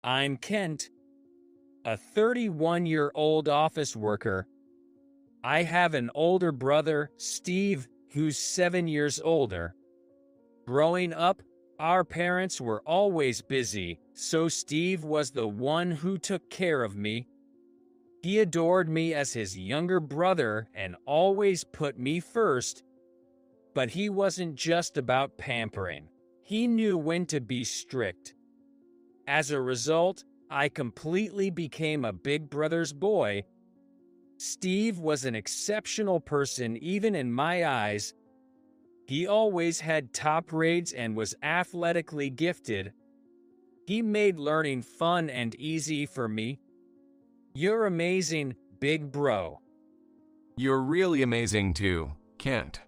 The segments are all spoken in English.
I'm Kent, a 31-year-old office worker. I have an older brother, Steve, who's 7 years older. Growing up, our parents were always busy, so Steve was the one who took care of me. He adored me as his younger brother and always put me first. But he wasn't just about pampering. He knew when to be strict. As a result, I completely became a big brother's boy. Steve was an exceptional person even in my eyes. He always had top grades and was athletically gifted. He made learning fun and easy for me. You're amazing, big bro. You're really amazing too, Kent.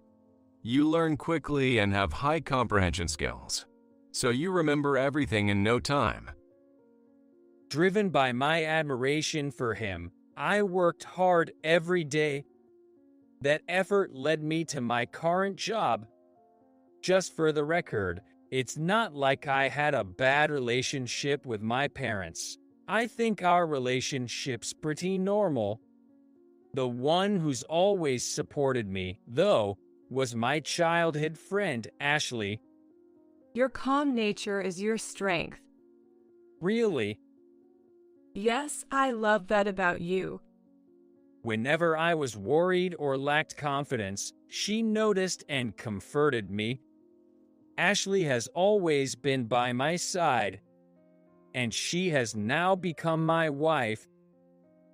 You learn quickly and have high comprehension skills, so you remember everything in no time. Driven by my admiration for him, I worked hard every day. That effort led me to my current job. Just for the record, it's not like I had a bad relationship with my parents. I think our relationship's pretty normal. The one who's always supported me, though, was my childhood friend, Ashley. Your calm nature is your strength. Really? Yes, I love that about you. Whenever I was worried or lacked confidence, she noticed and comforted me. Ashley has always been by my side, and she has now become my wife.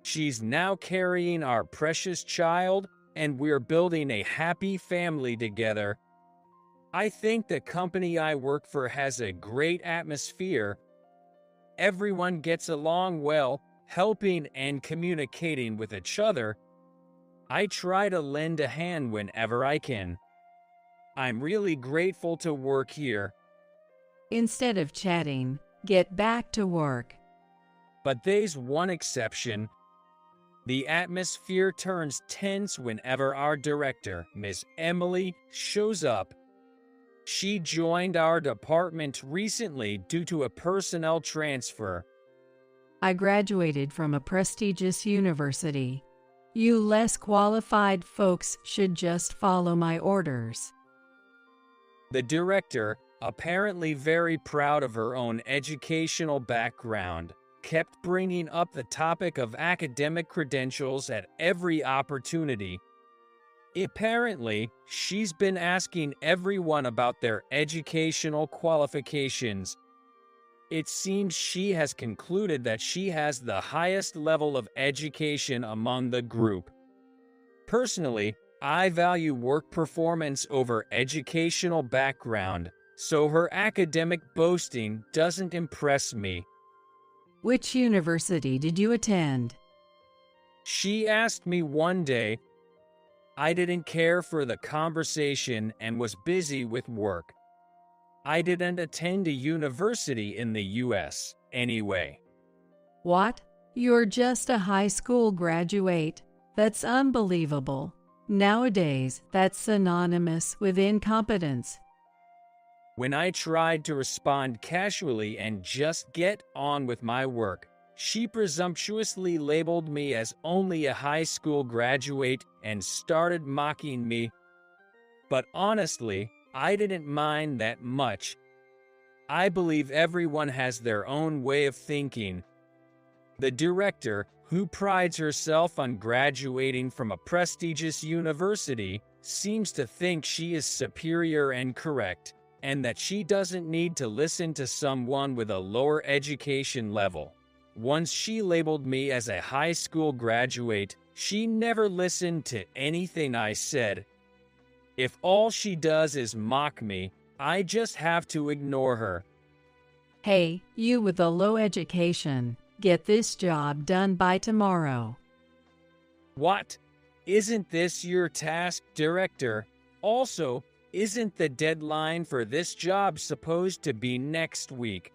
She's now carrying our precious child, and we're building a happy family together. I think the company I work for has a great atmosphere. Everyone gets along well, helping and communicating with each other. I try to lend a hand whenever I can. I'm really grateful to work here. Instead of chatting, get back to work. But there's one exception. The atmosphere turns tense whenever our director, Miss Emily, shows up. She joined our department recently due to a personnel transfer. I graduated from a prestigious university. You less qualified folks should just follow my orders. The director, apparently very proud of her own educational background, kept bringing up the topic of academic credentials at every opportunity. Apparently, she's been asking everyone about their educational qualifications. It seems she has concluded that she has the highest level of education among the group. Personally, I value work performance over educational background, so her academic boasting doesn't impress me. Which university did you attend? She asked me one day. I didn't care for the conversation and was busy with work. I didn't attend a university in the US, anyway. What? You're just a high school graduate? That's unbelievable. Nowadays, that's synonymous with incompetence. When I tried to respond casually and just get on with my work, she presumptuously labeled me as only a high school graduate and started mocking me. But honestly, I didn't mind that much. I believe everyone has their own way of thinking. The director, who prides herself on graduating from a prestigious university, seems to think she is superior and correct, and that she doesn't need to listen to someone with a lower education level. Once she labeled me as a high school graduate, she never listened to anything I said. If all she does is mock me, I just have to ignore her. Hey, you with a low education, get this job done by tomorrow. What? Isn't this your task, director? Also, isn't the deadline for this job supposed to be next week?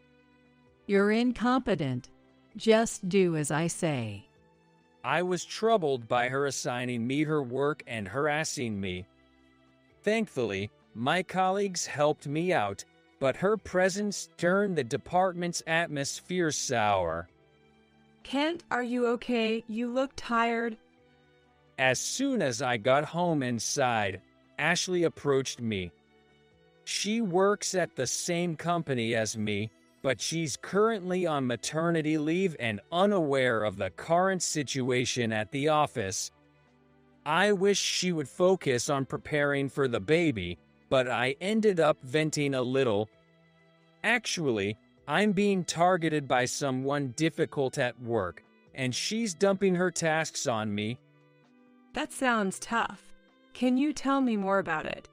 You're incompetent. Just do as I say. I was troubled by her assigning me her work and harassing me. Thankfully, my colleagues helped me out. but her presence turned the department's atmosphere sour. Kent, are you okay? You look tired. As soon as I got home and sighed, Ashley approached me. She works at the same company as me, but she's currently on maternity leave and unaware of the current situation at the office. I wish she would focus on preparing for the baby, but I ended up venting a little. Actually, I'm being targeted by someone difficult at work, and she's dumping her tasks on me. That sounds tough. Can you tell me more about it?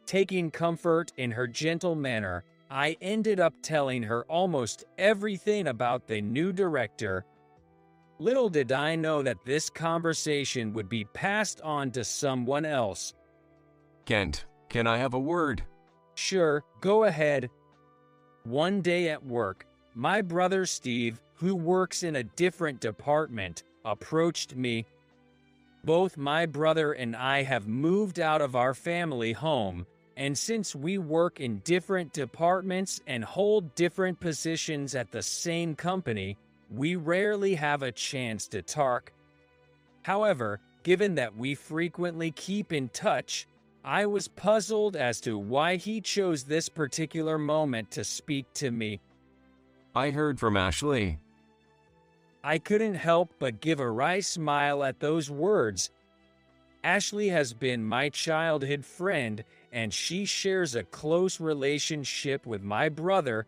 Taking comfort in her gentle manner, I ended up telling her almost everything about the new director. Little did I know that this conversation would be passed on to someone else. Kent, can I have a word? Sure, go ahead. One day at work, my brother Steve, who works in a different department, approached me. Both my brother and I have moved out of our family home, and since we work in different departments and hold different positions at the same company, we rarely have a chance to talk. However, given that we frequently keep in touch, I was puzzled as to why he chose this particular moment to speak to me. I heard from Ashley. I couldn't help but give a wry smile at those words. Ashley has been my childhood friend, and she shares a close relationship with my brother.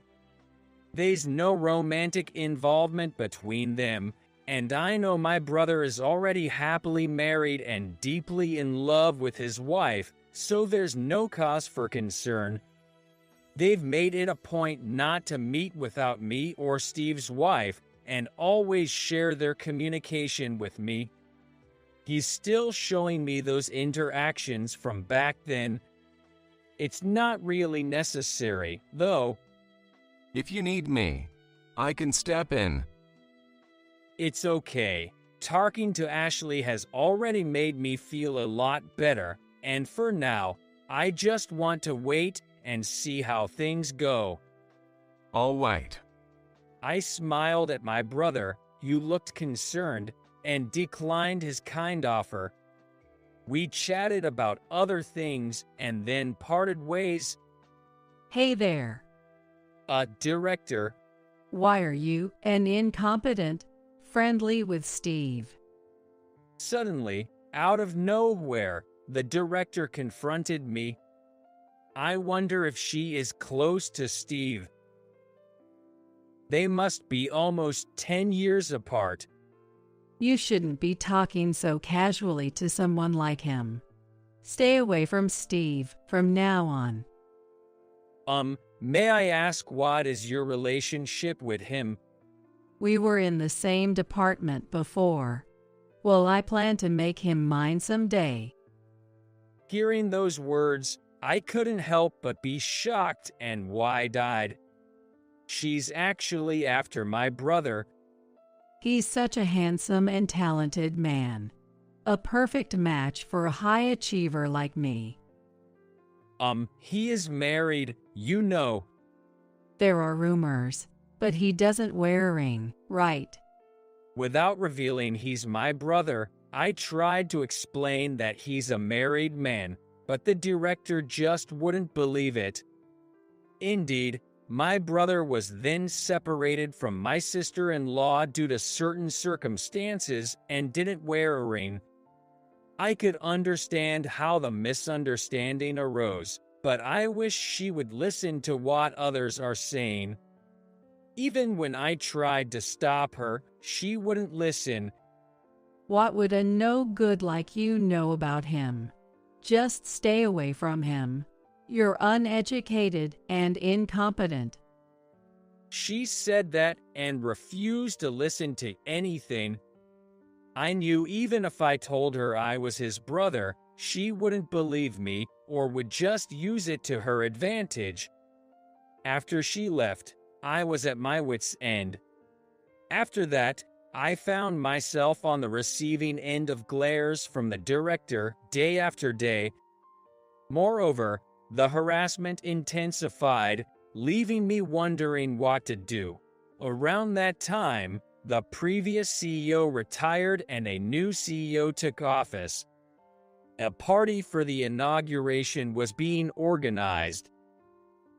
There's no romantic involvement between them, and I know my brother is already happily married and deeply in love with his wife, so there's no cause for concern. They've made it a point not to meet without me or Steve's wife, and always share their communication with me. He's still showing me those interactions from back then. It's not really necessary, though. If you need me, I can step in. It's okay. Talking to Ashley has already made me feel a lot better, and for now, I just want to wait and see how things go. All right. I smiled at my brother, who looked concerned, and declined his kind offer. We chatted about other things and then parted ways. Hey there. Director. Why are you, an incompetent, friendly with Steve? Suddenly, out of nowhere, the director confronted me. I wonder if she is close to Steve. They must be almost 10 years apart. You shouldn't be talking so casually to someone like him. Stay away from Steve from now on. May I ask what is your relationship with him? We were in the same department before. Well, I plan to make him mine someday. Hearing those words, I couldn't help but be shocked and wide-eyed. She's actually after my brother. He's such a handsome and talented man. A perfect match for a high achiever like me. He is married, you know. There are rumors, but he doesn't wear a ring, right? Without revealing he's my brother, I tried to explain that he's a married man, but the director just wouldn't believe it. Indeed, my brother was then separated from my sister-in-law due to certain circumstances and didn't wear a ring. I could understand how the misunderstanding arose, but I wish she would listen to what others are saying. Even when I tried to stop her, she wouldn't listen. What would a no-good like you know about him? Just stay away from him. You're uneducated and incompetent. She said that and refused to listen to anything. I knew even if I told her I was his brother, she wouldn't believe me or would just use it to her advantage. After she left, I was at my wit's end. After that, I found myself on the receiving end of glares from the director day after day. Moreover, the harassment intensified, leaving me wondering what to do. Around that time, the previous CEO retired and a new CEO took office. A party for the inauguration was being organized.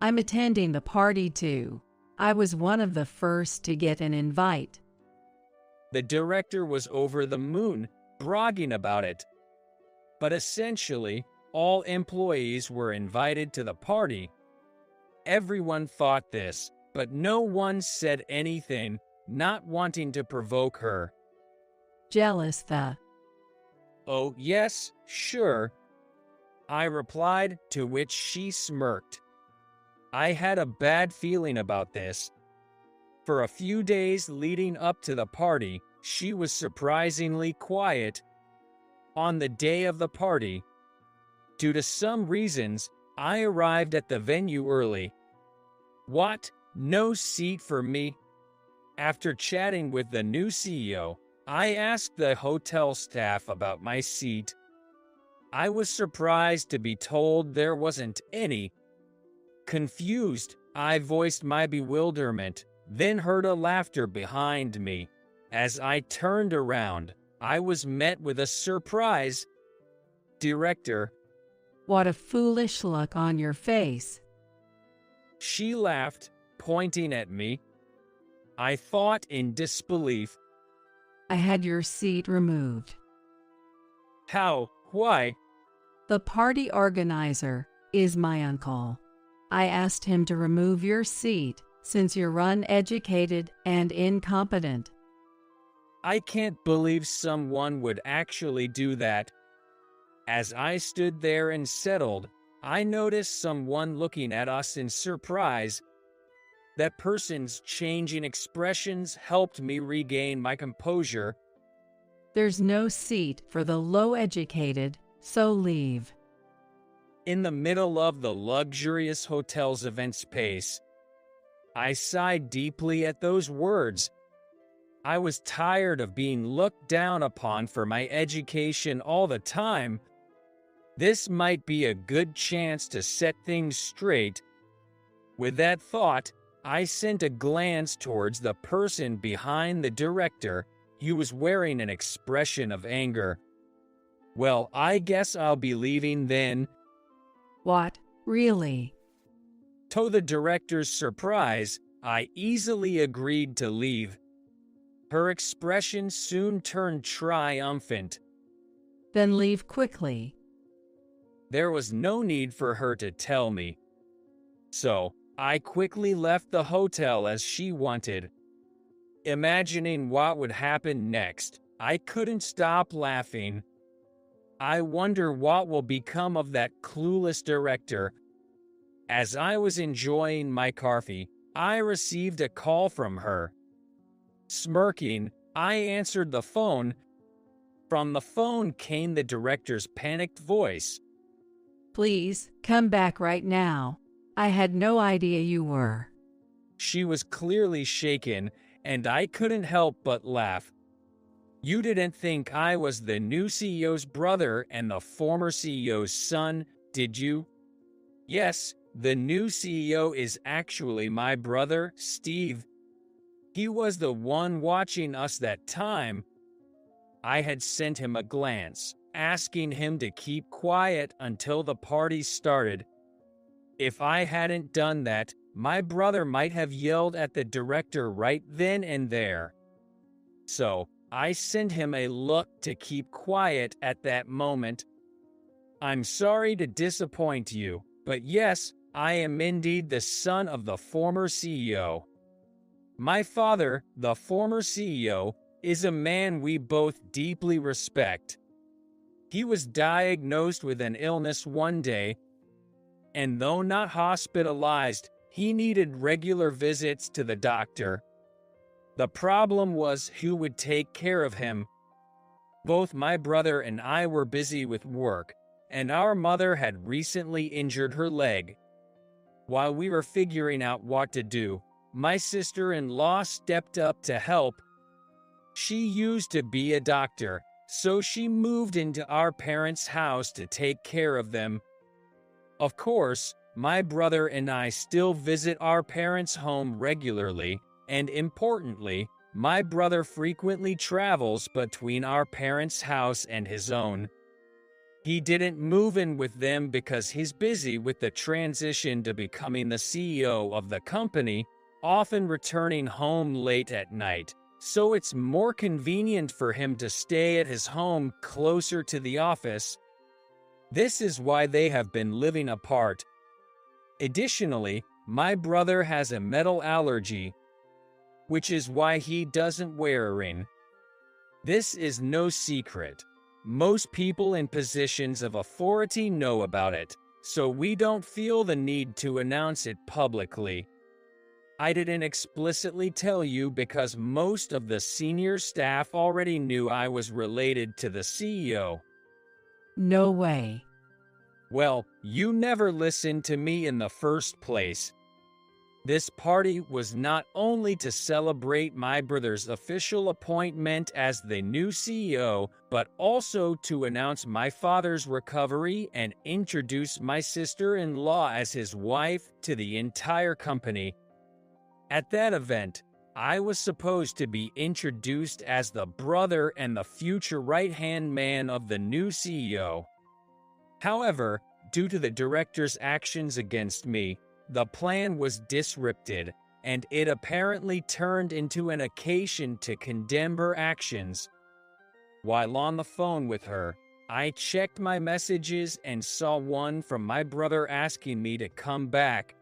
I'm attending the party too. I was one of the first to get an invite. The director was over the moon, bragging about it. But essentially, all employees were invited to the party. Everyone thought this, but no one said anything, not wanting to provoke her. Jealous "Oh, yes, sure," I replied, to which she smirked. I had a bad feeling about this. For a few days leading up to the party, she was surprisingly quiet. On the day of the party, due to some reasons, I arrived at the venue early. What? No seat for me? After chatting with the new CEO, I asked the hotel staff about my seat. I was surprised to be told there wasn't any. Confused, I voiced my bewilderment, then heard a laughter behind me. As I turned around, I was met with a surprise. "Director." What a foolish look on your face. She laughed, pointing at me. I thought in disbelief. I had your seat removed. How? Why? The party organizer is my uncle. I asked him to remove your seat since you're uneducated and incompetent. I can't believe someone would actually do that. As I stood there and settled, I noticed someone looking at us in surprise. That person's changing expressions helped me regain my composure. There's no seat for the low-educated, so leave. In the middle of the luxurious hotel's event space, I sighed deeply at those words. I was tired of being looked down upon for my education all the time. This might be a good chance to set things straight. With that thought, I sent a glance towards the person behind the director. He was wearing an expression of anger. "Well, I guess I'll be leaving then." What, really? To the director's surprise, I easily agreed to leave. Her expression soon turned triumphant. Then leave quickly. There was no need for her to tell me. So, I quickly left the hotel as she wanted. Imagining what would happen next, I couldn't stop laughing. I wonder what will become of that clueless director. As I was enjoying my coffee, I received a call from her. Smirking, I answered the phone. From the phone came the director's panicked voice. Please, come back right now. I had no idea you were. She was clearly shaken, and I couldn't help but laugh. You didn't think I was the new CEO's brother and the former CEO's son, did you? Yes, the new CEO is actually my brother, Steve. He was the one watching us that time. I had sent him a glance, asking him to keep quiet until the party started. If I hadn't done that, my brother might have yelled at the director right then and there. So, I sent him a look to keep quiet at that moment. I'm sorry to disappoint you, but yes, I am indeed the son of the former CEO. My father, the former CEO, is a man we both deeply respect. He was diagnosed with an illness one day, and though not hospitalized, he needed regular visits to the doctor. The problem was who would take care of him. Both my brother and I were busy with work, and our mother had recently injured her leg. While we were figuring out what to do, my sister-in-law stepped up to help. She used to be a doctor, so she moved into our parents' house to take care of them. Of course, my brother and I still visit our parents' home regularly, and importantly, my brother frequently travels between our parents' house and his own. He didn't move in with them because he's busy with the transition to becoming the CEO of the company, often returning home late at night, so it's more convenient for him to stay at his home closer to the office. This is why they have been living apart. Additionally, my brother has a metal allergy, which is why he doesn't wear a ring. This is no secret. Most people in positions of authority know about it, so we don't feel the need to announce it publicly. I didn't explicitly tell you because most of the senior staff already knew I was related to the CEO. No way. Well, you never listened to me in the first place. This party was not only to celebrate my brother's official appointment as the new CEO, but also to announce my father's recovery and introduce my sister-in-law as his wife to the entire company. At that event, I was supposed to be introduced as the brother and the future right-hand man of the new CEO. However, due to the director's actions against me, the plan was disrupted, and it apparently turned into an occasion to condemn her actions. While on the phone with her, I checked my messages and saw one from my brother asking me to come back.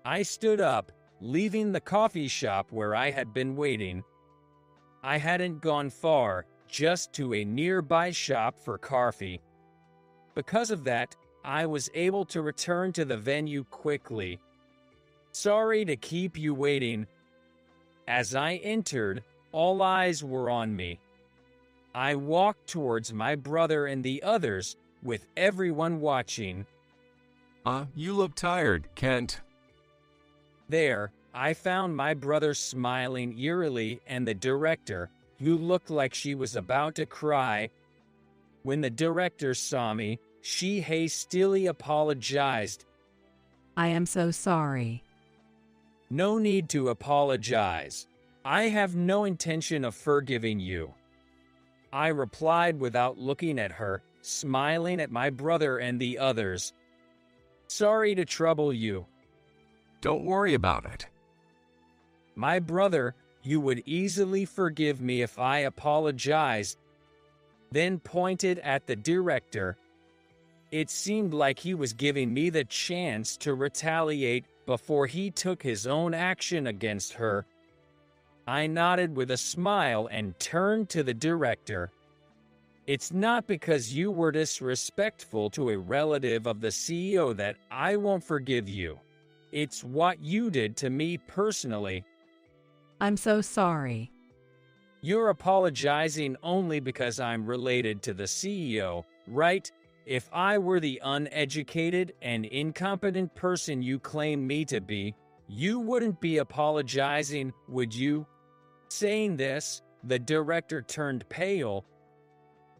I stood up, leaving the coffee shop where I had been waiting. I hadn't gone far, just to a nearby shop for coffee. Because of that, I was able to return to the venue quickly. Sorry to keep you waiting. As I entered, all eyes were on me. I walked towards my brother and the others, with everyone watching. You look tired, Kent. There, I found my brother smiling eerily and the director, who looked like she was about to cry. When the director saw me, she hastily apologized. I am so sorry. No need to apologize. I have no intention of forgiving you. I replied without looking at her, smiling at my brother and the others. Sorry to trouble you. Don't worry about it. My brother, you would easily forgive me if I apologized. Then pointed at the director. It seemed like he was giving me the chance to retaliate before he took his own action against her. I nodded with a smile and turned to the director. It's not because you were disrespectful to a relative of the CEO that I won't forgive you. It's what you did to me personally. I'm so sorry. You're apologizing only because I'm related to the CEO, right? If I were the uneducated and incompetent person you claim me to be, you wouldn't be apologizing, would you? Saying this, the director turned pale.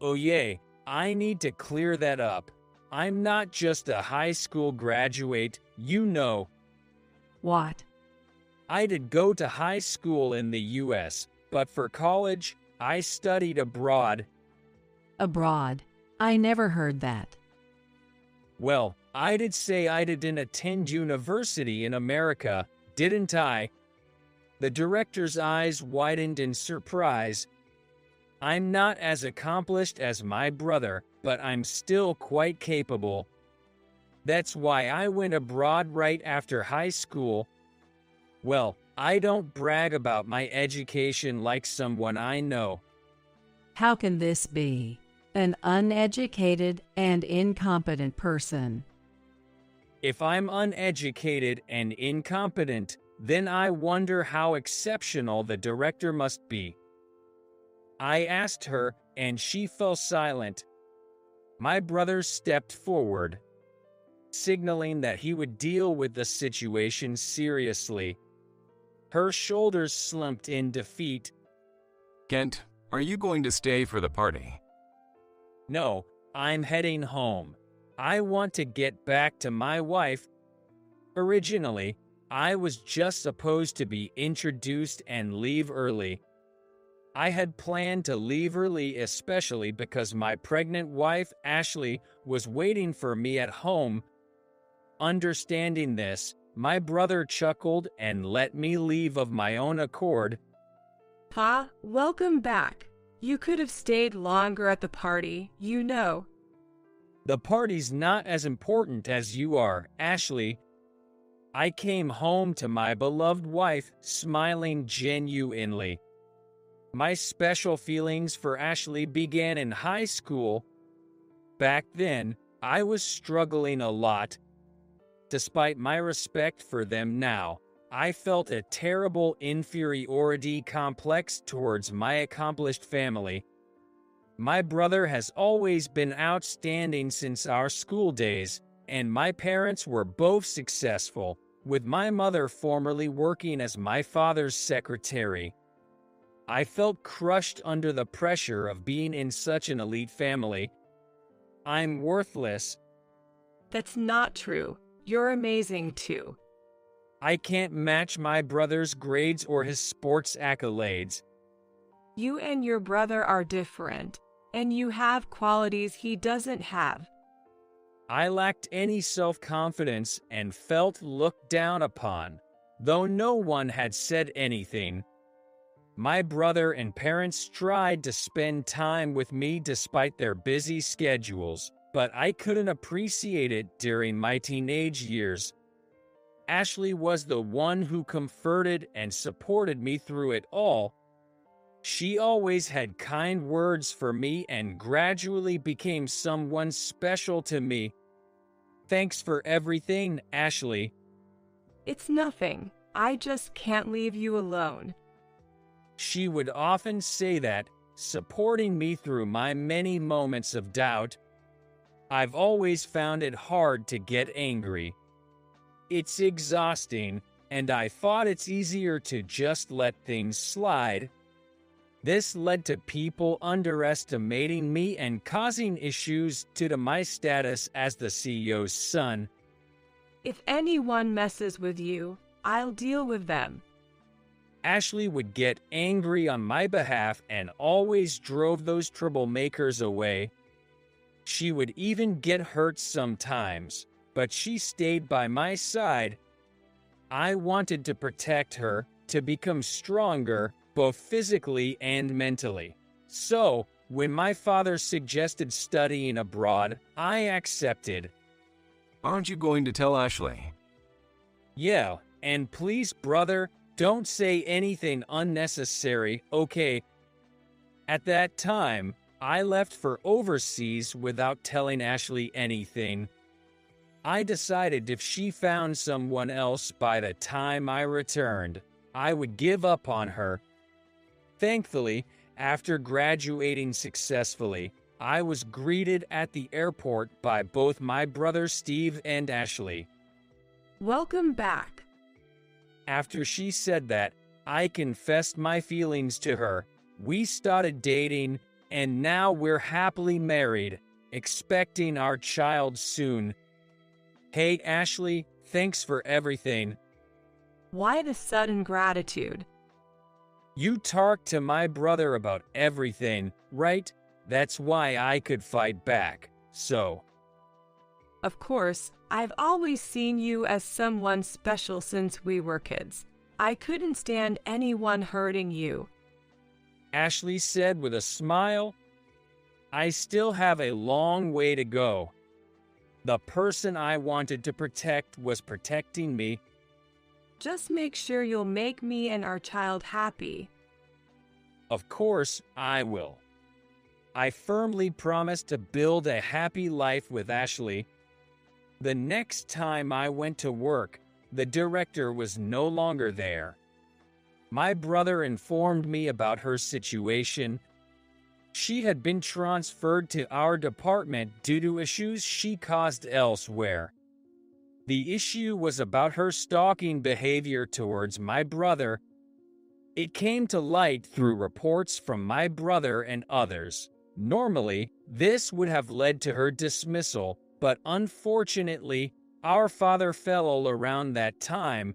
Oh yeah, I need to clear that up. I'm not just a high school graduate, you know. What? I did go to high school in the US, but for college, I studied abroad. Abroad? I never heard that. Well, I did say I didn't attend university in America, didn't I? The director's eyes widened in surprise. I'm not as accomplished as my brother, but I'm still quite capable. That's why I went abroad right after high school. Well, I don't brag about my education like someone I know. How can this be? An uneducated and incompetent person. If I'm uneducated and incompetent, then I wonder how exceptional the director must be. I asked her, and she fell silent. My brother stepped forward, signaling that he would deal with the situation seriously. Her shoulders slumped in defeat. Kent, are you going to stay for the party? No, I'm heading home. I want to get back to my wife, Originally, I was just supposed to be introduced and leave early. I had planned to leave early especially because my pregnant wife, Ashley, was waiting for me at home. Understanding this, my brother chuckled and let me leave of my own accord. Pa, welcome back. You could have stayed longer at the party, you know. The party's not as important as you are, Ashley. I came home to my beloved wife, smiling genuinely. My special feelings for Ashley began in high school. Back then, I was struggling a lot. Despite my respect for them now, I felt a terrible inferiority complex towards my accomplished family. My brother has always been outstanding since our school days, and my parents were both successful, with my mother formerly working as my father's secretary. I felt crushed under the pressure of being in such an elite family. I'm worthless. That's not true. You're amazing too. I can't match my brother's grades or his sports accolades. You and your brother are different, and you have qualities he doesn't have. I lacked any self-confidence and felt looked down upon, though no one had said anything. My brother and parents tried to spend time with me despite their busy schedules, but I couldn't appreciate it during my teenage years. Ashley was the one who comforted and supported me through it all. She always had kind words for me and gradually became someone special to me. Thanks for everything, Ashley. It's nothing. I just can't leave you alone. She would often say that, supporting me through my many moments of doubt. I've always found it hard to get angry. It's exhausting, and I thought it's easier to just let things slide. This led to people underestimating me and causing issues due to my status as the CEO's son. If anyone messes with you, I'll deal with them. Ashley would get angry on my behalf and always drove those troublemakers away. She would even get hurt sometimes, but she stayed by my side. I wanted to protect her, to become stronger, both physically and mentally. So, when my father suggested studying abroad, I accepted. Aren't you going to tell Ashley? Yeah, and please, brother, don't say anything unnecessary, okay? At that time, I left for overseas without telling Ashley anything. I decided if she found someone else by the time I returned, I would give up on her. Thankfully, after graduating successfully, I was greeted at the airport by both my brother Steve and Ashley. Welcome back. After she said that, I confessed my feelings to her. We started dating, and now we're happily married, expecting our child soon. Hey Ashley, thanks for everything. Why the sudden gratitude? You talked to my brother about everything, right? That's why I could fight back, so. Of course, I've always seen you as someone special since we were kids. I couldn't stand anyone hurting you. Ashley said with a smile. I still have a long way to go. The person I wanted to protect was protecting me. Just make sure you'll make me and our child happy. Of course, I will. I firmly promise to build a happy life with Ashley. The next time I went to work, the director was no longer there. My brother informed me about her situation. She had been transferred to our department due to issues she caused elsewhere. The issue was about her stalking behavior towards my brother. It came to light through reports from my brother and others. Normally, this would have led to her dismissal, but unfortunately, Our father fell all around that time.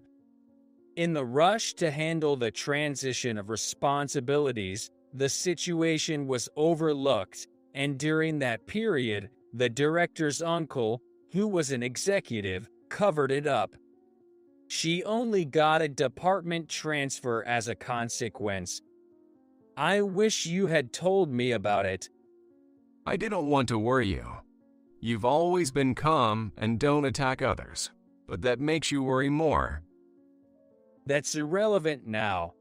In the rush to handle the transition of responsibilities, the situation was overlooked, and during that period, the director's uncle, who was an executive, covered it up. She only got a department transfer as a consequence. I wish you had told me about it. I didn't want to worry you. You've always been calm and don't attack others, but that makes you worry more. That's irrelevant now.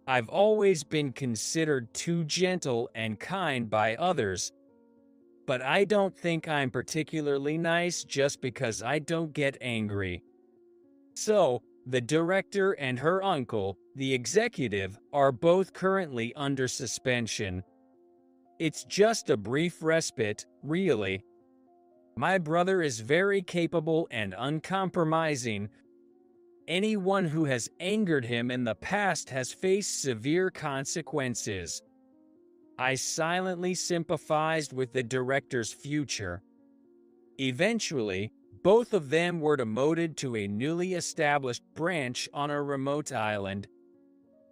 I've always been considered too gentle and kind by others, but I don't think I'm particularly nice just because I don't get angry. So, the director and her uncle, the executive, are both currently under suspension. It's just a brief respite, really. My brother is very capable and uncompromising. Anyone who has angered him in the past has faced severe consequences. I silently sympathized with the director's future. Eventually, both of them were demoted to a newly established branch on a remote island.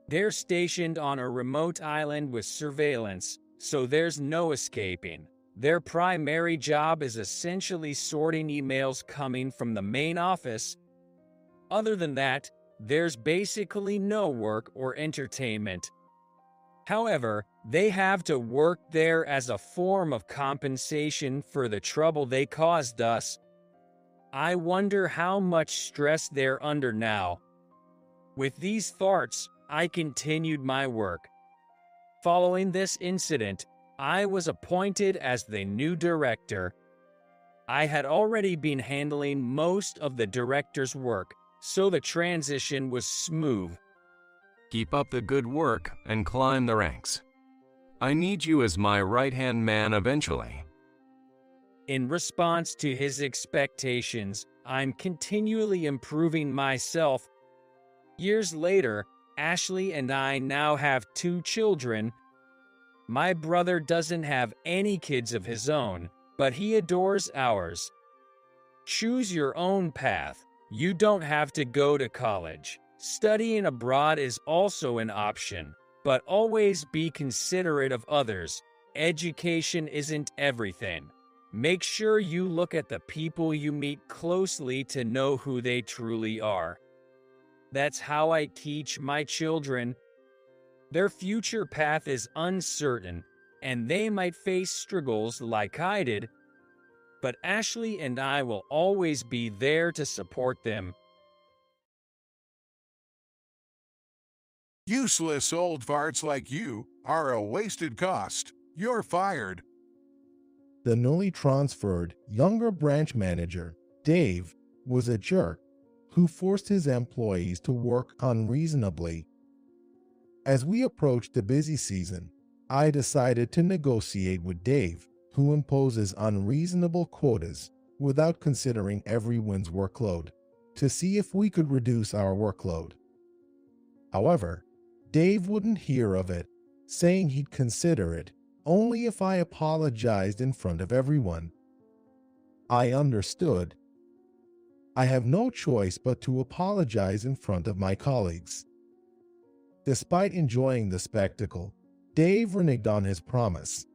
They're stationed on a remote island with surveillance, so there's no escaping. Their primary job is essentially sorting emails coming from the main office. Other than that, there's basically no work or entertainment. However, they have to work there as a form of compensation for the trouble they caused us. I wonder how much stress they're under now. With these thoughts, I continued my work. Following this incident, I was appointed as the new director. I had already been handling most of the director's work, so the transition was smooth. Keep up the good work and climb the ranks. I need you as my right-hand man eventually. In response to his expectations, I'm continually improving myself. Years later, Ashley and I now have 2 children. My brother doesn't have any kids of his own, but he adores ours. Choose your own path. You don't have to go to college. Studying abroad is also an option, but always be considerate of others. Education isn't everything. Make sure you look at the people you meet closely to know who they truly are. That's how I teach my children. Their future path is uncertain, and they might face struggles like I did, but Ashley and I will always be there to support them. Useless old farts like you are a wasted cost. You're fired. The newly transferred younger branch manager, Dave, was a jerk who forced his employees to work unreasonably. As we approached the busy season, I decided to negotiate with Dave, who imposes unreasonable quotas without considering everyone's workload, to see if we could reduce our workload. However, Dave wouldn't hear of it, saying he'd consider it only if I apologized in front of everyone. I understood. I have no choice but to apologize in front of my colleagues. Despite enjoying the spectacle, Dave reneged on his promise.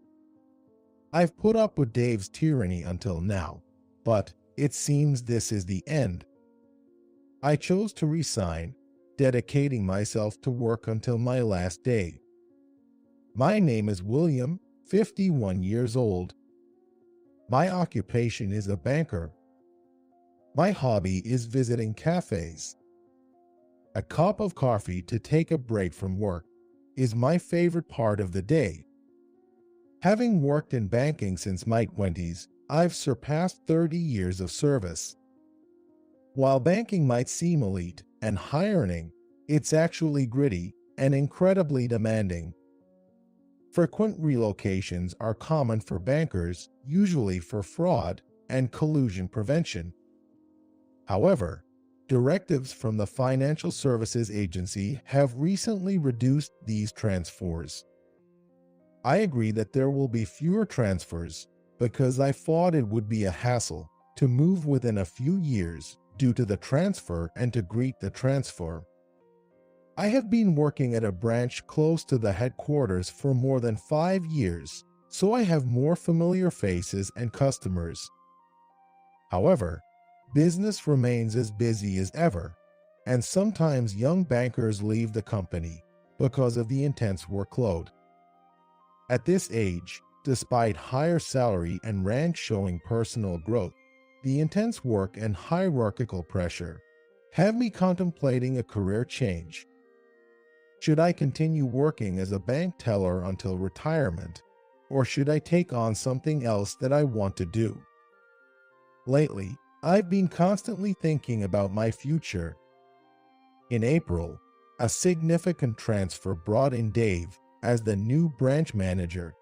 I've put up with Dave's tyranny until now, but it seems this is the end. I chose to resign, dedicating myself to work until my last day. My name is William, 51 years old. My occupation is a banker. My hobby is visiting cafes. A cup of coffee to take a break from work is my favorite part of the day. Having worked in banking since my 20s, I've surpassed 30 years of service. While banking might seem elite and high-earning, it's actually gritty and incredibly demanding. Frequent relocations are common for bankers, usually for fraud and collusion prevention. However, directives from the Financial Services Agency have recently reduced these transfers. I agree that there will be fewer transfers because I thought it would be a hassle, to move within a few years due to the transfer and to greet the transfer. I have been working at a branch close to the headquarters for more than 5 years, so I have more familiar faces and customers. However, business remains as busy as ever, and sometimes young bankers leave the company because of the intense workload. At this age, despite higher salary and rank showing personal growth, the intense work and hierarchical pressure have me contemplating a career change. Should I continue working as a bank teller until retirement, or should I take on something else that I want to do? Lately, I've been constantly thinking about my future. In April, a significant transfer brought in Dave as the new branch manager.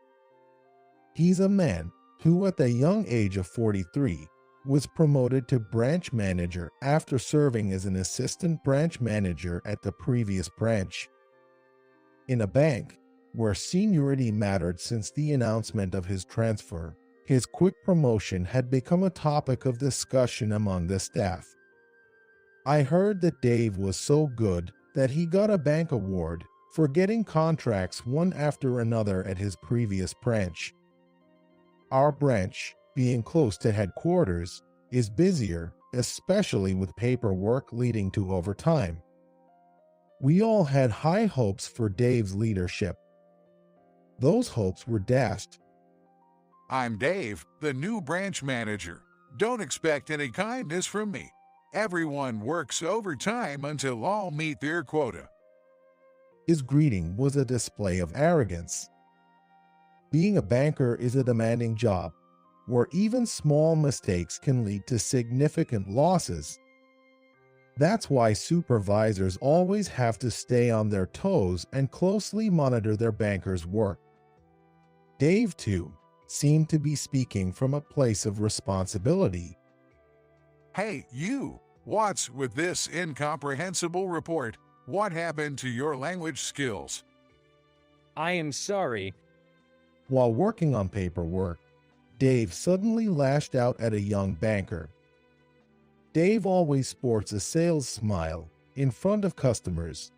He's a man who, at the young age of 43, was promoted to branch manager after serving as an assistant branch manager at the previous branch. In a bank where seniority mattered since the announcement of his transfer, his quick promotion had become a topic of discussion among the staff. I heard that Dave was so good that he got a bank award for getting contracts one after another at his previous branch. Our branch, being close to headquarters, is busier, especially with paperwork leading to overtime. We all had high hopes for Dave's leadership. Those hopes were dashed. I'm Dave, the new branch manager. Don't expect any kindness from me. Everyone works overtime until all meet their quota. His greeting was a display of arrogance. Being a banker is a demanding job, where even small mistakes can lead to significant losses. That's why supervisors always have to stay on their toes and closely monitor their bankers' work. Dave, too, seemed to be speaking from a place of responsibility. Hey, you! What's with this incomprehensible report? What happened to your language skills? I am sorry. While working on paperwork, Dave suddenly lashed out at a young banker. Dave always sports a sales smile in front of customers.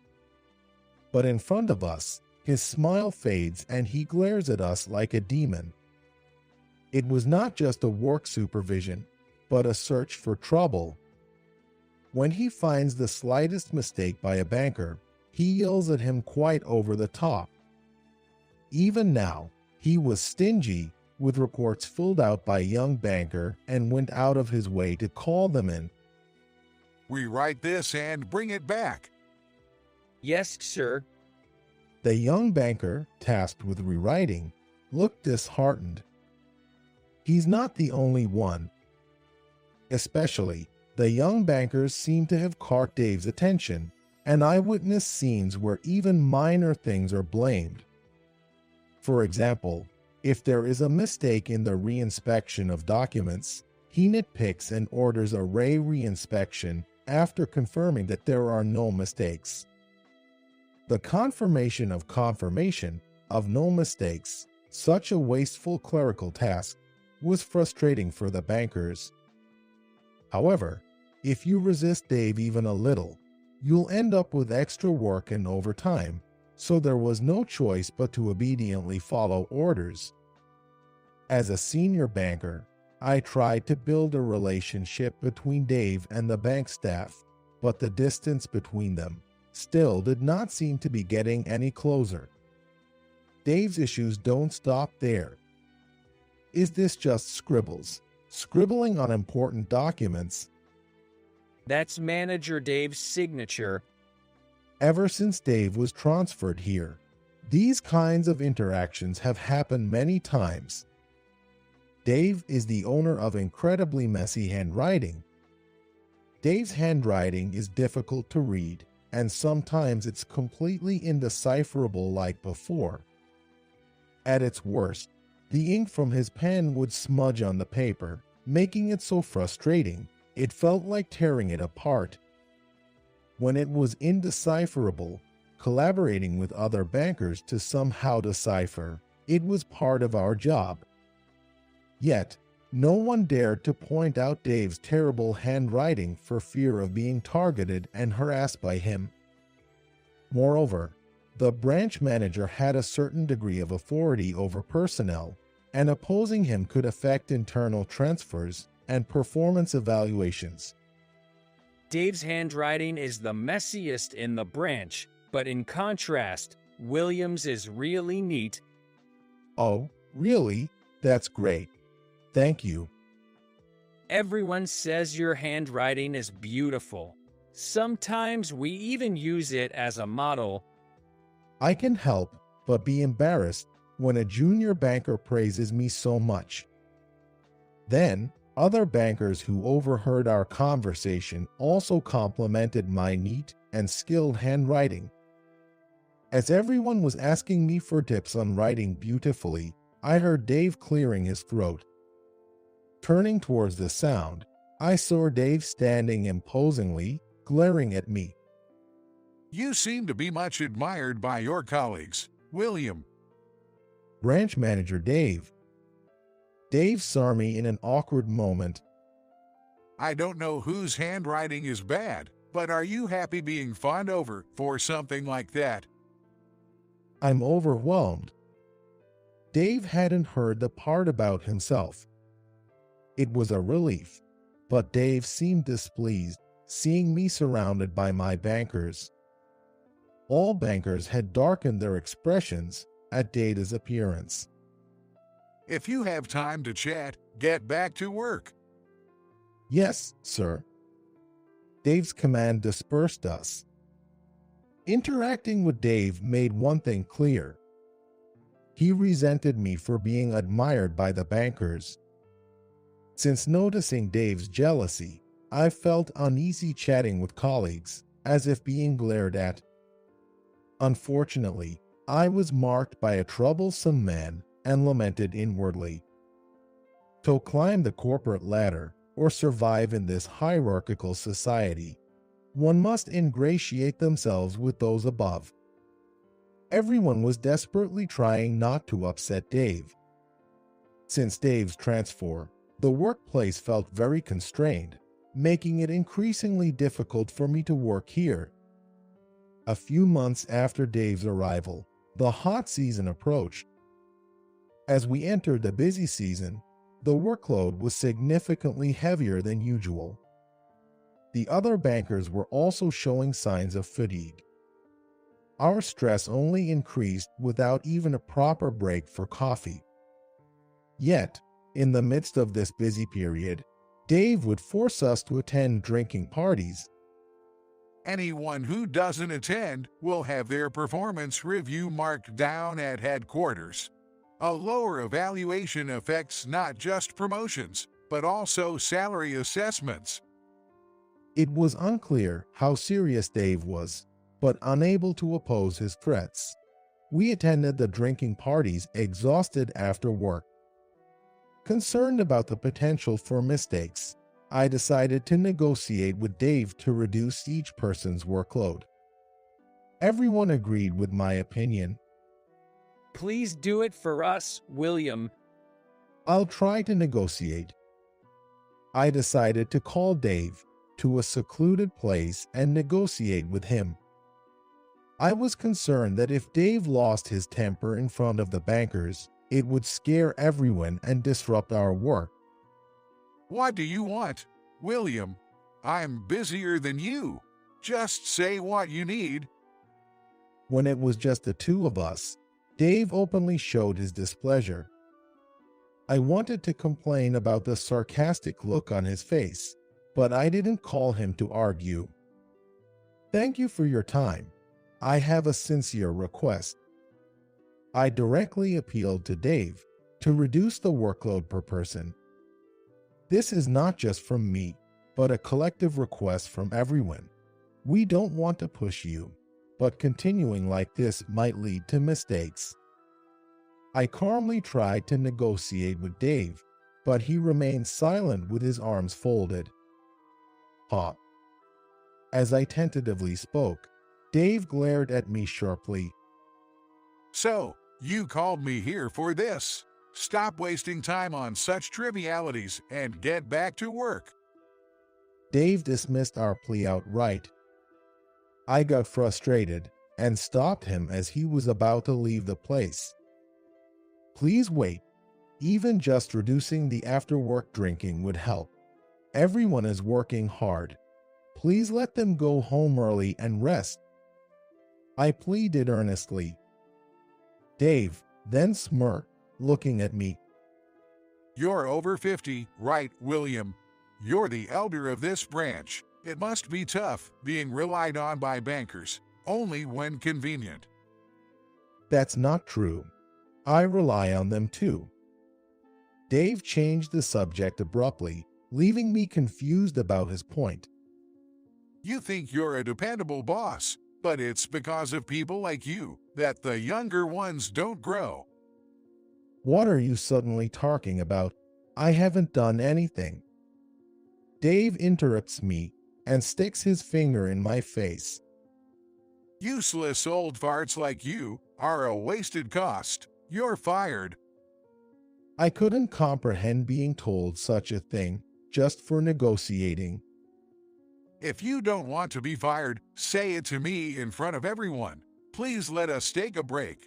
But in front of us, his smile fades and he glares at us like a demon. It was not just a work supervision, but a search for trouble. When he finds the slightest mistake by a banker, he yells at him quite over the top. Even now, he was stingy with reports filled out by a young banker and went out of his way to call them in. Rewrite this and bring it back. Yes, sir. The young banker, tasked with rewriting, looked disheartened. He's not the only one. Especially, the young bankers seem to have caught Dave's attention, and I witnessed scenes where even minor things are blamed. For example, if there is a mistake in the reinspection of documents, he nitpicks and orders a reinspection after confirming that there are no mistakes. The confirmation of no mistakes, such a wasteful clerical task, was frustrating for the bankers. However, if you resist Dave even a little, you'll end up with extra work and overtime, so there was no choice but to obediently follow orders. As a senior banker, I tried to build a relationship between Dave and the bank staff, but the distance between them still did not seem to be getting any closer. Dave's issues don't stop there. Is this just scribbles? Scribbling on important documents? That's Manager Dave's signature. Ever since Dave was transferred here, these kinds of interactions have happened many times. Dave is the owner of incredibly messy handwriting. Dave's handwriting is difficult to read, and sometimes it's completely indecipherable like before. At its worst, the ink from his pen would smudge on the paper, making it so frustrating, it felt like tearing it apart. When it was indecipherable, collaborating with other bankers to somehow decipher, it was part of our job. Yet, No one dared to point out Dave's terrible handwriting for fear of being targeted and harassed by him. Moreover, the branch manager had a certain degree of authority over personnel, and opposing him could affect internal transfers and performance evaluations. Dave's handwriting is the messiest in the branch, but in contrast, William's is really neat. Oh, really? That's great. Thank you. Everyone says your handwriting is beautiful. Sometimes we even use it as a model. I can help but be embarrassed when a junior banker praises me so much. Then, other bankers who overheard our conversation also complimented my neat and skilled handwriting. As everyone was asking me for tips on writing beautifully, I heard Dave clearing his throat. Turning towards the sound, I saw Dave standing imposingly, glaring at me. You seem to be much admired by your colleagues, William. Branch manager Dave. Dave saw me in an awkward moment. I don't know whose handwriting is bad, but are you happy being fawned over for something like that? I'm overwhelmed. Dave hadn't heard the part about himself. It was a relief, but Dave seemed displeased, seeing me surrounded by my bankers. All bankers had darkened their expressions at Dave's appearance. If you have time to chat, get back to work. Yes, sir. Dave's command dispersed us. Interacting with Dave made one thing clear. He resented me for being admired by the bankers. Since noticing Dave's jealousy, I felt uneasy chatting with colleagues, as if being glared at. Unfortunately, I was marked by a troublesome man and lamented inwardly. To climb the corporate ladder or survive in this hierarchical society, one must ingratiate themselves with those above. Everyone was desperately trying not to upset Dave. Since Dave's transfer, the workplace felt very constrained, making it increasingly difficult for me to work here. A few months after Dave's arrival, the hot season approached. As we entered the busy season, the workload was significantly heavier than usual. The other bankers were also showing signs of fatigue. Our stress only increased without even a proper break for coffee. Yet, in the midst of this busy period, Dave would force us to attend drinking parties. Anyone who doesn't attend will have their performance review marked down at headquarters. A lower evaluation affects not just promotions, but also salary assessments. It was unclear how serious Dave was, but unable to oppose his threats. We attended the drinking parties exhausted after work. Concerned about the potential for mistakes, I decided to negotiate with Dave to reduce each person's workload. Everyone agreed with my opinion. Please do it for us, William. I'll try to negotiate. I decided to call Dave to a secluded place and negotiate with him. I was concerned that if Dave lost his temper in front of the bankers, it would scare everyone and disrupt our work. What do you want, William? I'm busier than you. Just say what you need. When it was just the two of us, Dave openly showed his displeasure. I wanted to complain about the sarcastic look on his face, but I didn't call him to argue. Thank you for your time. I have a sincere request. I directly appealed to Dave to reduce the workload per person. This is not just from me, but a collective request from everyone. We don't want to push you, but continuing like this might lead to mistakes. I calmly tried to negotiate with Dave, but he remained silent with his arms folded. Pop. As I tentatively spoke, Dave glared at me sharply. So, you called me here for this. Stop wasting time on such trivialities and get back to work. Dave dismissed our plea outright. I got frustrated and stopped him as he was about to leave the place. Please wait. Even just reducing the after-work drinking would help. Everyone is working hard. Please let them go home early and rest. I pleaded earnestly. Dave then smirked, looking at me. You're over 50, right, William? You're the elder of this branch. It must be tough being relied on by bankers, only when convenient. That's not true. I rely on them too. Dave changed the subject abruptly, leaving me confused about his point. You think you're a dependable boss, but it's because of people like you that the younger ones don't grow. What are you suddenly talking about? I haven't done anything. Dave interrupts me and sticks his finger in my face. Useless old farts like you are a wasted cost. You're fired. I couldn't comprehend being told such a thing just for negotiating. If you don't want to be fired, say it to me in front of everyone. Please let us take a break.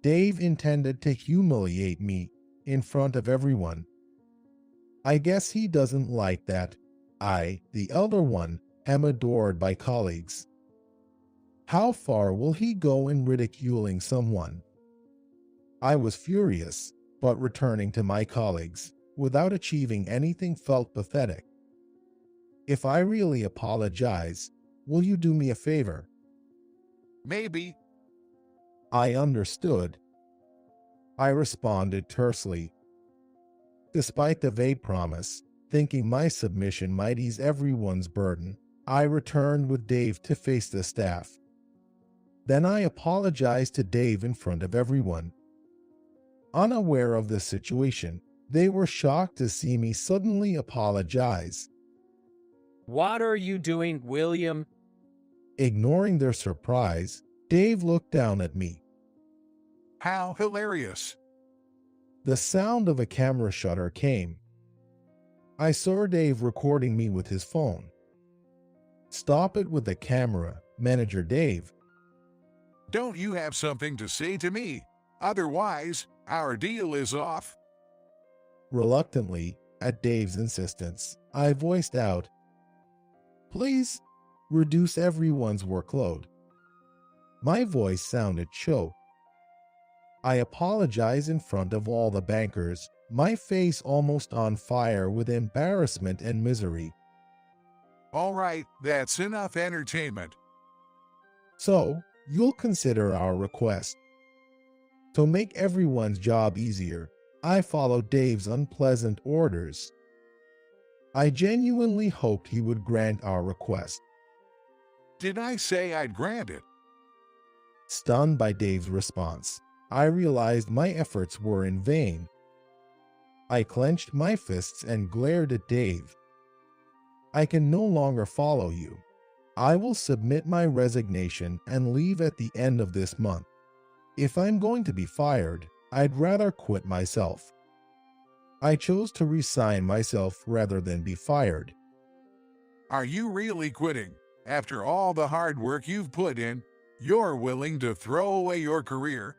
Dave intended to humiliate me in front of everyone. I guess he doesn't like that I, the elder one, am adored by colleagues. How far will he go in ridiculing someone? I was furious, but returning to my colleagues, without achieving anything, felt pathetic. If I really apologize, will you do me a favor? Maybe. I understood. I responded tersely. Despite the vague promise, thinking my submission might ease everyone's burden, I returned with Dave to face the staff. Then I apologized to Dave in front of everyone. Unaware of the situation, they were shocked to see me suddenly apologize. What are you doing, William? Ignoring their surprise, Dave looked down at me. How hilarious. The sound of a camera shutter came. I saw Dave recording me with his phone. Stop it with the camera, Manager Dave. Don't you have something to say to me? Otherwise, our deal is off. Reluctantly, at Dave's insistence, I voiced out, please, reduce everyone's workload. My voice sounded choked. I apologized in front of all the bankers, my face almost on fire with embarrassment and misery. All right, that's enough entertainment. So, you'll consider our request. To make everyone's job easier, I followed Dave's unpleasant orders. I genuinely hoped he would grant our request. Did I say I'd grant it? Stunned by Dave's response, I realized my efforts were in vain. I clenched my fists and glared at Dave. I can no longer follow you. I will submit my resignation and leave at the end of this month. If I'm going to be fired, I'd rather quit myself. I chose to resign myself rather than be fired. Are you really quitting? After all the hard work you've put in, you're willing to throw away your career?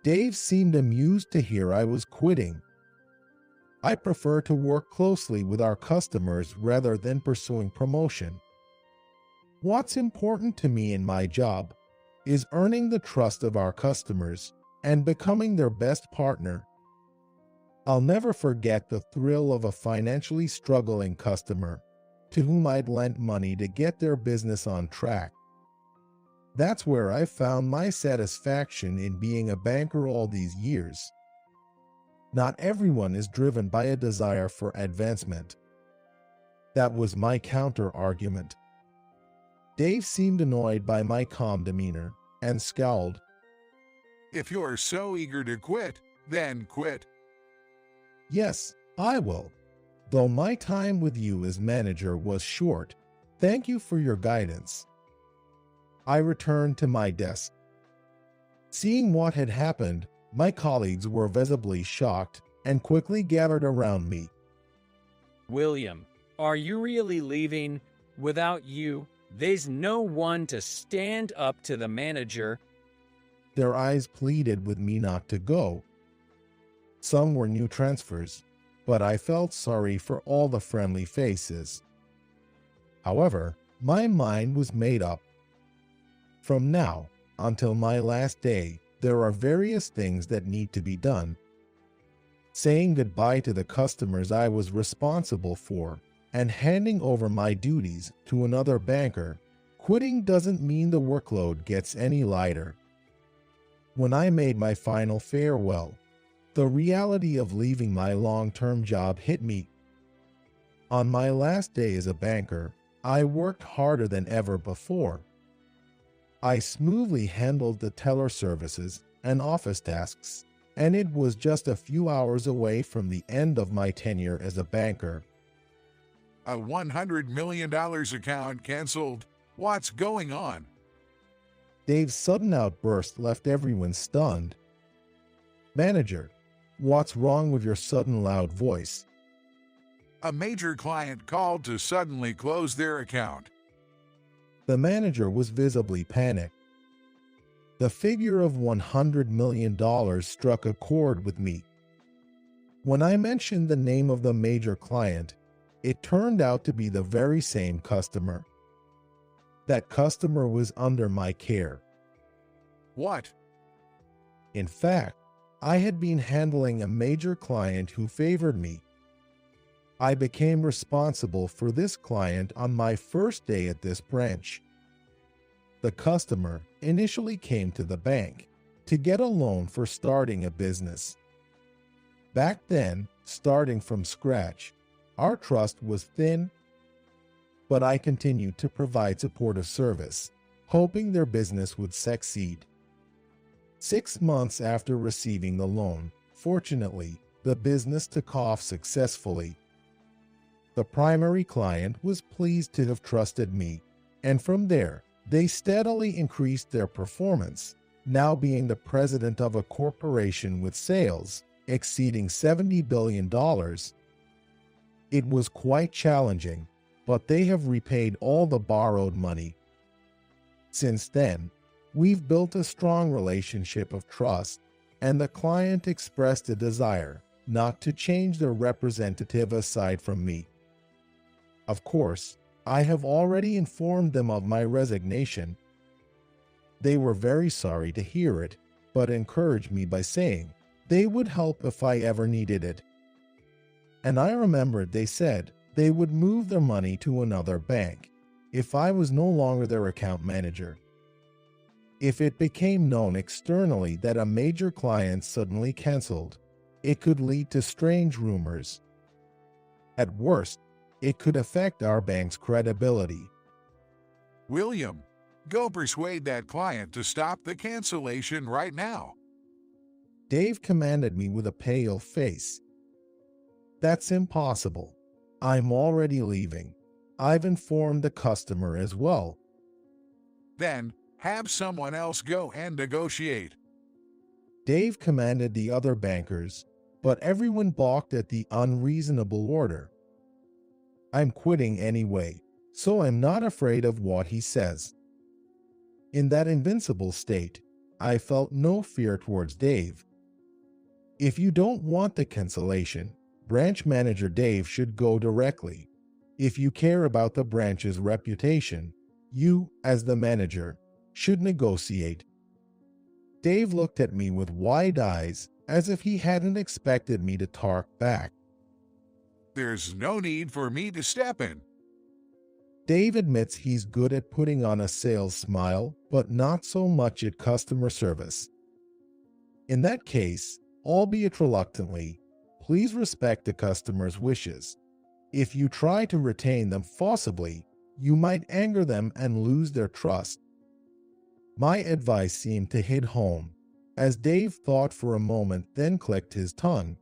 Dave seemed amused to hear I was quitting. I prefer to work closely with our customers rather than pursuing promotion. What's important to me in my job is earning the trust of our customers and becoming their best partner. I'll never forget the thrill of a financially struggling customer to whom I'd lent money to get their business on track. That's where I found my satisfaction in being a banker all these years. Not everyone is driven by a desire for advancement. That was my counter-argument. Dave seemed annoyed by my calm demeanor and scowled. If you're so eager to quit, then quit. Yes, I will. Though my time with you as manager was short, thank you for your guidance. I returned to my desk. Seeing what had happened, My colleagues were visibly shocked and quickly gathered around me. William, are you really leaving? Without you, there's no one to stand up to the manager. Their eyes pleaded with me not to go. Some were new transfers, but I felt sorry for all the friendly faces. However, my mind was made up. From now until my last day, there are various things that need to be done. Saying goodbye to the customers I was responsible for and handing over my duties to another banker, quitting doesn't mean the workload gets any lighter. When I made my final farewell, the reality of leaving my long-term job hit me. On my last day as a banker, I worked harder than ever before. I smoothly handled the teller services and office tasks, and it was just a few hours away from the end of my tenure as a banker. A $100 million account canceled. What's going on? Dave's sudden outburst left everyone stunned. Manager, what's wrong with your sudden loud voice? A major client called to suddenly close their account. The manager was visibly panicked. The figure of $100 million struck a chord with me. When I mentioned the name of the major client, it turned out to be the very same customer. That customer was under my care. What? In fact, I had been handling a major client who favored me. I became responsible for this client on my first day at this branch. The customer initially came to the bank to get a loan for starting a business. Back then, starting from scratch, our trust was thin, but I continued to provide supportive service, hoping their business would succeed. 6 months after receiving the loan, fortunately, the business took off successfully. The primary client was pleased to have trusted me, and from there, they steadily increased their performance, now being the president of a corporation with sales exceeding $70 billion. It was quite challenging, but they have repaid all the borrowed money. Since then, we've built a strong relationship of trust, and the client expressed a desire not to change their representative aside from me. Of course, I have already informed them of my resignation. They were very sorry to hear it, but encouraged me by saying they would help if I ever needed it. And I remembered they said they would move their money to another bank if I was no longer their account manager. If it became known externally that a major client suddenly canceled, it could lead to strange rumors. At worst, it could affect our bank's credibility. William, go persuade that client to stop the cancellation right now. Dave commanded me with a pale face. That's impossible. I'm already leaving. I've informed the customer as well. Then, have someone else go and negotiate. Dave commanded the other bankers, but everyone balked at the unreasonable order. I'm quitting anyway, so I'm not afraid of what he says. In that invincible state, I felt no fear towards Dave. If you don't want the cancellation, branch manager Dave should go directly. If you care about the branch's reputation, you, as the manager, should negotiate. Dave looked at me with wide eyes, as if he hadn't expected me to talk back. There's no need for me to step in. Dave admits he's good at putting on a sales smile, but not so much at customer service. In that case, albeit reluctantly, please respect the customer's wishes. If you try to retain them forcibly, you might anger them and lose their trust. My advice seemed to hit home, as Dave thought for a moment, then clicked his tongue.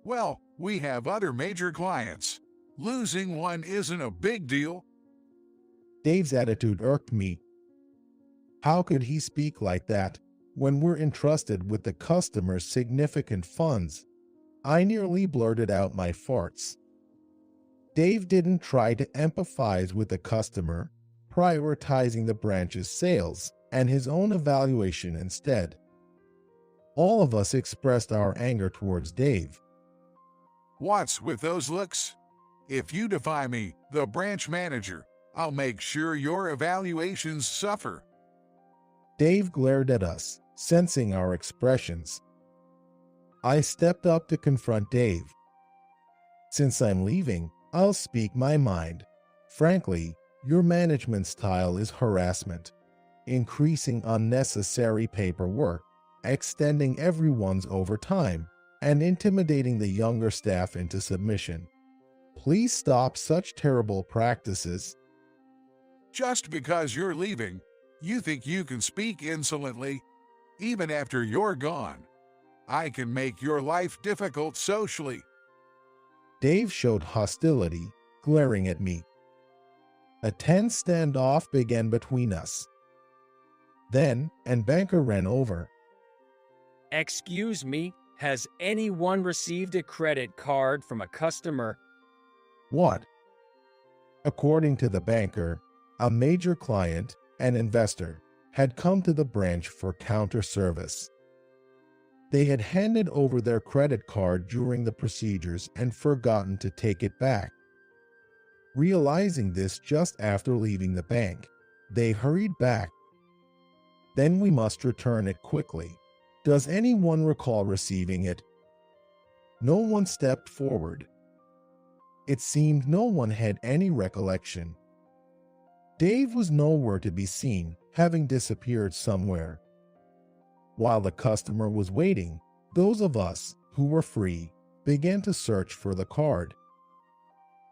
Well, we have other major clients. Losing one isn't a big deal. Dave's attitude irked me. How could he speak like that? when we're entrusted with the customer's significant funds. I nearly blurted out my farts. Dave didn't try to empathize with the customer, prioritizing the branch's sales and his own evaluation instead. All of us expressed our anger towards Dave. What's with those looks? If you defy me, the branch manager, I'll make sure your evaluations suffer. Dave glared at us, sensing our expressions. I stepped up to confront Dave. Since I'm leaving, I'll speak my mind. Frankly, your management style is harassment, increasing unnecessary paperwork, extending everyone's overtime, and intimidating the younger staff into submission. Please stop such terrible practices. Just because you're leaving, you think you can speak insolently? Even after you're gone, I can make your life difficult socially. Dave showed hostility, glaring at me. A tense standoff began between us. Then, an banker ran over. Excuse me, has anyone received a credit card from a customer? What? According to the banker, a major client, an investor, had come to the branch for counter service. They had handed over their credit card during the procedures and forgotten to take it back. Realizing this just after leaving the bank, they hurried back. Then we must return it quickly. Does anyone recall receiving it? No one stepped forward. It seemed no one had any recollection. Dave was nowhere to be seen, having disappeared somewhere. While the customer was waiting, those of us who were free began to search for the card.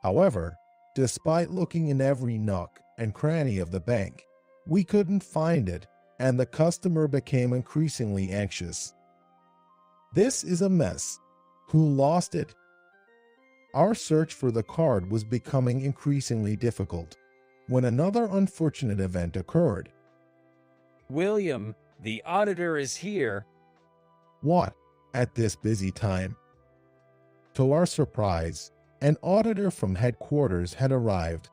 However, despite looking in every nook and cranny of the bank, we couldn't find it, and the customer became increasingly anxious. This is a mess. Who lost it? Our search for the card was becoming increasingly difficult when another unfortunate event occurred. William, the auditor is here. What? At this busy time? To our surprise, an auditor from headquarters had arrived.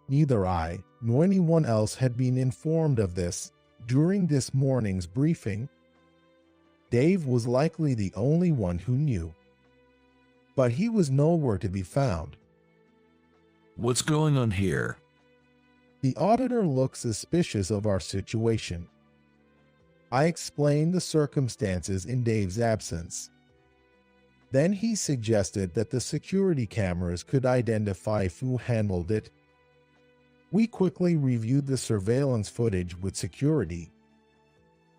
Neither I nor anyone else had been informed of this during this morning's briefing. Dave was likely the only one who knew, but he was nowhere to be found. What's going on here? The auditor looked suspicious of our situation. I explained the circumstances in Dave's absence. Then he suggested that the security cameras could identify who handled it. We quickly reviewed the surveillance footage with security,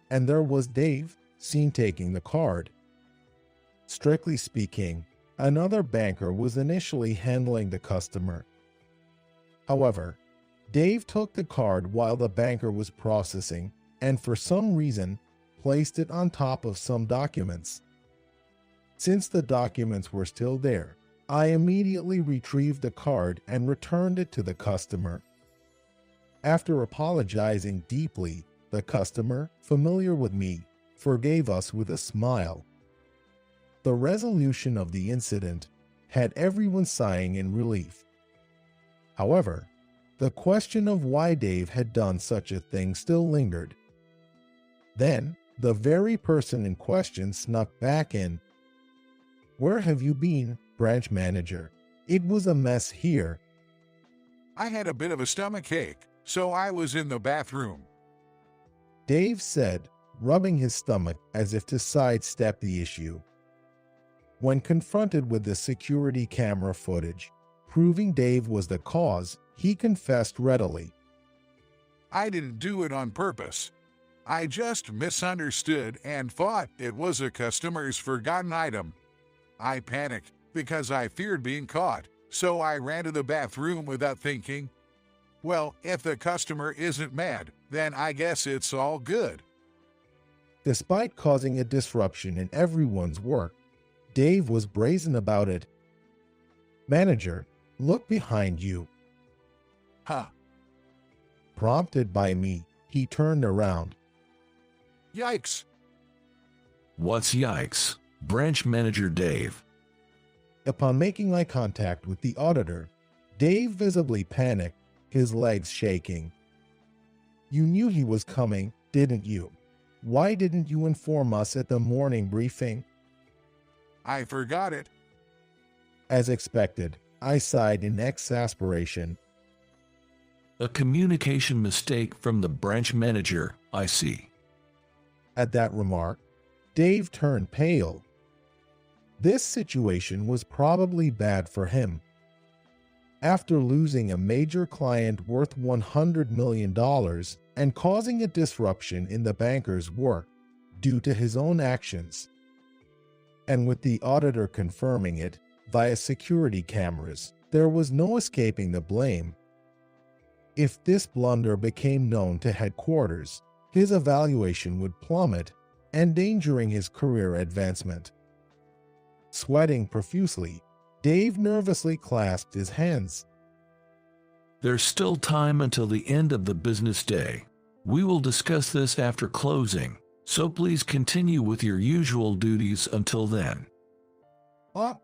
and there was Dave seen taking the card. Strictly speaking, another banker was initially handling the customer. However, Dave took the card while the banker was processing and for some reason placed it on top of some documents. Since the documents were still there, I immediately retrieved the card and returned it to the customer. After apologizing deeply, the customer, familiar with me, forgave us with a smile. The resolution of the incident had everyone sighing in relief. However, the question of why Dave had done such a thing still lingered. Then, the very person in question snuck back in. "Where have you been, branch manager? It was a mess here." I had a bit of a stomachache, so I was in the bathroom. Dave said, rubbing his stomach as if to sidestep the issue. When confronted with the security camera footage, proving Dave was the cause, he confessed readily. I didn't do it on purpose. I just misunderstood and thought it was a customer's forgotten item. I panicked because I feared being caught, so I ran to the bathroom without thinking. Well, if the customer isn't mad, then I guess it's all good. Despite causing a disruption in everyone's work, Dave was brazen about it. "Manager, look behind you." Huh. Prompted by me, he turned around. Yikes! What's yikes? Branch Manager Dave. Upon making eye contact with the auditor, Dave visibly panicked, his legs shaking. You knew he was coming, didn't you? Why didn't you inform us at the morning briefing? I forgot it. As expected, I sighed in exasperation. A communication mistake from the branch manager, I see. At that remark, Dave turned pale. This situation was probably bad for him. After losing a major client worth $100 million and causing a disruption in the banker's work due to his own actions, and with the auditor confirming it via security cameras, there was no escaping the blame. If this blunder became known to headquarters, his evaluation would plummet, endangering his career advancement. Sweating profusely, Dave nervously clasped his hands. There's still time until the end of the business day. We will discuss this after closing, so please continue with your usual duties until then.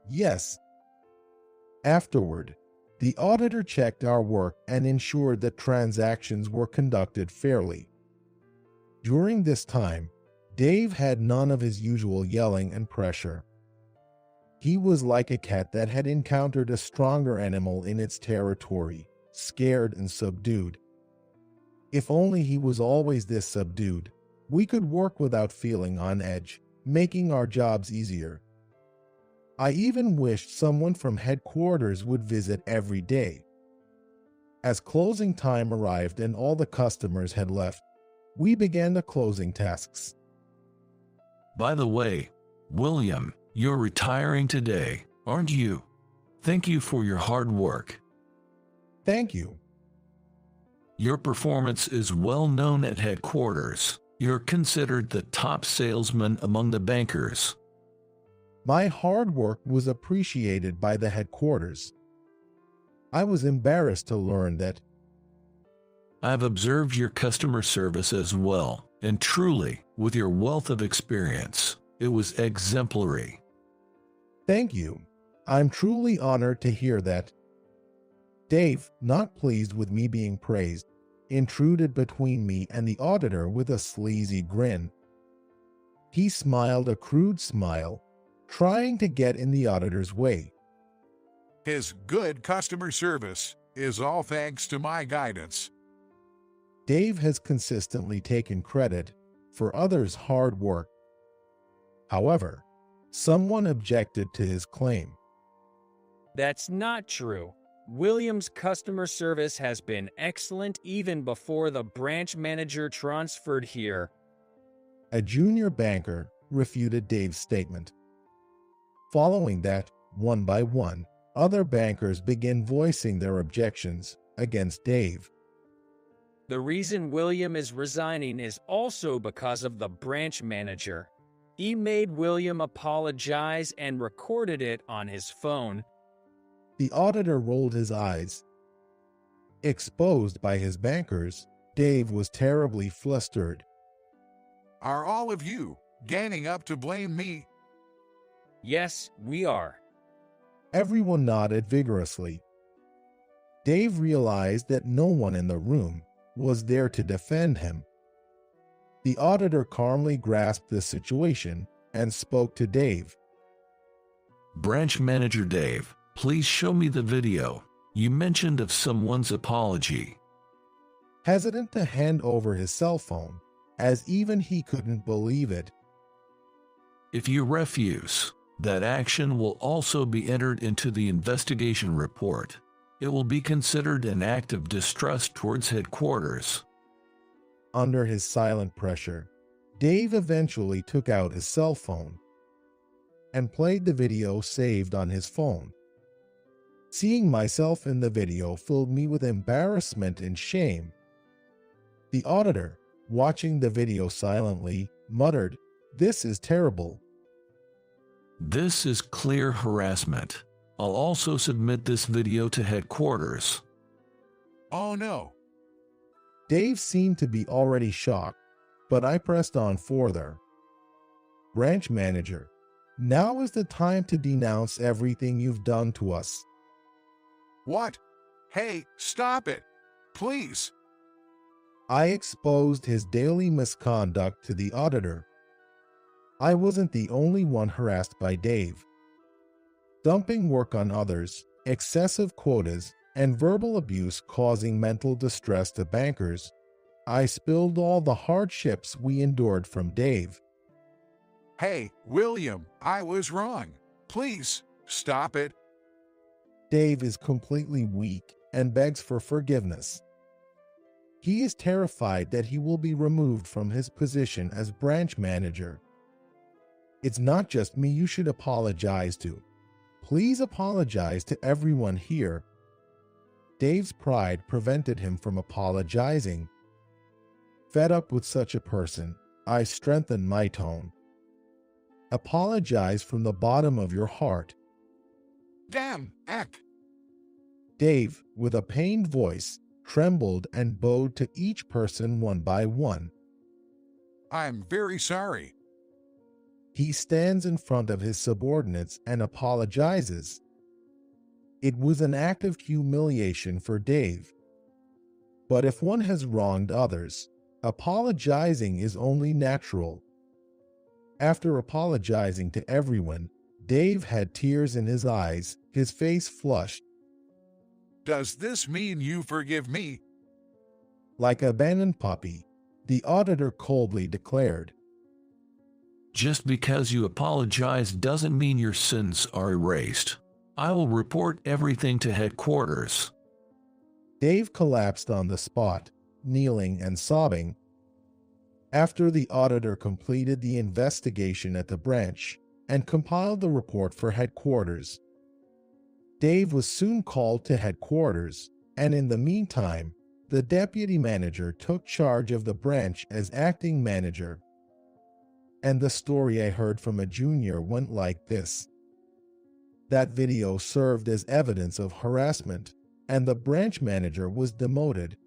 Yes. Afterward, the auditor checked our work and ensured that transactions were conducted fairly. During this time, Dave had none of his usual yelling and pressure. He was like a cat that had encountered a stronger animal in its territory, scared and subdued. If only he was always this subdued, we could work without feeling on edge, making our jobs easier. I even wished someone from headquarters would visit every day. As closing time arrived and all the customers had left, we began the closing tasks. By the way, William, you're retiring today, aren't you? Thank you for your hard work. Thank you. Your performance is well known at headquarters. You're considered the top salesman among the bankers. My hard work was appreciated by the headquarters. I was embarrassed to learn that. I've observed your customer service as well, and truly, with your wealth of experience, it was exemplary. Thank you. I'm truly honored to hear that. Dave, not pleased with me being praised, intruded between me and the auditor with a sleazy grin. He smiled a crude smile, trying to get in the auditor's way. His good customer service is all thanks to my guidance. Dave has consistently taken credit for others' hard work. However, someone objected to his claim. That's not true. William's customer service has been excellent even before the branch manager transferred here. A junior banker refuted Dave's statement. Following that, one by one, other bankers began voicing their objections against Dave. The reason William is resigning is also because of the branch manager. He made William apologize and recorded it on his phone. The auditor rolled his eyes. Exposed by his bankers, Dave was terribly flustered. Are all of you ganging up to blame me? Yes, we are. Everyone nodded vigorously. Dave realized that no one in the room was there to defend him. The auditor calmly grasped the situation and spoke to Dave. Branch Manager Dave, please show me the video. You mentioned of someone's apology. Hesitant to hand over his cell phone, as even he couldn't believe it. If you refuse, that action will also be entered into the investigation report. It will be considered an act of distrust towards headquarters. Under his silent pressure, Dave eventually took out his cell phone and played the video saved on his phone. Seeing myself in the video filled me with embarrassment and shame. The auditor, watching the video silently, muttered, "This is terrible." This is clear harassment. I'll also submit this video to headquarters. Oh no. Dave seemed to be already shocked. but I pressed on further. Branch manager, now is the time to denounce everything you've done to us. What? Hey, stop it. Please. I exposed his daily misconduct to the auditor. I wasn't the only one harassed by Dave. Dumping work on others, excessive quotas, and verbal abuse causing mental distress to bankers, I spilled all the hardships we endured from Dave. Hey, William, I was wrong. Please, stop it. Dave is completely weak and begs for forgiveness. He is terrified that he will be removed from his position as branch manager. It's not just me you should apologize to. Please apologize to everyone here. Dave's pride prevented him from apologizing. Fed up with such a person, I strengthened my tone. Apologize from the bottom of your heart. Damn, Eck. Dave, with a pained voice, trembled and bowed to each person one by one. I'm very sorry. He stands in front of his subordinates and apologizes. It was an act of humiliation for Dave. But if one has wronged others, apologizing is only natural. After apologizing to everyone, Dave had tears in his eyes, his face flushed. Does this mean you forgive me? Like a abandoned puppy, the auditor coldly declared. Just because you apologize doesn't mean your sins are erased. I will report everything to headquarters. Dave collapsed on the spot, kneeling and sobbing. After the auditor completed the investigation at the branch and compiled the report for headquarters, Dave was soon called to headquarters, and in the meantime, the deputy manager took charge of the branch as acting manager. And the story I heard from a junior went like this. That video served as evidence of harassment, and the branch manager was demoted.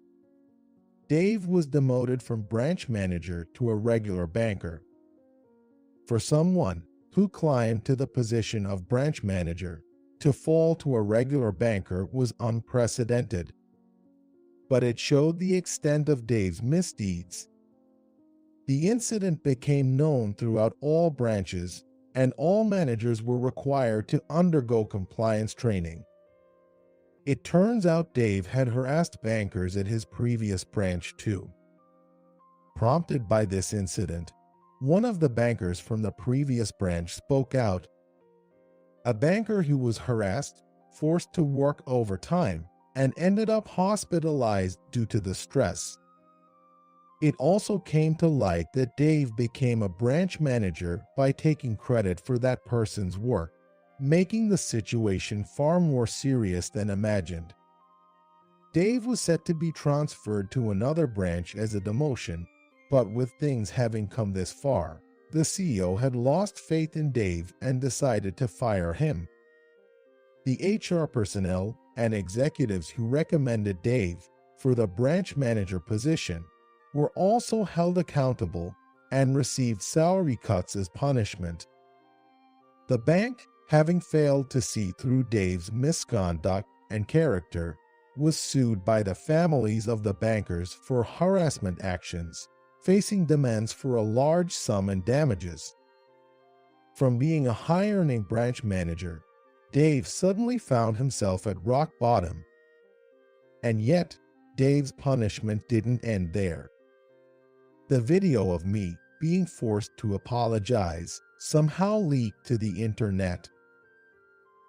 Dave was demoted from branch manager to a regular banker. For someone who climbed to the position of branch manager, to fall to a regular banker was unprecedented. But it showed the extent of Dave's misdeeds. The incident became known throughout all branches, and all managers were required to undergo compliance training. It turns out Dave had harassed bankers at his previous branch too. Prompted by this incident, one of the bankers from the previous branch spoke out. A banker who was harassed, forced to work overtime, and ended up hospitalized due to the stress. It also came to light that Dave became a branch manager by taking credit for that person's work, making the situation far more serious than imagined. Dave was set to be transferred to another branch as a demotion, but with things having come this far, the CEO had lost faith in Dave and decided to fire him. The HR personnel and executives who recommended Dave for the branch manager position were also held accountable and received salary cuts as punishment. The bank, having failed to see through Dave's misconduct and character, was sued by the families of the bankers for harassment actions, facing demands for a large sum in damages. From being a high-earning branch manager, Dave suddenly found himself at rock bottom. And yet, Dave's punishment didn't end there. The video of me being forced to apologize somehow leaked to the internet.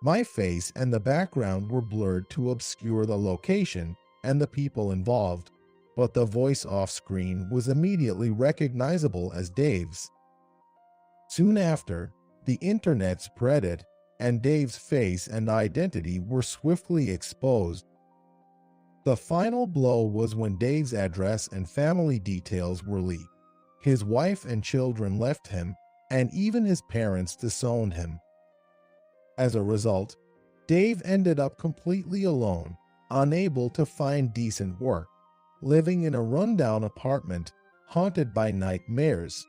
My face and the background were blurred to obscure the location and the people involved, but the voice off-screen was immediately recognizable as Dave's. Soon after, the internet spread it, and Dave's face and identity were swiftly exposed. The final blow was when Dave's address and family details were leaked. His wife and children left him, and even his parents disowned him. As a result, Dave ended up completely alone, unable to find decent work, living in a rundown apartment, haunted by nightmares.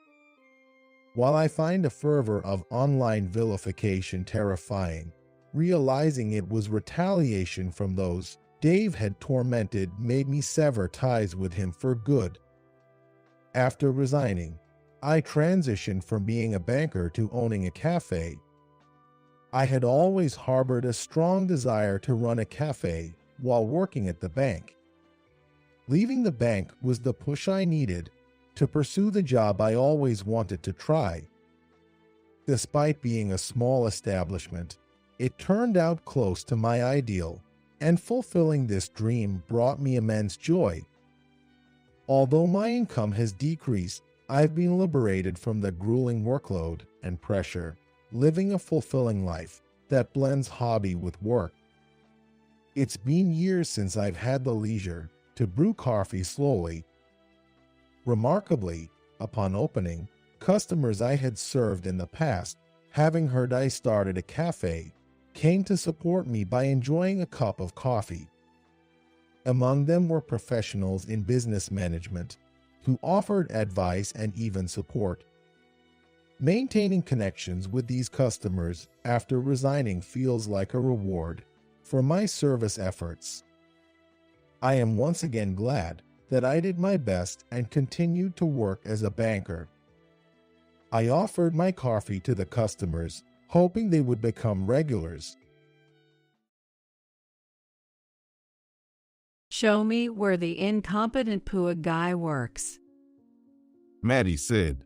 While I find the fervor of online vilification terrifying, realizing it was retaliation from those Dave had tormented made me sever ties with him for good. After resigning, I transitioned from being a banker to owning a cafe. I had always harbored a strong desire to run a cafe while working at the bank. Leaving the bank was the push I needed to pursue the job I always wanted to try. Despite being a small establishment, it turned out close to my ideal, and fulfilling this dream brought me immense joy. Although my income has decreased, I've been liberated from the grueling workload and pressure, living a fulfilling life that blends hobby with work. It's been years since I've had the leisure to brew coffee slowly. Remarkably, upon opening, customers I had served in the past, having heard I started a cafe, came to support me by enjoying a cup of coffee. Among them were professionals in business management, who offered advice and even support. Maintaining connections with these customers after resigning feels like a reward for my service efforts. I am once again glad that I did my best and continued to work as a banker. I offered my coffee to the customers, hoping they would become regulars. Show me where the incompetent Pua guy works. Maddie said,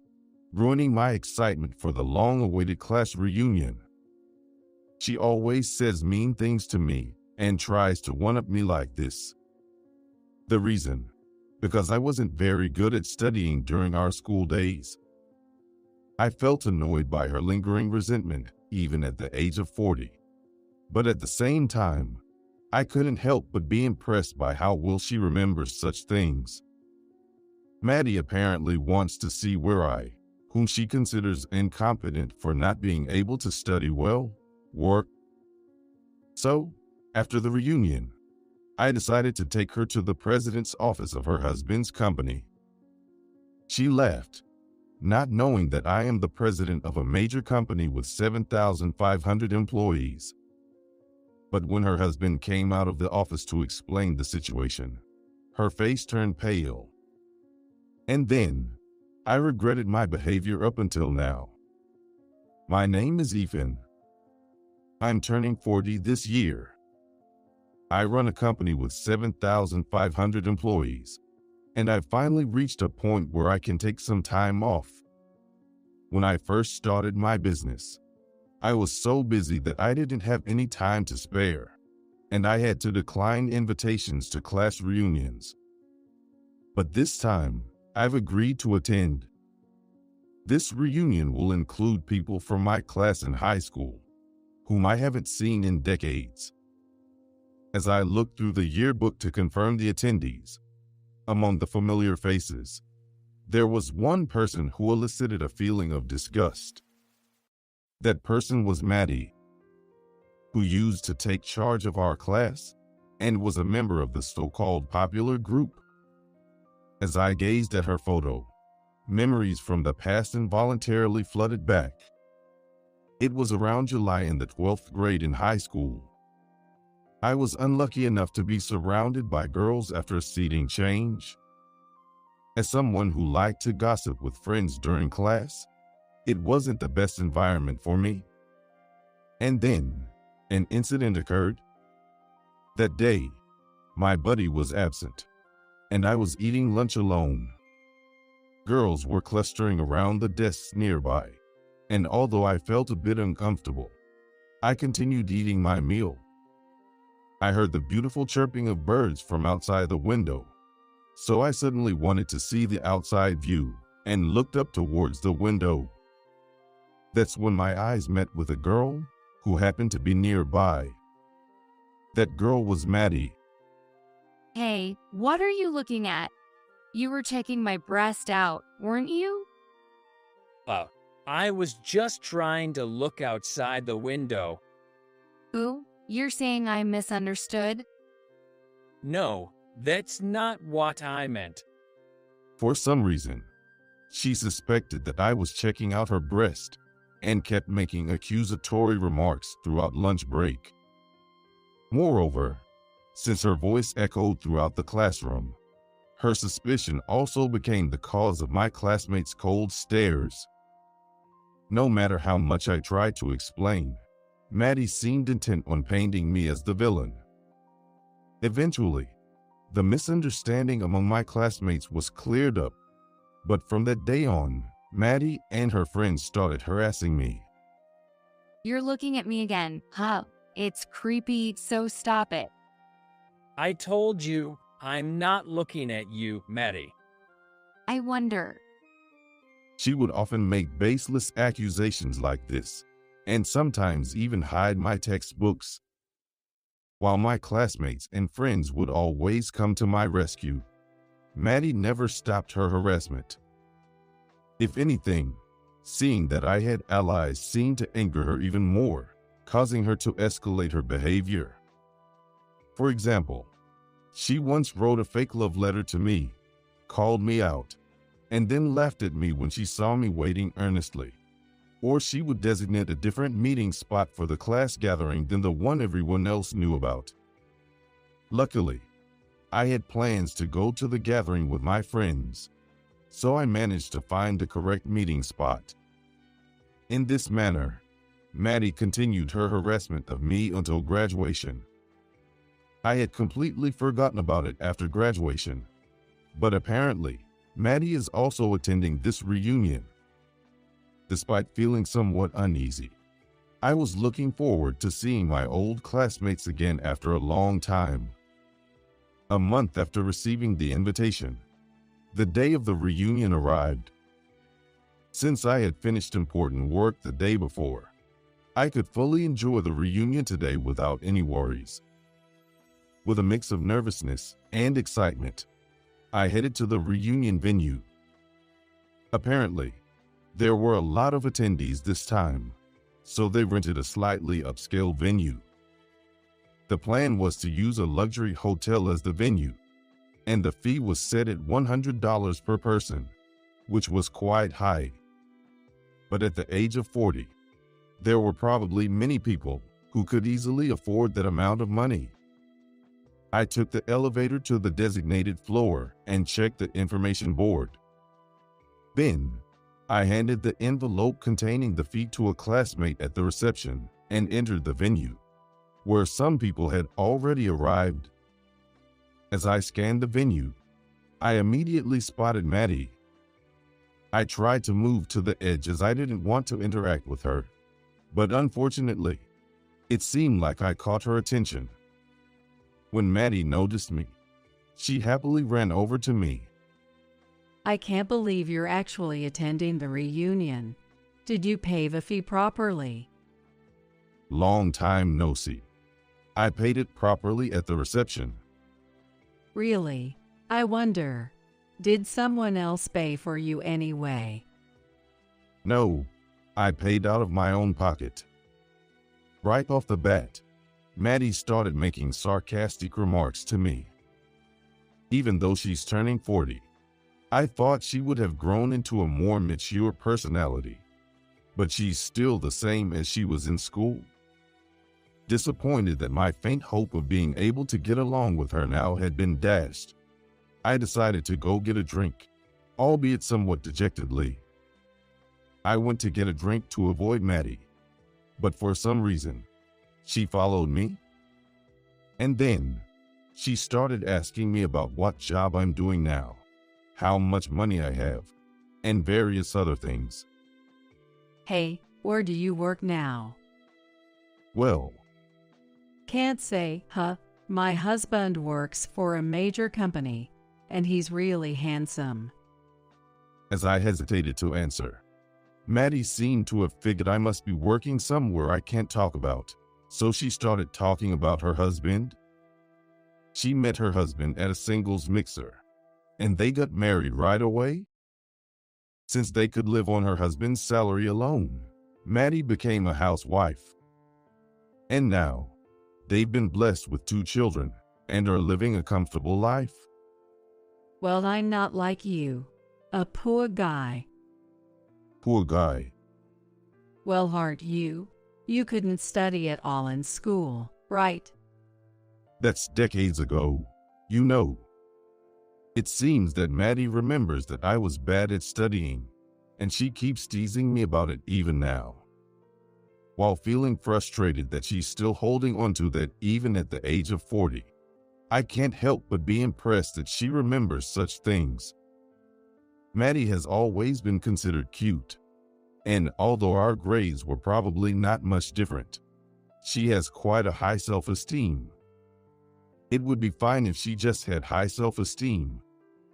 ruining my excitement for the long-awaited class reunion. She always says mean things to me and tries to one-up me like this. The reason? Because I wasn't very good at studying during our school days. I felt annoyed by her lingering resentment, even at the age of 40. But at the same time, I couldn't help but be impressed by how well she remembers such things. Maddie apparently wants to see where I, whom she considers incompetent for not being able to study well, work. So, after the reunion, I decided to take her to the president's office of her husband's company. She laughed, not knowing that I am the president of a major company with 7,500 employees. But when her husband came out of the office to explain the situation, her face turned pale. And then, I regretted my behavior up until now. My name is Ethan. I'm turning 40 this year. I run a company with 7,500 employees, and I've finally reached a point where I can take some time off. When I first started my business, I was so busy that I didn't have any time to spare, and I had to decline invitations to class reunions. But this time, I've agreed to attend. This reunion will include people from my class in high school, whom I haven't seen in decades. As I looked through the yearbook to confirm the attendees, among the familiar faces, there was one person who elicited a feeling of disgust. That person was Maddie, who used to take charge of our class and was a member of the so-called popular group. As I gazed at her photo, memories from the past involuntarily flooded back. It was around July in the 12th grade in high school. I was unlucky enough to be surrounded by girls after a seating change. As someone who liked to gossip with friends during class, it wasn't the best environment for me. And then, an incident occurred. That day, my buddy was absent, and I was eating lunch alone. Girls were clustering around the desks nearby, and although I felt a bit uncomfortable, I continued eating my meal. I heard the beautiful chirping of birds from outside the window, so I suddenly wanted to see the outside view and looked up towards the window. That's when my eyes met with a girl who happened to be nearby. That girl was Maddie. Hey, what are you looking at? You were checking my breast out, weren't you? I was just trying to look outside the window. Ooh, you're saying I misunderstood? No, that's not what I meant. For some reason, She suspected that I was checking out her breast and kept making accusatory remarks throughout lunch break. Moreover, since her voice echoed throughout the classroom, her suspicion also became the cause of my classmates' cold stares. No matter how much I tried to explain, Maddie seemed intent on painting me as the villain. Eventually, the misunderstanding among my classmates was cleared up, but from that day on, Maddie and her friends started harassing me. You're looking at me again, huh? It's creepy, so stop it. I told you, I'm not looking at you, Maddie. I wonder. She would often make baseless accusations like this, and sometimes even hide my textbooks. While my classmates and friends would always come to my rescue, Maddie never stopped her harassment. If anything, seeing that I had allies seemed to anger her even more, causing her to escalate her behavior. For example, she once wrote a fake love letter to me, called me out, and then laughed at me when she saw me waiting earnestly. Or she would designate a different meeting spot for the class gathering than the one everyone else knew about. Luckily, I had plans to go to the gathering with my friends, so I managed to find the correct meeting spot. In this manner, Maddie continued her harassment of me until graduation. I had completely forgotten about it after graduation, but apparently, Maddie is also attending this reunion. Despite feeling somewhat uneasy, I was looking forward to seeing my old classmates again after a long time. A month after receiving the invitation, the day of the reunion arrived. Since I had finished important work the day before, I could fully enjoy the reunion today without any worries. With a mix of nervousness and excitement, I headed to the reunion venue. Apparently, there were a lot of attendees this time, so they rented a slightly upscale venue. The plan was to use a luxury hotel as the venue, and the fee was set at $100 per person, which was quite high. But at the age of 40, there were probably many people who could easily afford that amount of money. I took the elevator to the designated floor and checked the information board. Then, I handed the envelope containing the fee to a classmate at the reception and entered the venue, where some people had already arrived. As I scanned the venue, I immediately spotted Maddie. I tried to move to the edge as I didn't want to interact with her, but unfortunately, it seemed like I caught her attention. When Maddie noticed me, she happily ran over to me. I can't believe you're actually attending the reunion. Did you pay the fee properly? Long time no see. I paid it properly at the reception. Really? I wonder, did someone else pay for you anyway? No, I paid out of my own pocket. Right off the bat, Maddie started making sarcastic remarks to me. Even though she's turning 40, I thought she would have grown into a more mature personality, but she's still the same as she was in school. Disappointed that my faint hope of being able to get along with her now had been dashed, I decided to go get a drink, albeit somewhat dejectedly. I went to get a drink to avoid Maddie, but for some reason, she followed me. And then, she started asking me about what job I'm doing now, how much money I have, and various other things. Hey, where do you work now? Well, Can't say, huh? My husband works for a major company, and he's really handsome. as I hesitated to answer, Maddie seemed to have figured I must be working somewhere I can't talk about, so she started talking about her husband. She met her husband at a singles mixer, and they got married right away. Since they could live on her husband's salary alone, Maddie became a housewife. And now, they've been blessed with 2 children and are living a comfortable life. Well, I'm not like you. A poor guy. Poor guy. Well, Hart, you couldn't study at all in school, right? That's decades ago. You know. It seems that Maddie remembers that I was bad at studying, and she keeps teasing me about it even now. While feeling frustrated that she's still holding on to that even at the age of 40, I can't help but be impressed that she remembers such things. Maddie has always been considered cute, and although our grades were probably not much different, she has quite a high self-esteem. It would be fine if she just had high self-esteem,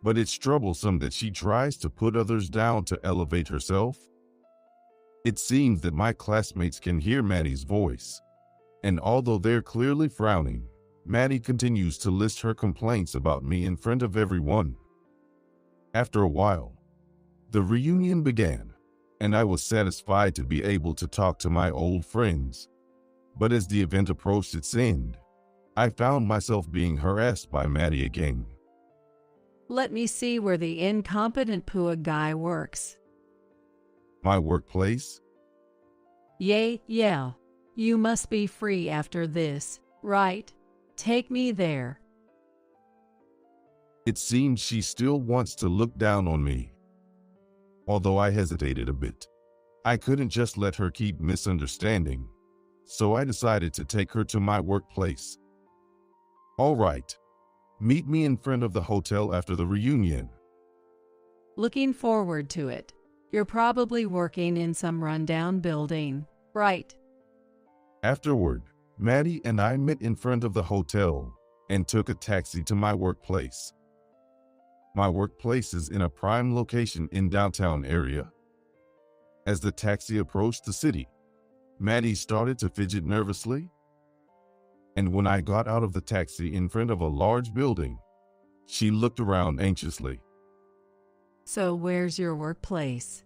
but it's troublesome that she tries to put others down to elevate herself. It seems that my classmates can hear Maddie's voice, and although they're clearly frowning, Maddie continues to list her complaints about me in front of everyone. After a while, the reunion began, and I was satisfied to be able to talk to my old friends. But as the event approached its end, I found myself being harassed by Maddie again. Let me see where the incompetent poor guy works. My workplace? Yeah. You must be free after this, right? Take me there. It seems she still wants to look down on me. Although I hesitated a bit, I couldn't just let her keep misunderstanding, so I decided to take her to my workplace. All right, meet me in front of the hotel after the reunion. Looking forward to it. You're probably working in some rundown building, right? Afterward, Maddie and I met in front of the hotel and took a taxi to my workplace. My workplace is in a prime location in downtown area. As the taxi approached the city, Maddie started to fidget nervously. And when I got out of the taxi in front of a large building, she looked around anxiously. So where's your workplace?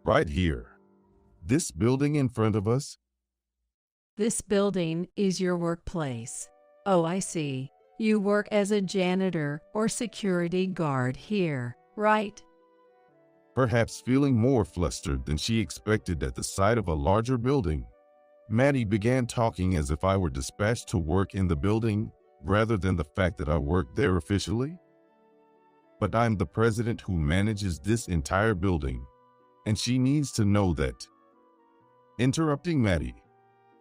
Right here. This building in front of us. This building is your workplace. Oh, I see. You work as a janitor or security guard here, right? Perhaps feeling more flustered than she expected at the sight of a larger building, Maddie began talking as if I were dispatched to work in the building rather than the fact that I worked there officially. But I'm the president who manages this entire building, and she needs to know that. Interrupting Maddie,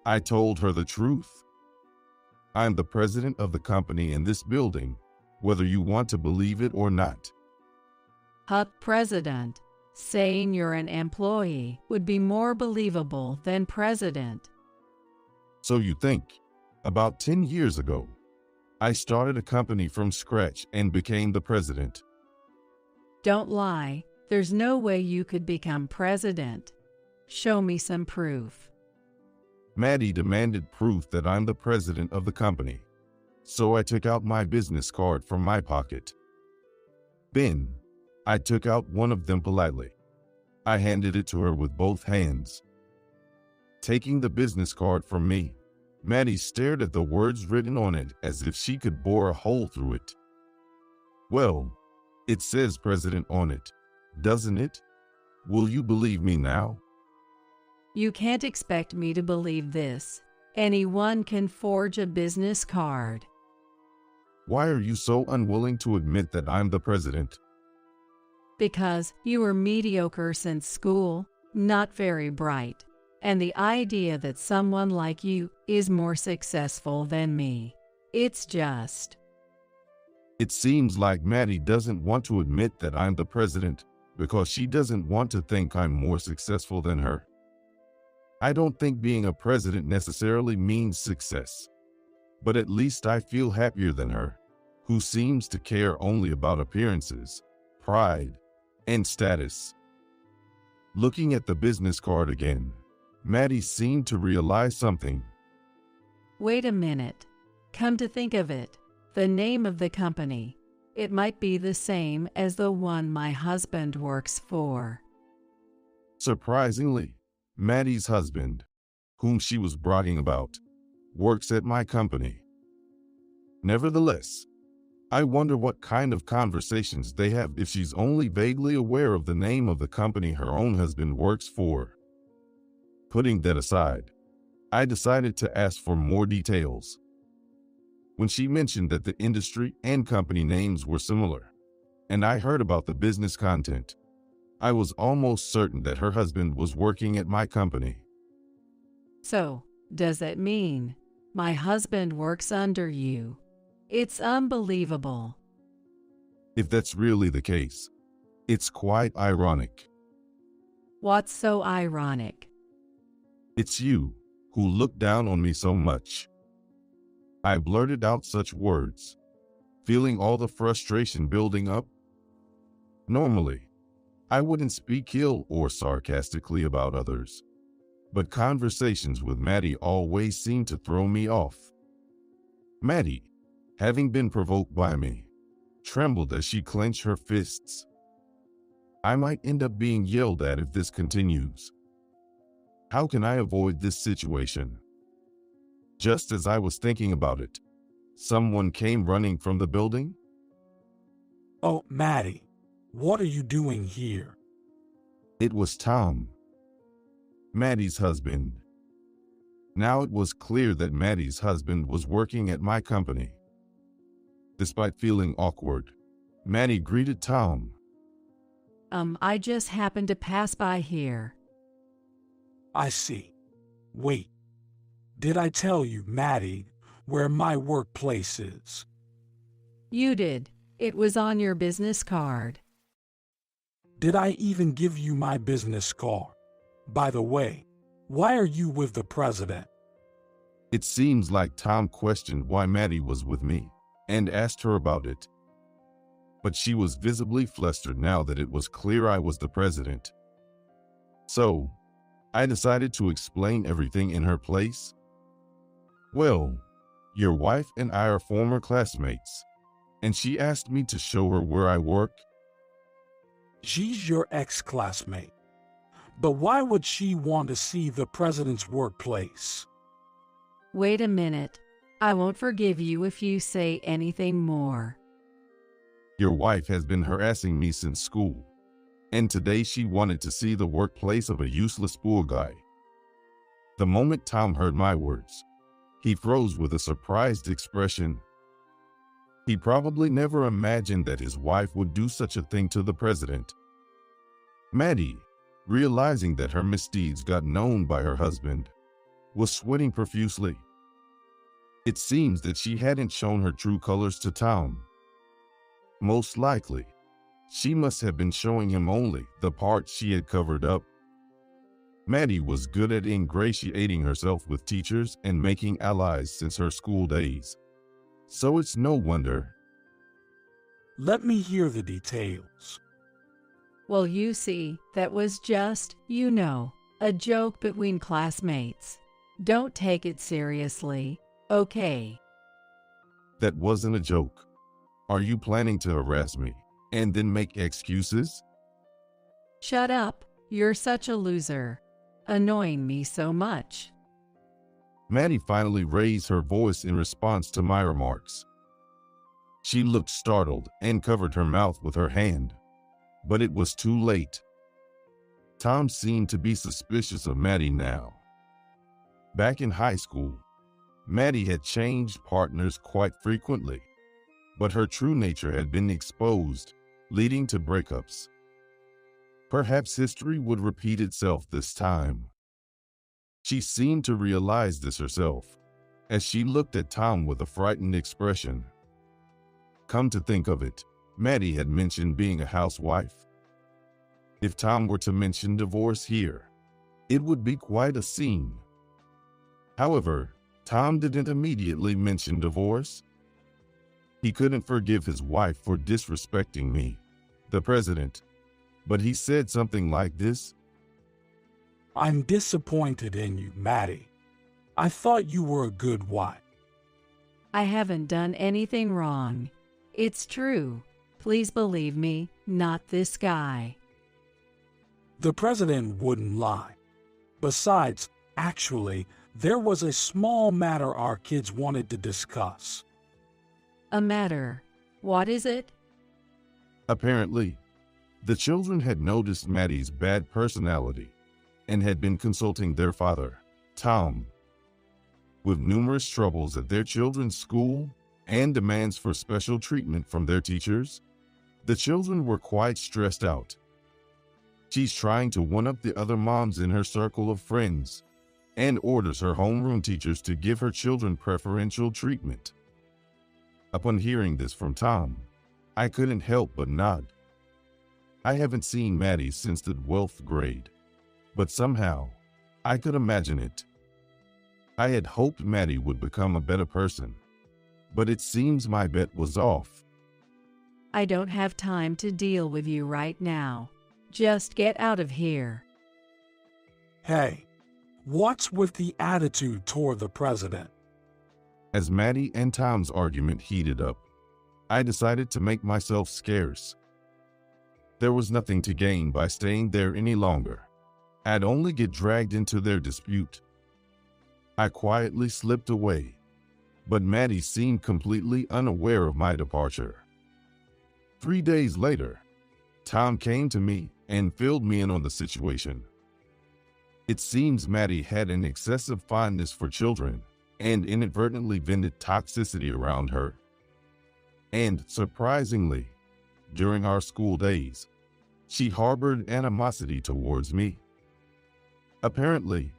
I told her the truth. I'm the president of the company in this building, whether you want to believe it or not. President. Saying you're an employee would be more believable than president. So you think, about 10 years ago, I started a company from scratch and became the president. Don't lie. There's no way you could become president. Show me some proof. Maddie demanded proof that I'm the president of the company, so I took out my business card from my pocket. Then, I took out one of them politely. I handed it to her with both hands. Taking the business card from me, Maddie stared at the words written on it as if she could bore a hole through it. Well, it says president on it, doesn't it? Will you believe me now? You can't expect me to believe this. Anyone can forge a business card. Why are you so unwilling to admit that I'm the president? Because you were mediocre since school, not very bright, and the idea that someone like you is more successful than me. It's just. It seems like Maddie doesn't want to admit that I'm the president because she doesn't want to think I'm more successful than her. I don't think being a president necessarily means success, but at least I feel happier than her, who seems to care only about appearances, pride, and status. Looking at the business card again, Maddie seemed to realize something. Wait a minute. Come to think of it, the name of the company, it might be the same as the one my husband works for. Surprisingly, Maddie's husband, whom she was bragging about, works at my company. Nevertheless, I wonder what kind of conversations they have if she's only vaguely aware of the name of the company her own husband works for. Putting that aside, I decided to ask for more details. When she mentioned that the industry and company names were similar, and I heard about the business content, I was almost certain that her husband was working at my company. So, does that mean my husband works under you? It's unbelievable. If that's really the case, it's quite ironic. What's so ironic? It's you who look down on me so much. I blurted out such words, feeling all the frustration building up. Normally, I wouldn't speak ill or sarcastically about others, but conversations with Maddie always seem to throw me off. Maddie, having been provoked by me, trembled as she clenched her fists. I might end up being yelled at if this continues. How can I avoid this situation? Just as I was thinking about it, someone came running from the building. Oh, Maddie, what are you doing here? It was Tom, Maddie's husband. Now it was clear that Maddie's husband was working at my company. Despite feeling awkward, Maddie greeted Tom. I just happened to pass by here. I see. Wait, did I tell you, Maddie, where my workplace is? You did. It was on your business card. Did I even give you my business card? By the way, why are you with the president? It seems like Tom questioned why Maddie was with me and asked her about it. But she was visibly flustered now that it was clear I was the president. So, I decided to explain everything in her place. Well, your wife and I are former classmates, and she asked me to show her where I work. She's your ex-classmate. But why would she want to see the president's workplace? Wait a minute. I won't forgive you if you say anything more. Your wife has been harassing me since school, and today she wanted to see the workplace of a useless poor guy. The moment Tom heard my words, he froze with a surprised expression. He probably never imagined that his wife would do such a thing to the president. Maddie, realizing that her misdeeds got known by her husband, was sweating profusely. It seems that she hadn't shown her true colors to Tom. Most likely, she must have been showing him only the part she had covered up. Maddie was good at ingratiating herself with teachers and making allies since her school days. So it's no wonder. Let me hear the details. Well, you see, that was just, a joke between classmates. Don't take it seriously, okay? That wasn't a joke. Are you planning to harass me and then make excuses? Shut up, you're such a loser. Annoying me so much. Maddie finally raised her voice in response to my remarks. She looked startled and covered her mouth with her hand, but it was too late. Tom seemed to be suspicious of Maddie now. Back in high school, Maddie had changed partners quite frequently, but her true nature had been exposed, leading to breakups. Perhaps history would repeat itself this time. She seemed to realize this herself, as she looked at Tom with a frightened expression. Come to think of it, Maddie had mentioned being a housewife. If Tom were to mention divorce here, it would be quite a scene. However, Tom didn't immediately mention divorce. He couldn't forgive his wife for disrespecting me, the president, but he said something like this. I'm disappointed in you, Maddie. I thought you were a good wife. I haven't done anything wrong. It's true. Please believe me, not this guy. The president wouldn't lie. Besides, actually, there was a small matter our kids wanted to discuss. A matter? What is it? Apparently, the children had noticed Maddie's bad personality and had been consulting their father, Tom. With numerous troubles at their children's school and demands for special treatment from their teachers, the children were quite stressed out. She's trying to one-up the other moms in her circle of friends and orders her homeroom teachers to give her children preferential treatment. Upon hearing this from Tom, I couldn't help but nod. I haven't seen Maddie since the 12th grade, but somehow I could imagine it. I had hoped Maddie would become a better person, but it seems my bet was off. I don't have time to deal with you right now. Just get out of here. Hey, what's with the attitude toward the president? As Maddie and Tom's argument heated up, I decided to make myself scarce. There was nothing to gain by staying there any longer. I'd only get dragged into their dispute. I quietly slipped away, but Maddie seemed completely unaware of my departure. 3 days later, Tom came to me and filled me in on the situation. It seems Maddie had an excessive fondness for children and inadvertently vented toxicity around her. And surprisingly, during our school days, she harbored animosity towards me. Apparently,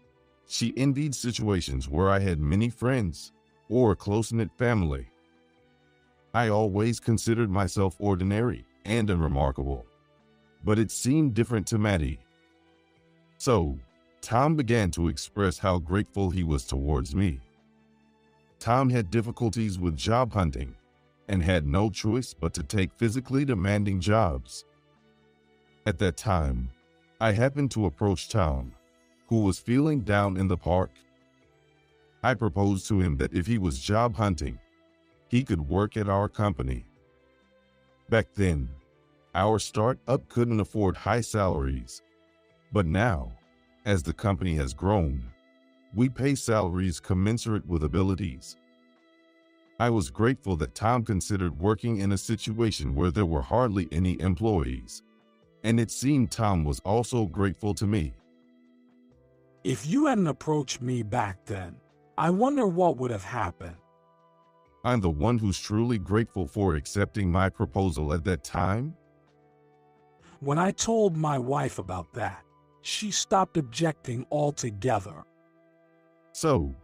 she envied situations where I had many friends or a close-knit family. I always considered myself ordinary and unremarkable, but it seemed different to Maddie. So, Tom began to express how grateful he was towards me. Tom had difficulties with job hunting and had no choice but to take physically demanding jobs. At that time, I happened to approach Tom, who was feeling down in the park. I proposed to him that if he was job hunting, he could work at our company. Back then, our startup couldn't afford high salaries, but now, as the company has grown, we pay salaries commensurate with abilities. I was grateful that Tom considered working in a situation where there were hardly any employees, and it seemed Tom was also grateful to me. If you hadn't approached me back then, I wonder what would have happened. I'm the one who's truly grateful for accepting my proposal at that time. When I told my wife about that, she stopped objecting altogether. So,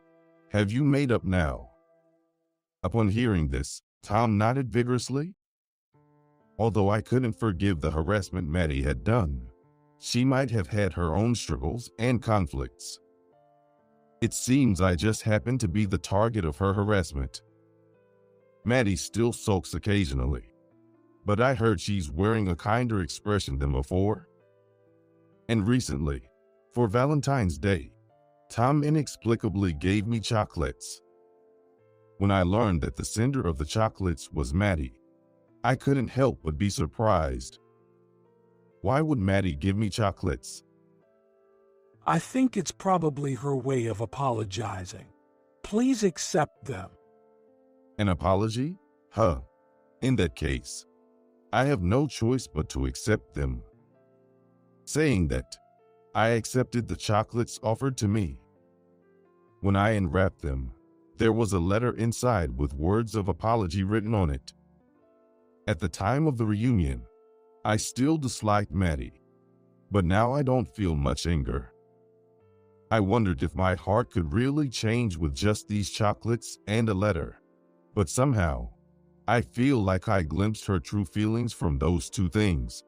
have you made up now? Upon hearing this, Tom nodded vigorously. Although I couldn't forgive the harassment Maddie had done, she might have had her own struggles and conflicts. It seems I just happened to be the target of her harassment. Maddie still sulks occasionally, but I heard she's wearing a kinder expression than before. And recently, for Valentine's Day, Tom inexplicably gave me chocolates. When I learned that the sender of the chocolates was Maddie, I couldn't help but be surprised. Why would Maddie give me chocolates? I think it's probably her way of apologizing. Please accept them. An apology? Huh. In that case, I have no choice but to accept them. Saying that, I accepted the chocolates offered to me. When I unwrapped them, there was a letter inside with words of apology written on it. At the time of the reunion, I still disliked Maddie, but now I don't feel much anger. I wondered if my heart could really change with just these chocolates and a letter, but somehow, I feel like I glimpsed her true feelings from those two things.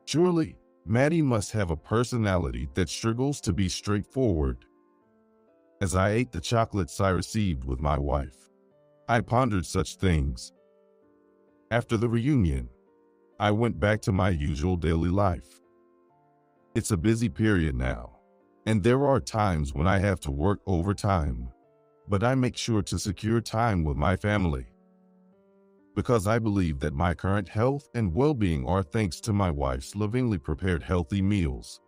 Surely, Maddie must have a personality that struggles to be straightforward. As I ate the chocolates I received with my wife, I pondered such things. After the reunion, I went back to my usual daily life. It's a busy period now, and there are times when I have to work overtime, but I make sure to secure time with my family. Because I believe that my current health and well-being are thanks to my wife's lovingly prepared healthy meals.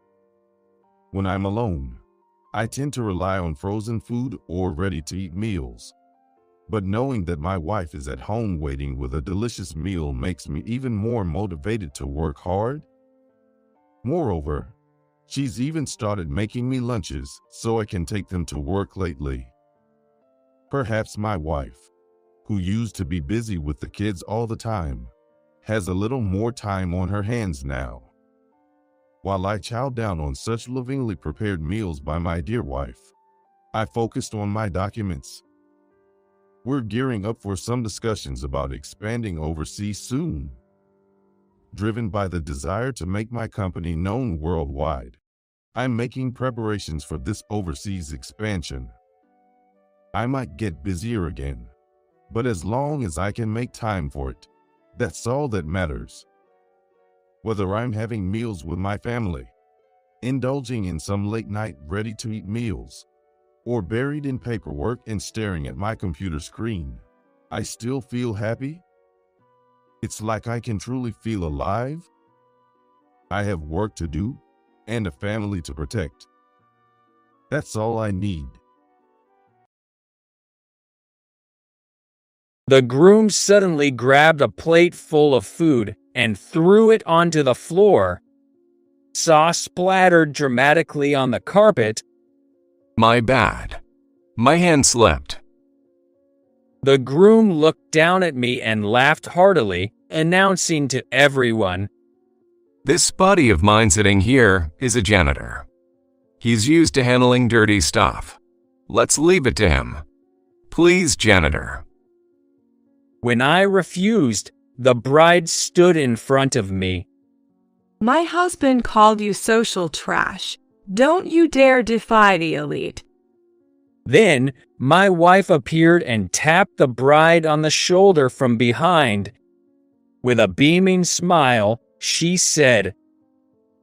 When I'm alone, I tend to rely on frozen food or ready-to-eat meals. But knowing that my wife is at home waiting with a delicious meal makes me even more motivated to work hard. Moreover, she's even started making me lunches so I can take them to work lately. Perhaps my wife, who used to be busy with the kids all the time, has a little more time on her hands now. While I chow down on such lovingly prepared meals by my dear wife, I focused on my documents. We're gearing up for some discussions about expanding overseas soon. Driven by the desire to make my company known worldwide, I'm making preparations for this overseas expansion. I might get busier again, but as long as I can make time for it, that's all that matters. Whether I'm having meals with my family, indulging in some late-night ready-to-eat meals, or buried in paperwork and staring at my computer screen, I still feel happy. It's like I can truly feel alive. I have work to do and a family to protect. That's all I need. The groom suddenly grabbed a plate full of food and threw it onto the floor. Sauce splattered dramatically on the carpet. My bad. My hand slipped. The groom looked down at me and laughed heartily, announcing to everyone, This buddy of mine sitting here is a janitor. He's used to handling dirty stuff. Let's leave it to him. Please, janitor. When I refused, the bride stood in front of me. My husband called you social trash. Don't you dare defy the elite. Then, my wife appeared and tapped the bride on the shoulder from behind. With a beaming smile, she said,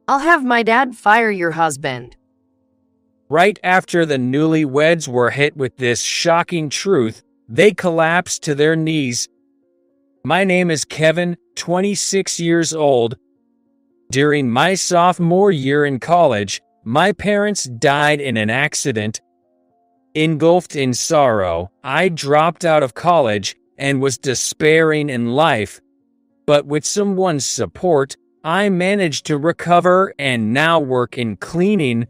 I'll have my dad fire your husband. Right after the newlyweds were hit with this shocking truth, they collapsed to their knees. My name is Kevin, 26 years old. During my sophomore year in college, my parents died in an accident. Engulfed in sorrow, I dropped out of college and was despairing in life. But with someone's support, I managed to recover and now work in cleaning.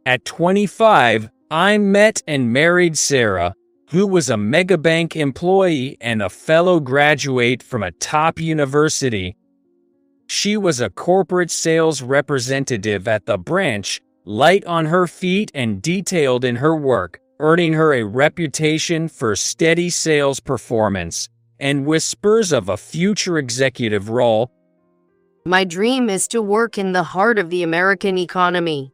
At 25, I met and married Sarah, who was a megabank employee and a fellow graduate from a top university. She was a corporate sales representative at the branch, light on her feet and detailed in her work, earning her a reputation for steady sales performance and whispers of a future executive role. My dream is to work in the heart of the American economy.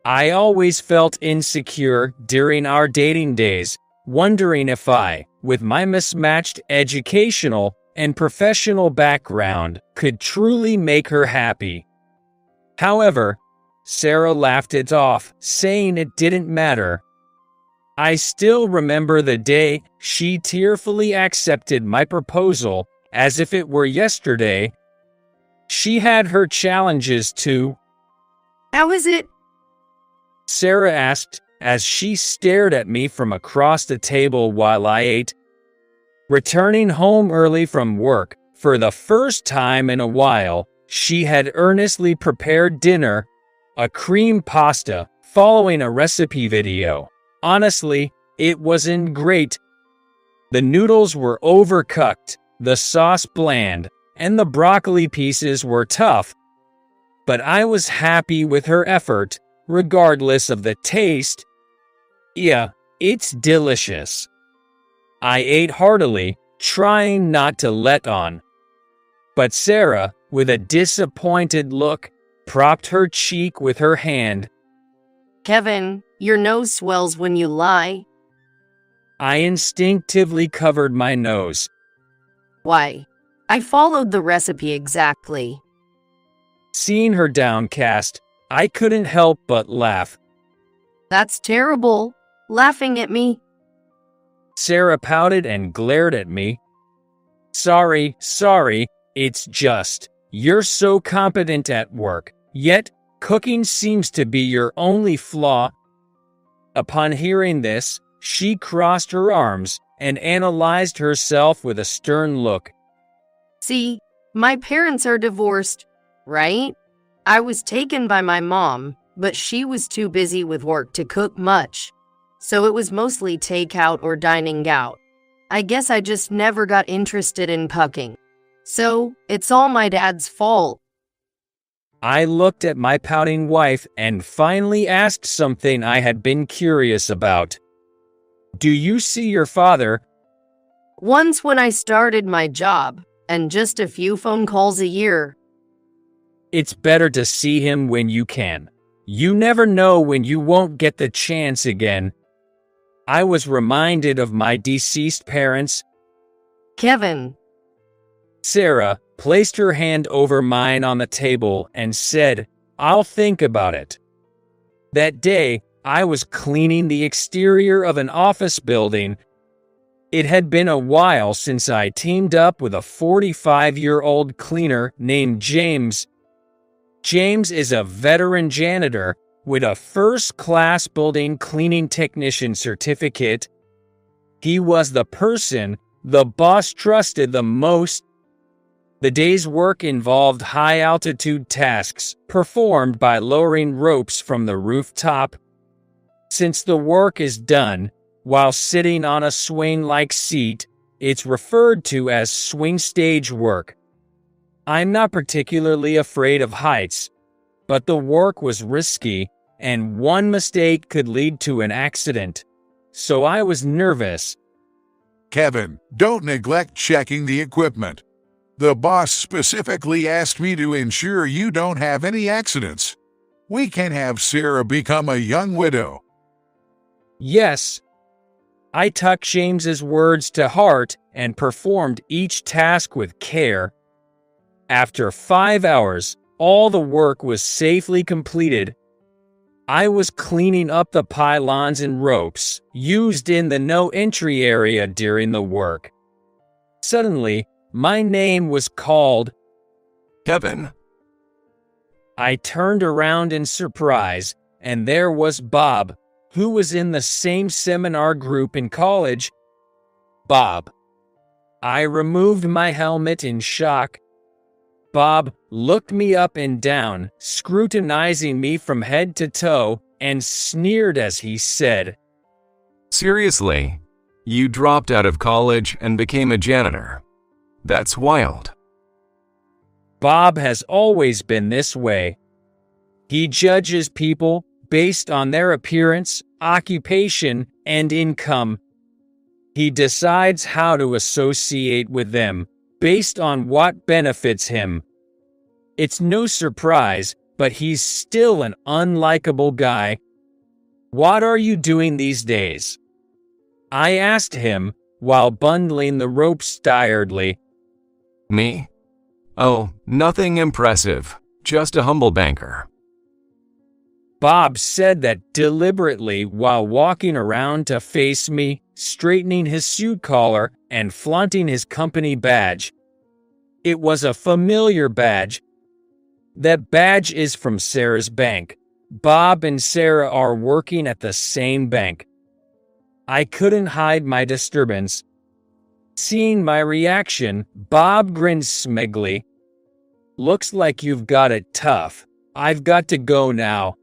I always felt insecure during our dating days, wondering if I, with my mismatched educational and professional background, could truly make her happy. However, Sarah laughed it off, saying it didn't matter. I still remember the day she tearfully accepted my proposal as if it were yesterday. She had her challenges too. How is it? Sarah asked as she stared at me from across the table while I ate. Returning home early from work, for the first time in a while, she had earnestly prepared dinner, a cream pasta, following a recipe video. Honestly, it wasn't great. The noodles were overcooked, the sauce bland, and the broccoli pieces were tough. But I was happy with her effort, regardless of the taste. Yeah, it's delicious. I ate heartily, trying not to let on. But Sarah, with a disappointed look, propped her cheek with her hand. Kevin, your nose swells when you lie. I instinctively covered my nose. Why? I followed the recipe exactly. Seeing her downcast, I couldn't help but laugh. That's terrible. Laughing at me. Sarah pouted and glared at me. Sorry, it's just, you're so competent at work, yet cooking seems to be your only flaw. Upon hearing this, She crossed her arms and analyzed herself with a stern look. See, my parents are divorced, right? I was taken by my mom, but she was too busy with work to cook much. So it was mostly takeout or dining out. I guess I just never got interested in cooking. So, it's all my dad's fault. I looked at my pouting wife and finally asked something I had been curious about. Do you see your father? Once when I started my job, and just a few phone calls a year. It's better to see him when you can. You never know when you won't get the chance again. I was reminded of my deceased parents. Kevin. Sarah placed her hand over mine on the table and said, I'll think about it. That day, I was cleaning the exterior of an office building. It had been a while since I teamed up with a 45-year-old cleaner named James. James is a veteran janitor with a first-class building cleaning technician certificate. He was the person the boss trusted the most. The day's work involved high-altitude tasks performed by lowering ropes from the rooftop. Since the work is done while sitting on a swing-like seat, it's referred to as swing stage work. I'm not particularly afraid of heights, but the work was risky, and one mistake could lead to an accident. So I was nervous. Kevin, don't neglect checking the equipment. The boss specifically asked me to ensure you don't have any accidents. We can have Sarah become a young widow. Yes. I took James's words to heart and performed each task with care. After 5 hours, all the work was safely completed. I was cleaning up the pylons and ropes used in the no-entry area during the work. Suddenly, my name was called. Kevin. I turned around in surprise, and there was Bob, who was in the same seminar group in college. Bob. I removed my helmet in shock. Bob looked me up and down, scrutinizing me from head to toe, and sneered as he said, Seriously? You dropped out of college and became a janitor. That's wild. Bob has always been this way. He judges people based on their appearance, occupation, and income. He decides how to associate with them based on what benefits him. It's no surprise, but he's still an unlikable guy. What are you doing these days? I asked him while bundling the ropes tiredly. Me? Oh, nothing impressive. Just a humble banker. Bob said that deliberately while walking around to face me, straightening his suit collar, and flaunting his company badge. It was a familiar badge. That badge is from Sarah's bank. Bob and Sarah are working at the same bank. I couldn't hide my disturbance. Seeing my reaction, Bob grinned smugly. Looks like you've got it tough. I've got to go now.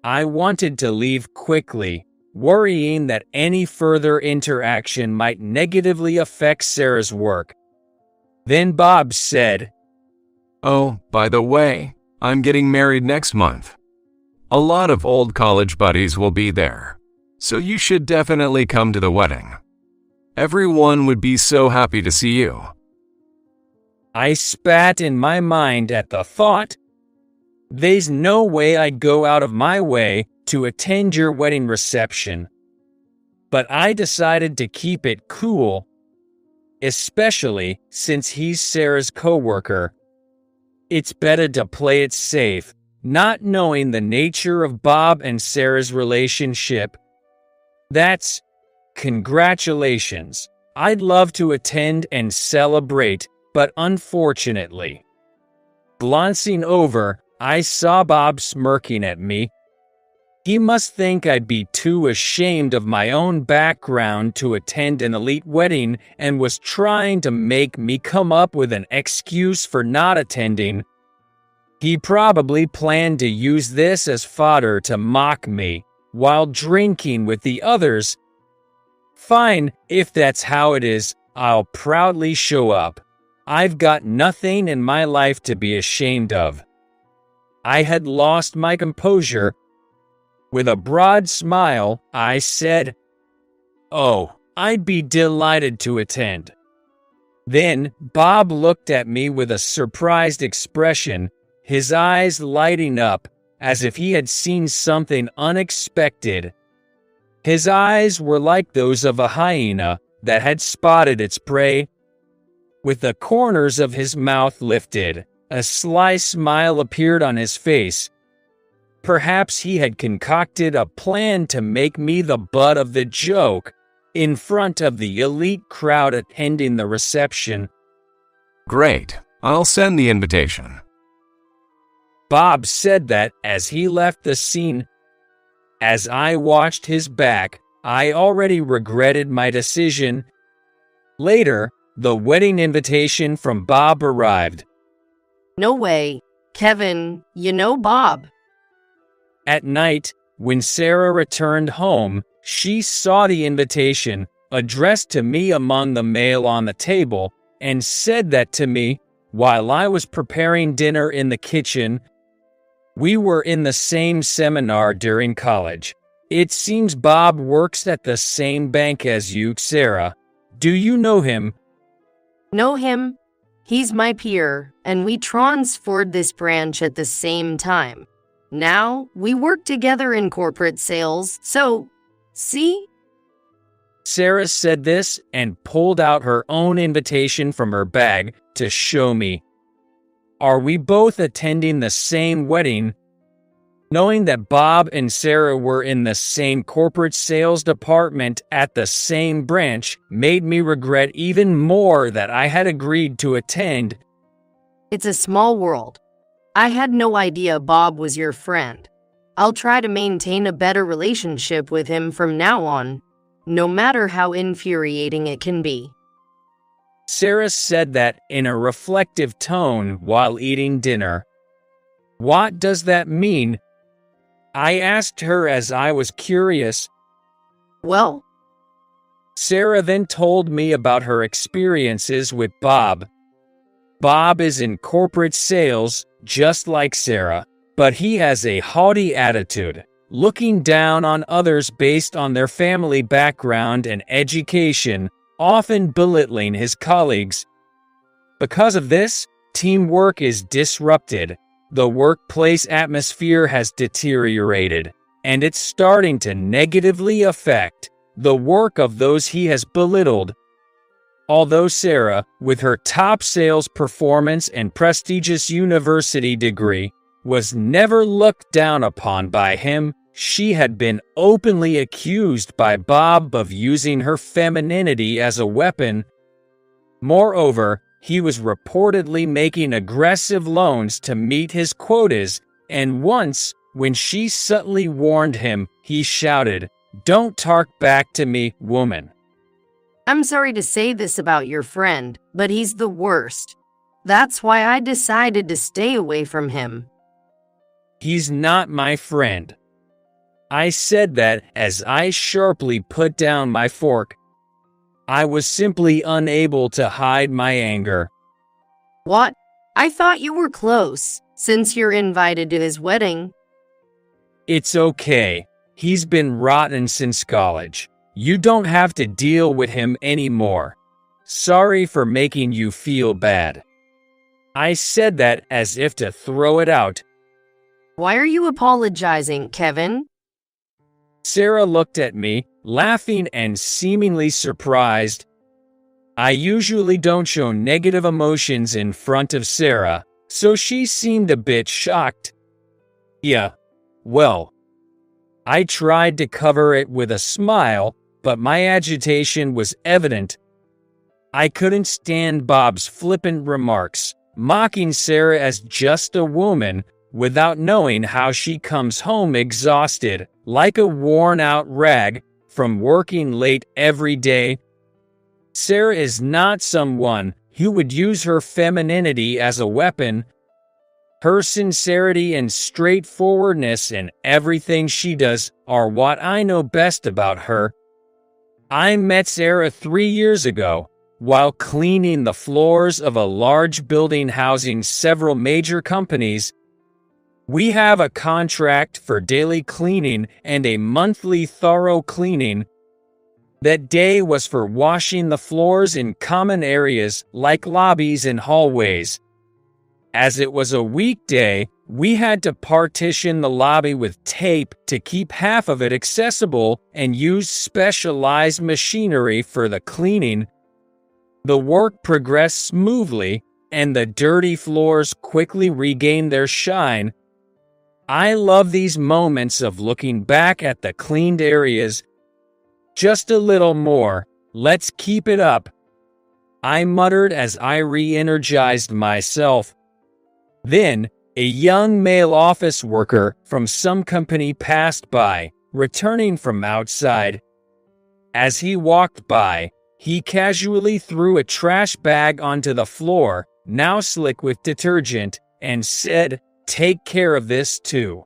I wanted to leave quickly, worrying that any further interaction might negatively affect Sarah's work. Then Bob said, Oh, by the way, I'm getting married next month. A lot of old college buddies will be there, so you should definitely come to the wedding. Everyone would be so happy to see you. I spat in my mind at the thought. There's no way I'd go out of my way to attend your wedding reception. But I decided to keep it cool, especially since he's Sarah's coworker. It's better to play it safe, not knowing the nature of Bob and Sarah's relationship. That's congratulations. I'd love to attend and celebrate, but unfortunately. Glancing over, I saw Bob smirking at me. He must think I'd be too ashamed of my own background to attend an elite wedding and was trying to make me come up with an excuse for not attending. He probably planned to use this as fodder to mock me while drinking with the others. Fine, if that's how it is, I'll proudly show up. I've got nothing in my life to be ashamed of. I had lost my composure. With a broad smile, I said, "Oh, I'd be delighted to attend." Then Bob looked at me with a surprised expression, his eyes lighting up as if he had seen something unexpected. His eyes were like those of a hyena that had spotted its prey. With the corners of his mouth lifted, a sly smile appeared on his face. Perhaps he had concocted a plan to make me the butt of the joke in front of the elite crowd attending the reception. Great. I'll send the invitation. Bob said that as he left the scene. As I watched his back, I already regretted my decision. Later, the wedding invitation from Bob arrived. No way. Kevin, you know Bob. At night, when Sarah returned home, she saw the invitation addressed to me among the mail on the table and said that to me while I was preparing dinner in the kitchen. We were in the same seminar during college. It seems Bob works at the same bank as you, Sarah. Do you know him? Know him? He's my peer, and we transferred this branch at the same time. Now, we work together in corporate sales, so, see? Sarah said this and pulled out her own invitation from her bag to show me. Are we both attending the same wedding? Knowing that Bob and Sarah were in the same corporate sales department at the same branch made me regret even more that I had agreed to attend. It's a small world. I had no idea Bob was your friend. I'll try to maintain a better relationship with him from now on, no matter how infuriating it can be. Sarah said that in a reflective tone while eating dinner. What does that mean? I asked her as I was curious. Well, Sarah then told me about her experiences with Bob. Bob is in corporate sales, just like Sarah, but he has a haughty attitude, looking down on others based on their family background and education, often belittling his colleagues. Because of this, teamwork is disrupted, the workplace atmosphere has deteriorated, and it's starting to negatively affect the work of those he has belittled. Although Sarah, with her top sales performance and prestigious university degree, was never looked down upon by him, she had been openly accused by Bob of using her femininity as a weapon. Moreover, he was reportedly making aggressive loans to meet his quotas, and once, when she subtly warned him, he shouted, "Don't talk back to me, woman." I'm sorry to say this about your friend, but he's the worst. That's why I decided to stay away from him. He's not my friend. I said that as I sharply put down my fork. I was simply unable to hide my anger. What? I thought you were close, since you're invited to his wedding. It's okay. He's been rotten since college. You don't have to deal with him anymore. Sorry for making you feel bad. I said that as if to throw it out. Why are you apologizing, Kevin? Sarah looked at me, laughing and seemingly surprised. I usually don't show negative emotions in front of Sarah, so she seemed a bit shocked. Yeah, well, I tried to cover it with a smile, but my agitation was evident. I couldn't stand Bob's flippant remarks, mocking Sarah as just a woman, without knowing how she comes home exhausted, like a worn-out rag, from working late every day. Sarah is not someone who would use her femininity as a weapon. Her sincerity and straightforwardness in everything she does are what I know best about her. I met Sarah 3 years ago while cleaning the floors of a large building housing several major companies. We have a contract for daily cleaning and a monthly thorough cleaning. That day was for washing the floors in common areas like lobbies and hallways. As it was a weekday, we had to partition the lobby with tape to keep half of it accessible and use specialized machinery for the cleaning. The work progressed smoothly, and the dirty floors quickly regained their shine. I love these moments of looking back at the cleaned areas. Just a little more, let's keep it up, I muttered as I re-energized myself. Then, a young male office worker from some company passed by, returning from outside. As he walked by, he casually threw a trash bag onto the floor, now slick with detergent, and said, "Take care of this too."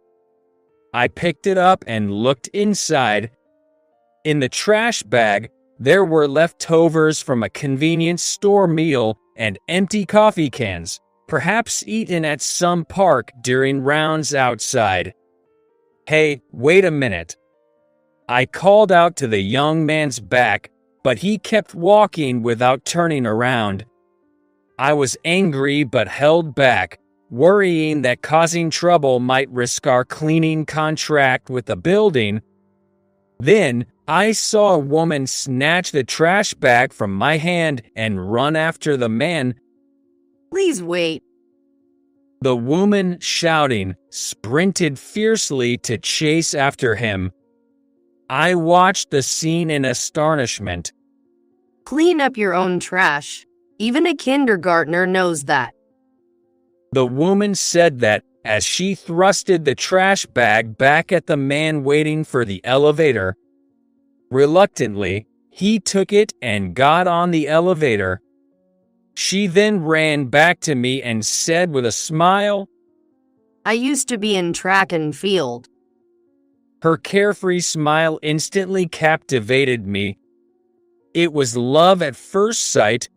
I picked it up and looked inside. In the trash bag, there were leftovers from a convenience store meal and empty coffee cans, perhaps eaten at some park during rounds outside. "Hey, wait a minute." I called out to the young man's back, but he kept walking without turning around. I was angry but held back, worrying that causing trouble might risk our cleaning contract with the building. Then, I saw a woman snatch the trash bag from my hand and run after the man. Please wait. The woman, shouting, sprinted fiercely to chase after him. I watched the scene in astonishment. Clean up your own trash. Even a kindergartner knows that. The woman said that as she thrusted the trash bag back at the man waiting for the elevator. Reluctantly, he took it and got on the elevator. She then ran back to me and said with a smile, "I used to be in track and field." Her carefree smile instantly captivated me. It was love at first sight,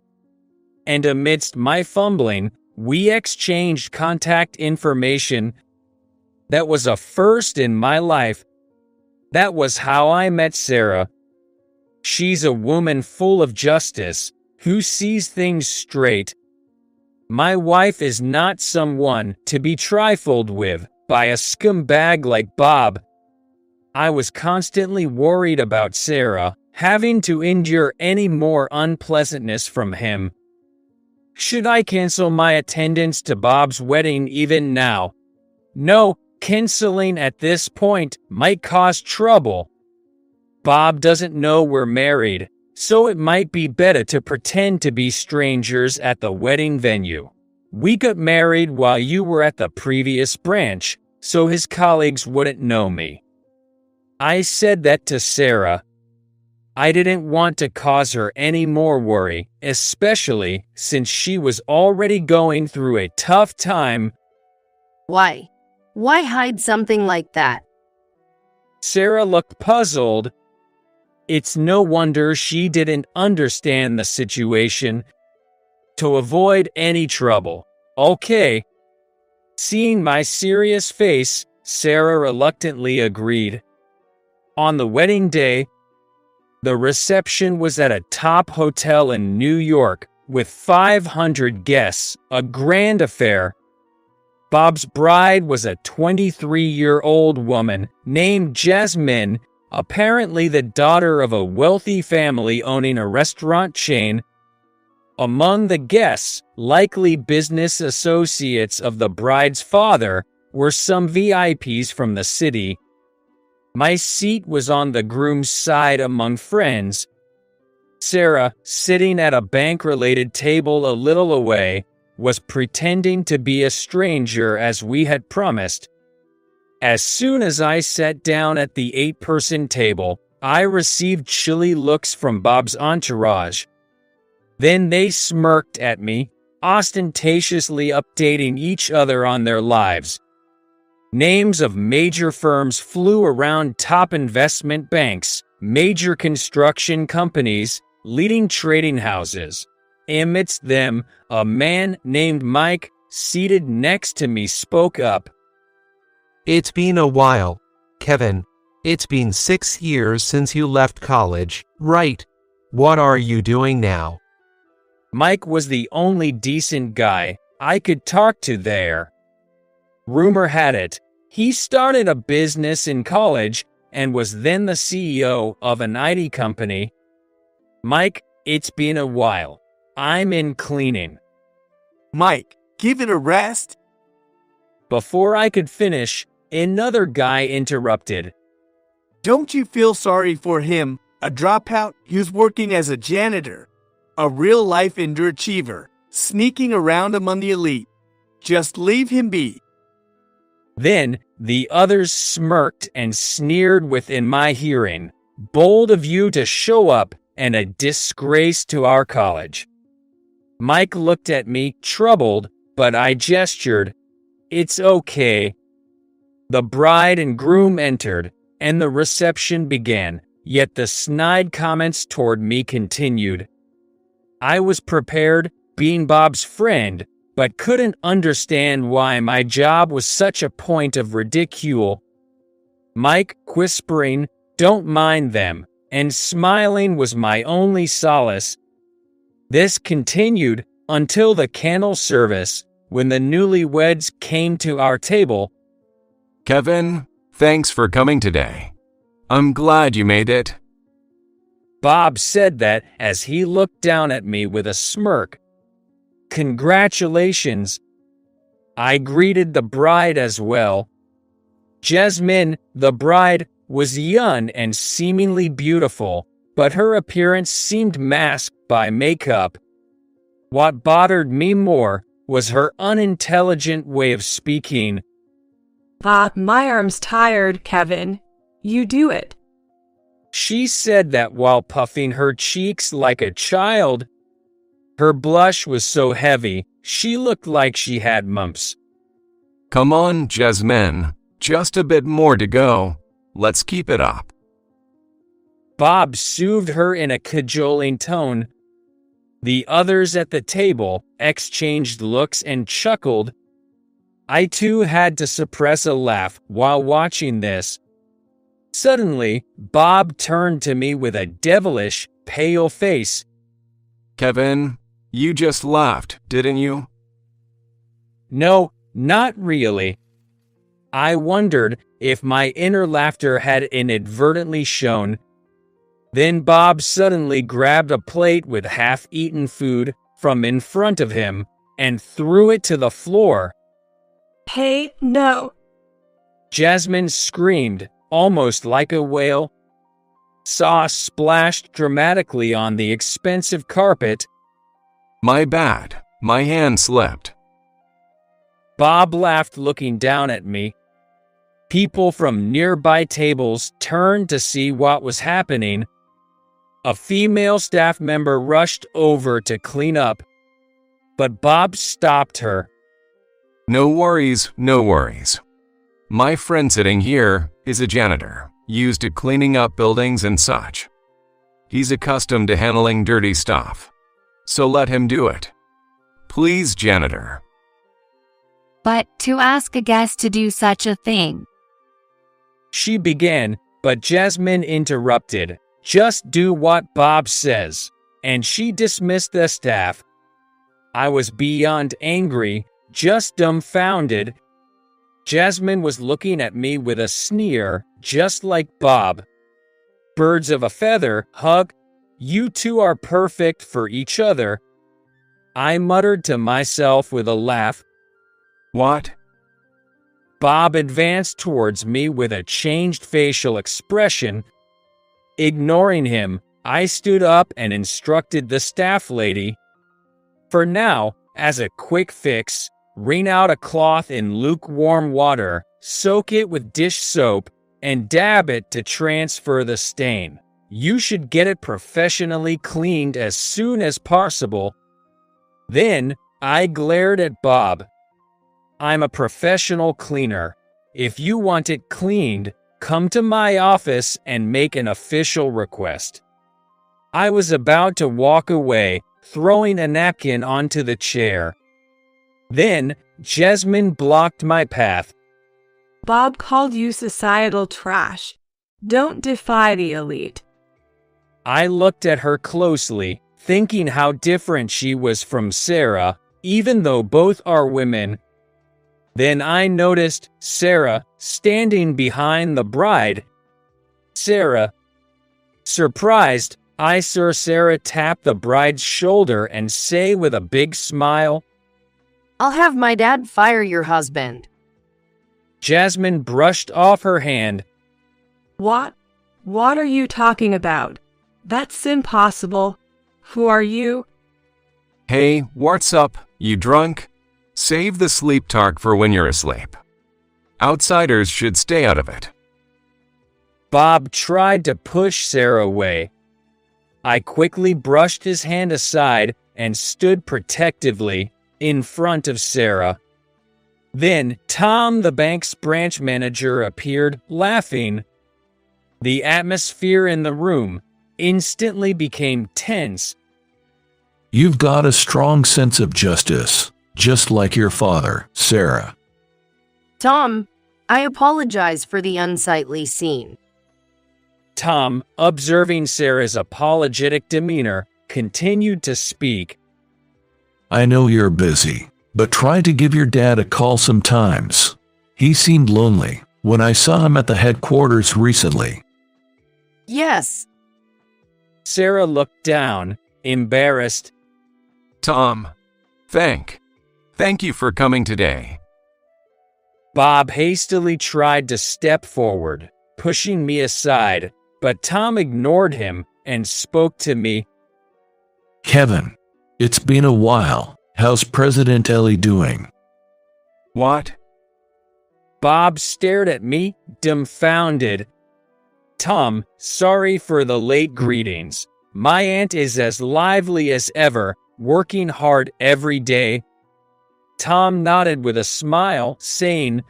and amidst my fumbling, we exchanged contact information. That was a first in my life. That was how I met Sarah. She's a woman full of justice, who sees things straight. My wife is not someone to be trifled with by a scumbag like Bob. I was constantly worried about Sarah having to endure any more unpleasantness from him. Should I cancel my attendance to Bob's wedding even now? No, canceling at this point might cause trouble. Bob doesn't know we're married, so it might be better to pretend to be strangers at the wedding venue. We got married while you were at the previous branch, so his colleagues wouldn't know me. I said that to Sarah. I didn't want to cause her any more worry, especially since she was already going through a tough time. Why? Why hide something like that? Sarah looked puzzled. It's no wonder she didn't understand the situation. To avoid any trouble. Okay. Seeing my serious face, Sarah reluctantly agreed. On the wedding day, the reception was at a top hotel in New York with 500 guests, a grand affair. Bob's bride was a 23-year-old woman named Jasmine, apparently the daughter of a wealthy family owning a restaurant chain. Among the guests, likely business associates of the bride's father, were some VIPs from the city. My seat was on the groom's side among friends. Sarah, sitting at a bank-related table a little away, was pretending to be a stranger as we had promised. As soon as I sat down at the 8-person table, I received chilly looks from Bob's entourage. Then they smirked at me, ostentatiously updating each other on their lives. Names of major firms flew around: top investment banks, major construction companies, leading trading houses. Amidst them, a man named Mike, seated next to me, spoke up. It's been a while, Kevin. It's been 6 years since you left college, right? What are you doing now? Mike was the only decent guy I could talk to there. Rumor had it, he started a business in college and was then the CEO of an IT company. Mike, it's been a while. I'm in cleaning. Mike, give it a rest. Before I could finish, another guy interrupted. Don't you feel sorry for him? A dropout who's working as a janitor. A real-life underachiever, sneaking around among the elite. Just leave him be. Then the others smirked and sneered within my hearing. Bold of you to show up, and a disgrace to our college. Mike looked at me, troubled, but I gestured. It's okay. The bride and groom entered, and the reception began, yet the snide comments toward me continued. I was prepared, being Bob's friend, but couldn't understand why my job was such a point of ridicule. Mike, whispering, "Don't mind them," and smiling was my only solace. This continued until the candle service, when the newlyweds came to our table. Kevin, thanks for coming today. I'm glad you made it. Bob said that as he looked down at me with a smirk. Congratulations. I greeted the bride as well. Jasmine, the bride, was young and seemingly beautiful, but her appearance seemed masked by makeup. What bothered me more was her unintelligent way of speaking. Bob, my arm's tired, Kevin. You do it. She said that while puffing her cheeks like a child. Her blush was so heavy, she looked like she had mumps. Come on, Jasmine. Just a bit more to go. Let's keep it up. Bob soothed her in a cajoling tone. The others at the table exchanged looks and chuckled. I too had to suppress a laugh while watching this. Suddenly, Bob turned to me with a devilish, pale face. Kevin, you just laughed, didn't you? No, not really. I wondered if my inner laughter had inadvertently shown. Then Bob suddenly grabbed a plate with half-eaten food from in front of him and threw it to the floor. Hey, no. Jasmine screamed, almost like a whale. Sauce splashed dramatically on the expensive carpet. My bad. My hand slipped. Bob laughed, looking down at me. People from nearby tables turned to see what was happening. A female staff member rushed over to clean up, but Bob stopped her. No worries, no worries. My friend sitting here is a janitor, used to cleaning up buildings and such. He's accustomed to handling dirty stuff, so let him do it. Please, janitor. But to ask a guest to do such a thing. She began, but Jasmine interrupted. Just do what Bob says, and she dismissed the staff. I was beyond angry, just dumbfounded. Jasmine was looking at me with a sneer, just like Bob. Birds of a feather, hug. You two are perfect for each other. I muttered to myself with a laugh. What? Bob advanced towards me with a changed facial expression. Ignoring him, I stood up and instructed the staff lady. For now, As a quick fix, wring out a cloth in lukewarm water, soak it with dish soap, and dab it to transfer the stain. You should get it professionally cleaned as soon as possible. Then, I glared at Bob. I'm a professional cleaner. If you want it cleaned, come to my office and make an official request. I was about to walk away, throwing a napkin onto the chair. Then, Jasmine blocked my path. Bob called you societal trash. Don't defy the elite. I looked at her closely, thinking how different she was from Sarah, even though both are women. Then I noticed Sarah standing behind the bride. Sarah. Surprised, I saw Sarah tap the bride's shoulder and say with a big smile, I'll have my dad fire your husband. Jasmine brushed off her hand. What? What are you talking about? That's impossible. Who are you? Hey, what's up, you drunk? Save the sleep talk for when you're asleep. Outsiders should stay out of it. Bob tried to push Sarah away. I quickly brushed his hand aside and stood protectively in front of Sarah. Then Tom, the bank's branch manager, appeared, laughing. The atmosphere in the room instantly became tense. You've got a strong sense of justice, just like your father, Sarah. Tom, I apologize for the unsightly scene. Tom, observing Sarah's apologetic demeanor, continued to speak. I know you're busy, but try to give your dad a call sometimes. He seemed lonely when I saw him at the headquarters recently. Yes. Sarah looked down, embarrassed. Tom, thank you for coming today. Bob hastily tried to step forward, pushing me aside, but Tom ignored him and spoke to me. Kevin, it's been a while. How's President Ellie doing? What? Bob stared at me, dumbfounded. Tom, sorry for the late greetings. My aunt is as lively as ever, working hard every day. Tom nodded with a smile, saying,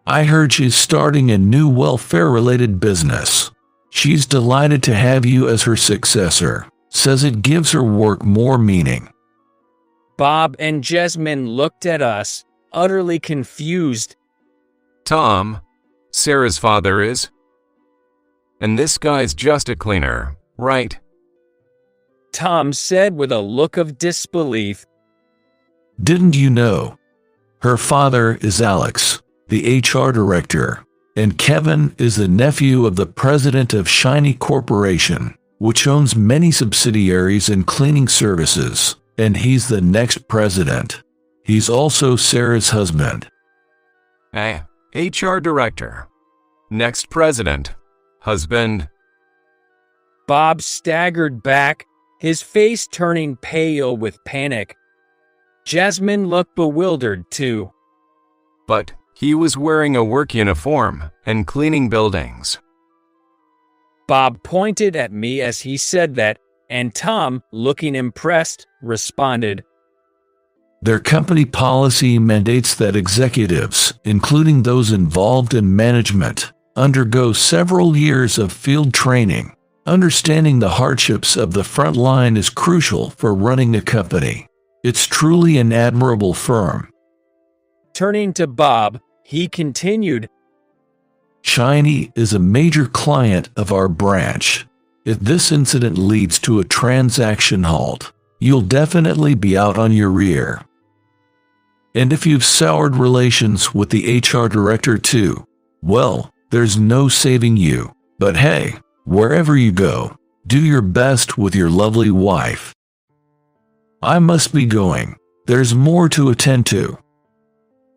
I heard she's starting a new welfare-related business. She's delighted to have you as her successor. Says it gives her work more meaning. Bob and Jasmine looked at us, utterly confused. Tom, Sarah's father is? And this guy's just a cleaner, right? Tom said with a look of disbelief. Didn't you know? Her father is Alex, the HR director, and Kevin is the nephew of the president of Shiny Corporation, which owns many subsidiaries in cleaning services, and he's the next president. He's also Sarah's husband. HR director. Next president. Husband. Bob staggered back, his face turning pale with panic. Jasmine looked bewildered too. But he was wearing a work uniform and cleaning buildings. Bob pointed at me as he said that, and Tom, looking impressed, responded, Their company policy mandates that executives, including those involved in management, undergo several years of field training. Understanding the hardships of the front line is crucial for running a company. It's truly an admirable firm. Turning to Bob, he continued, Shiny is a major client of our branch. If this incident leads to a transaction halt, you'll definitely be out on your rear. And if you've soured relations with the HR director too, well, there's no saving you. But hey, wherever you go, do your best with your lovely wife. I must be going. There's more to attend to.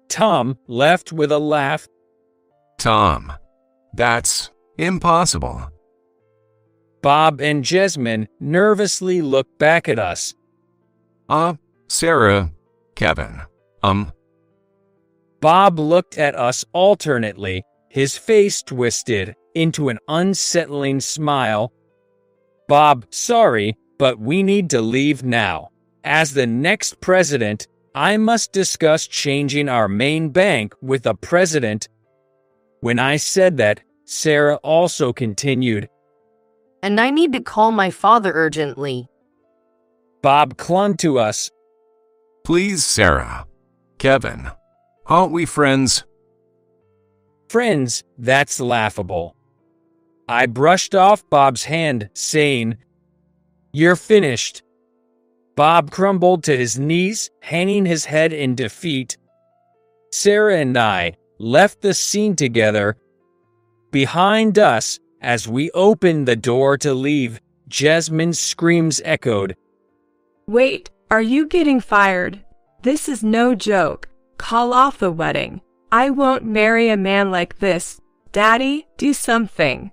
Tom left with a laugh. Tom, that's impossible. Bob and Jasmine nervously looked back at us. Sarah, Kevin. Bob looked at us alternately, his face twisted into an unsettling smile. Bob, sorry, but we need to leave now. As the next president, I must discuss changing our main bank with the president. When I said that, Sarah also continued, And I need to call my father urgently. Bob clung to us. Please, Sarah. Kevin. Aren't we friends? Friends, that's laughable. I brushed off Bob's hand, saying, You're finished. Bob crumbled to his knees, hanging his head in defeat. Sarah and I left the scene together. Behind us, as we opened the door to leave, Jasmine's screams echoed. Wait, are you getting fired? This is no joke. Call off the wedding. I won't marry a man like this. Daddy, do something.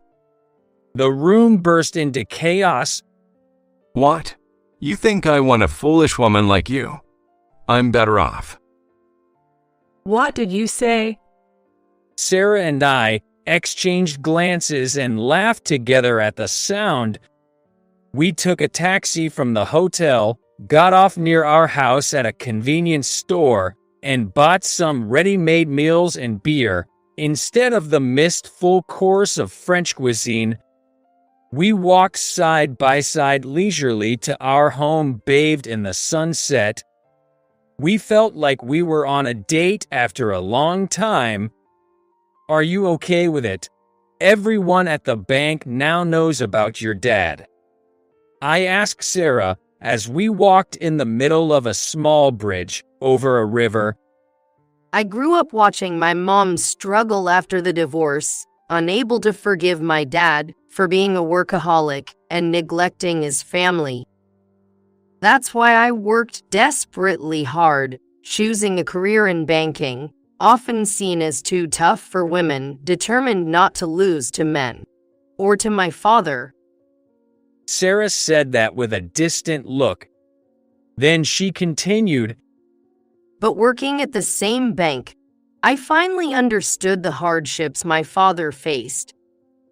The room burst into chaos. What? You think I want a foolish woman like you? I'm better off. What did you say? Sarah and I exchanged glances and laughed together at the sound. We took a taxi from the hotel, got off near our house at a convenience store, and bought some ready-made meals and beer. Instead of the missed full course of French cuisine, we walked side by side leisurely to our home bathed in the sunset. We felt like we were on a date after a long time. Are you okay with it? Everyone at the bank now knows about your dad. I asked Sarah as we walked in the middle of a small bridge over a river. I grew up watching my mom struggle after the divorce, unable to forgive my dad for being a workaholic and neglecting his family. That's why I worked desperately hard, choosing a career in banking, often seen as too tough for women, determined not to lose to men. Or to my father. Sarah said that with a distant look. Then she continued, But working at the same bank, I finally understood the hardships my father faced.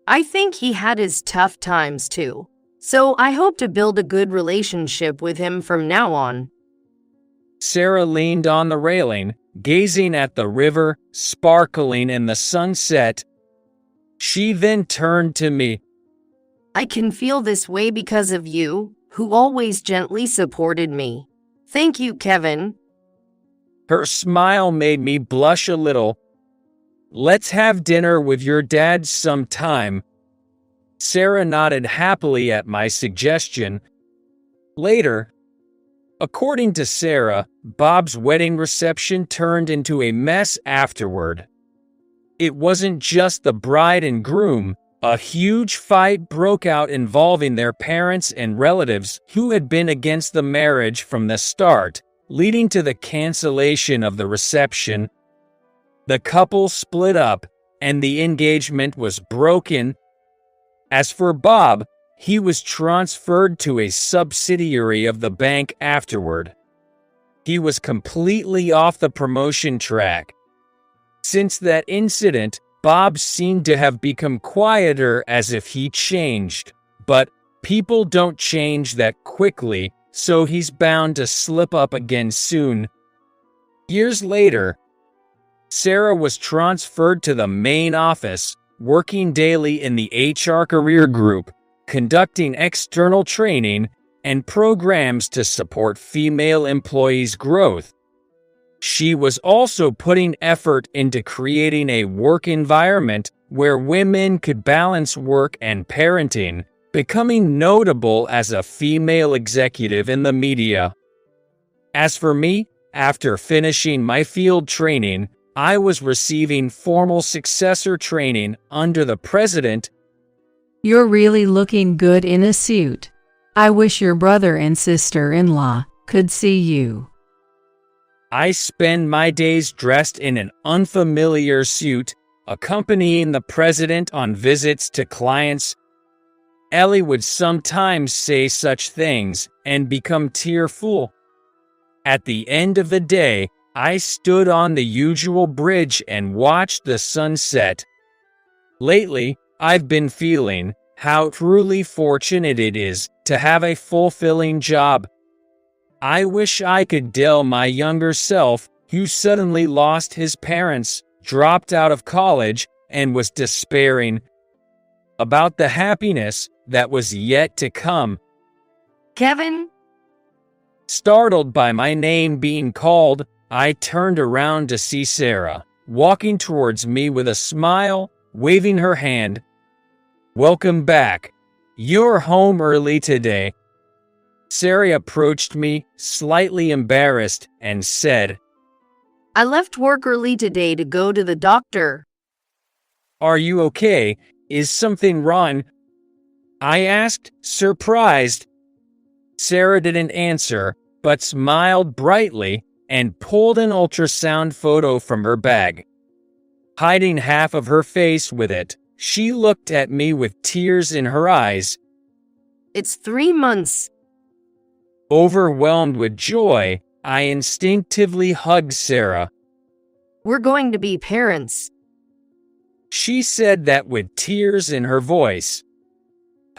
I think he had his tough times too, so I hope to build a good relationship with him from now on. Sarah leaned on the railing, gazing at the river, sparkling in the sunset. She then turned to me. I can feel this way because of you, who always gently supported me. Thank you, Kevin. Her smile made me blush a little. Let's have dinner with your dad sometime. Sarah nodded happily at my suggestion. Later, according to Sarah, Bob's wedding reception turned into a mess afterward. It wasn't just the bride and groom. A huge fight broke out involving their parents and relatives who had been against the marriage from the start, leading to the cancellation of the reception. The couple split up, and the engagement was broken. As for Bob, he was transferred to a subsidiary of the bank afterward. He was completely off the promotion track. Since that incident, Bob seemed to have become quieter, as if he changed. But people don't change that quickly, so he's bound to slip up again soon. Years later, Sarah was transferred to the main office, working daily in the HR career group, conducting external training and programs to support female employees' growth. She was also putting effort into creating a work environment where women could balance work and parenting, becoming notable as a female executive in the media. As for me, after finishing my field training, I was receiving formal successor training under the president. You're really looking good in a suit. I wish your brother and sister-in-law could see you. I spend my days dressed in an unfamiliar suit, accompanying the president on visits to clients. Ellie would sometimes say such things and become tearful. At the end of the day, I stood on the usual bridge and watched the sunset. Lately, I've been feeling how truly fortunate it is to have a fulfilling job. I wish I could tell my younger self, who suddenly lost his parents, dropped out of college, and was despairing, about the happiness that was yet to come. Kevin? Startled by my name being called, I turned around to see Sarah, walking towards me with a smile, waving her hand. "Welcome back. You're home early today." Sarah approached me, slightly embarrassed, and said, I left work early today to go to the doctor. "Are you okay? Is something wrong?" I asked, surprised. Sarah didn't answer, but smiled brightly and pulled an ultrasound photo from her bag. Hiding half of her face with it, she looked at me with tears in her eyes. It's 3 months. Overwhelmed with joy, I instinctively hugged Sarah. We're going to be parents. She said that with tears in her voice.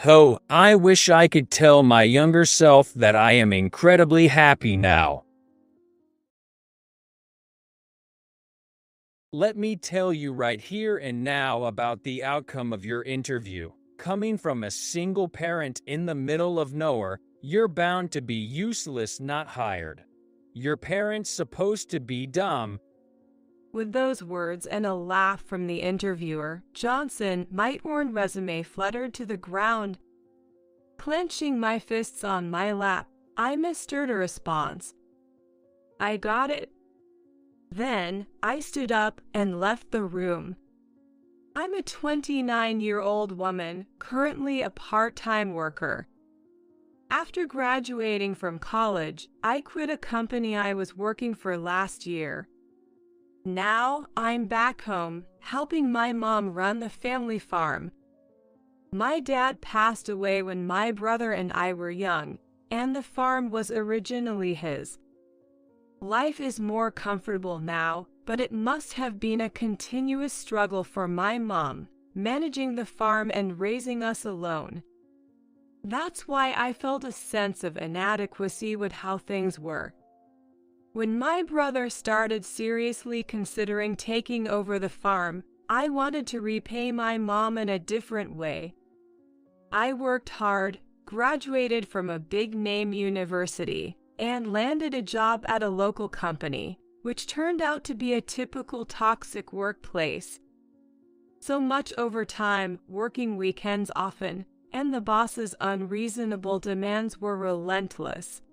Oh, I wish I could tell my younger self that I am incredibly happy now. Let me tell you right here and now about the outcome of your interview. Coming from a single parent in the middle of nowhere, you're bound to be useless, not hired. Your parents supposed to be dumb. With those words and a laugh from the interviewer, Johnson, my worn resume fluttered to the ground. Clenching my fists on my lap, I mustered a response. I got it. Then, I stood up and left the room. I'm a 29-year-old woman, currently a part-time worker. After graduating from college, I quit a company I was working for last year. Now, I'm back home, helping my mom run the family farm. My dad passed away when my brother and I were young, and the farm was originally his. Life is more comfortable now, but it must have been a continuous struggle for my mom, managing the farm and raising us alone. That's why I felt a sense of inadequacy with how things were. When my brother started seriously considering taking over the farm, I wanted to repay my mom in a different way. I worked hard, graduated from a big-name university, and landed a job at a local company, which turned out to be a typical toxic workplace. So much overtime, working weekends often, and the boss's unreasonable demands were relentless.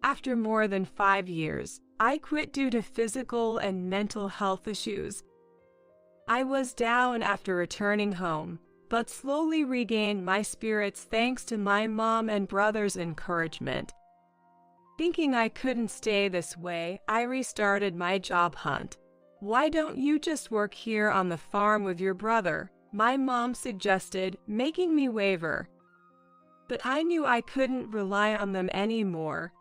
After more than 5 years, I quit due to physical and mental health issues. I was down after returning home, but slowly regained my spirits thanks to my mom and brother's encouragement. Thinking I couldn't stay this way, I restarted my job hunt. "Why don't you just work here on the farm with your brother?" my mom suggested, making me waver. But I knew I couldn't rely on them anymore.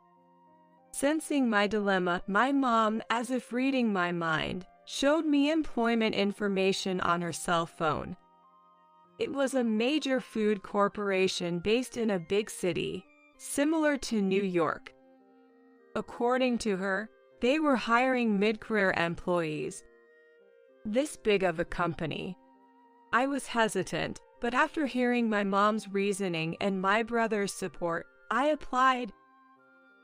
Sensing my dilemma, my mom, as if reading my mind, showed me employment information on her cell phone. It was a major food corporation based in a big city, similar to New York. According to her, they were hiring mid-career employees. This big of a company. I was hesitant, but after hearing my mom's reasoning and my brother's support, I applied.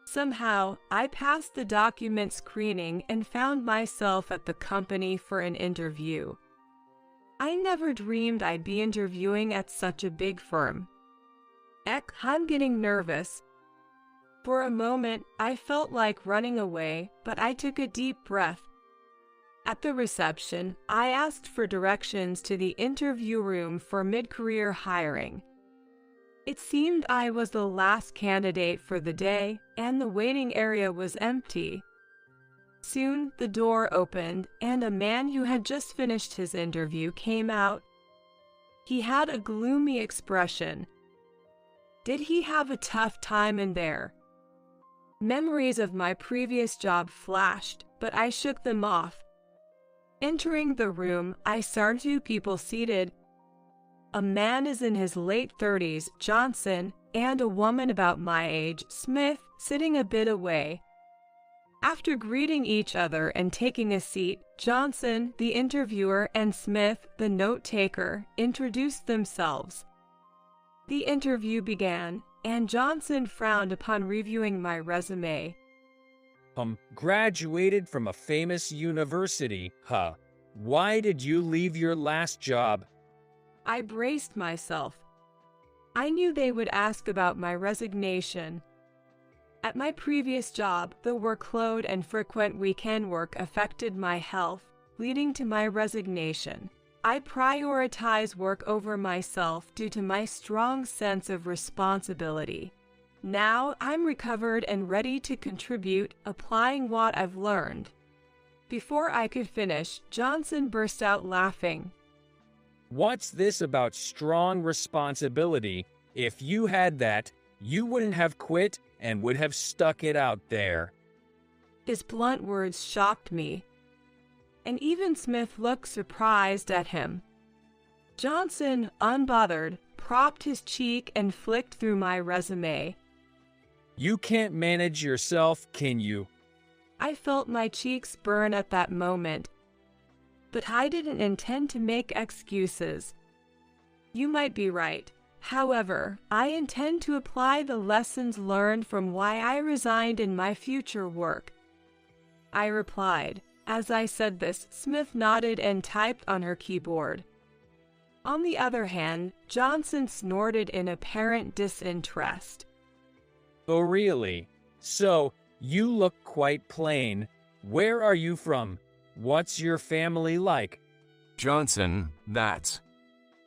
Somehow, I passed the document screening and found myself at the company for an interview. I never dreamed I'd be interviewing at such a big firm. I'm getting nervous. For a moment, I felt like running away, but I took a deep breath. At the reception, I asked for directions to the interview room for mid-career hiring. It seemed I was the last candidate for the day, and the waiting area was empty. Soon, the door opened, and a man who had just finished his interview came out. He had a gloomy expression. Did he have a tough time in there? Memories of my previous job flashed, but I shook them off. Entering the room, I saw two people seated. A man is in his late 30s, Johnson, and a woman about my age, Smith, sitting a bit away. After greeting each other and taking a seat, Johnson, the interviewer, and Smith, the note-taker, introduced themselves. The interview began, and Johnson frowned upon reviewing my resume. Graduated from a famous university, huh? Why did you leave your last job? I braced myself. I knew they would ask about my resignation. At my previous job, the workload and frequent weekend work affected my health, leading to my resignation. I prioritize work over myself due to my strong sense of responsibility. Now I'm recovered and ready to contribute, applying what I've learned. Before I could finish, Johnson burst out laughing. What's this about strong responsibility? If you had that, you wouldn't have quit and would have stuck it out there. His blunt words shocked me, and even Smith looked surprised at him. Johnson, unbothered, propped his cheek and flicked through my resume. You can't manage yourself, can you? I felt my cheeks burn at that moment, but I didn't intend to make excuses. You might be right. However, I intend to apply the lessons learned from why I resigned in my future work. I replied. As I said this, Smith nodded and typed on her keyboard. On the other hand, Johnson snorted in apparent disinterest. Oh really? So, you look quite plain. Where are you from? What's your family like? Johnson, that's...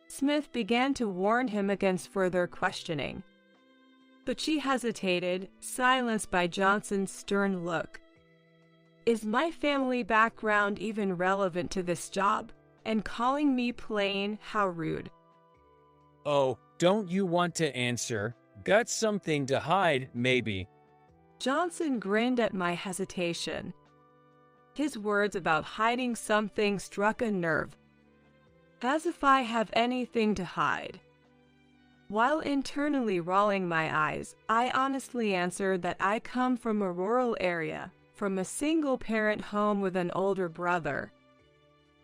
Smith began to warn him against further questioning. But she hesitated, silenced by Johnson's stern look. Is my family background even relevant to this job? And calling me plain, how rude. Oh, don't you want to answer? Got something to hide, maybe? Johnson grinned at my hesitation. His words about hiding something struck a nerve. As if I have anything to hide. While internally rolling my eyes, I honestly answered that I come from a rural area, from a single-parent home with an older brother.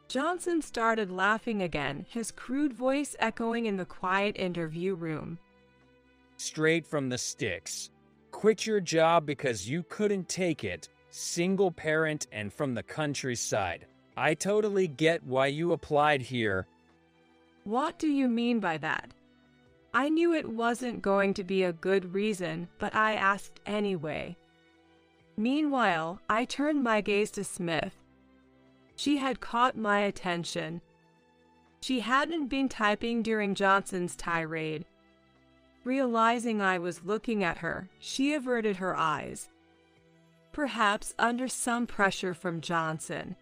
Johnson started laughing again, his crude voice echoing in the quiet interview room. Straight from the sticks. Quit your job because you couldn't take it, single parent and from the countryside. I totally get why you applied here. What do you mean by that? I knew it wasn't going to be a good reason, but I asked anyway. Meanwhile, I turned my gaze to Smith. She had caught my attention. She hadn't been typing during Johnson's tirade. Realizing I was looking at her, she averted her eyes. Perhaps under some pressure from Johnson.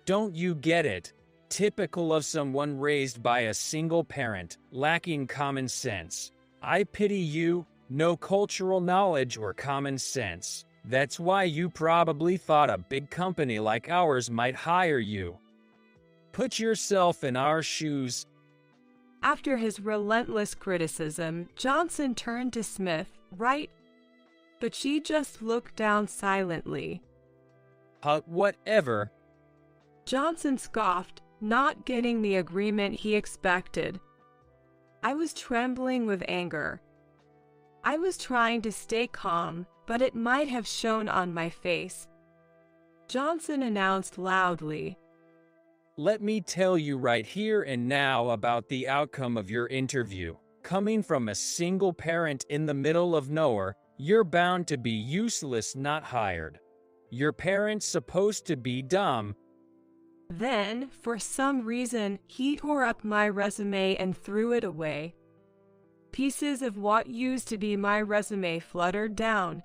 Don't you get it? Typical of someone raised by a single parent, lacking common sense. I pity you, no cultural knowledge or common sense. That's why you probably thought a big company like ours might hire you. Put yourself in our shoes. After his relentless criticism, Johnson turned to Smith, right? But she just looked down silently. Whatever. Johnson scoffed, not getting the agreement he expected. I was trembling with anger. I was trying to stay calm, but it might have shown on my face. Johnson announced loudly, Let me tell you right here and now about the outcome of your interview. Coming from a single parent in the middle of nowhere, you're bound to be useless, not hired. Your parent's supposed to be dumb. Then, for some reason, he tore up my resume and threw it away. Pieces of what used to be my resume fluttered down.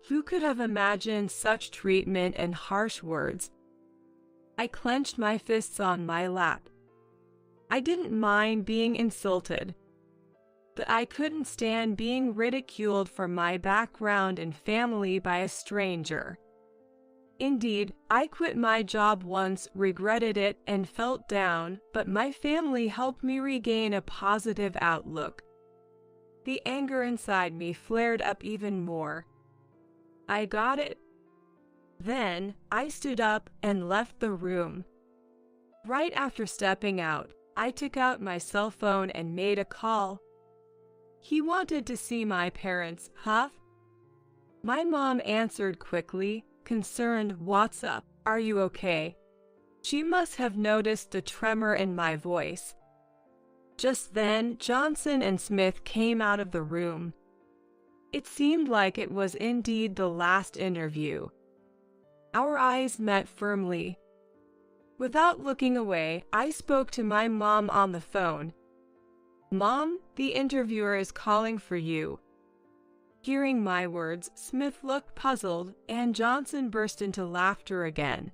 Who could have imagined such treatment and harsh words? I clenched my fists on my lap. I didn't mind being insulted. that I couldn't stand being ridiculed for my background and family by a stranger. Indeed, I quit my job once, regretted it, and felt down, but my family helped me regain a positive outlook. The anger inside me flared up even more. I got it. Then, I stood up and left the room. Right after stepping out, I took out my cell phone and made a call. He wanted to see my parents, huh? My mom answered quickly, concerned. "What's up? Are you okay?" She must have noticed the tremor in my voice. Just then, Johnson and Smith came out of the room. It seemed like it was indeed the last interview. Our eyes met firmly. Without looking away, I spoke to my mom on the phone. "Mom, the interviewer is calling for you." Hearing my words, Smith looked puzzled, and Johnson burst into laughter again.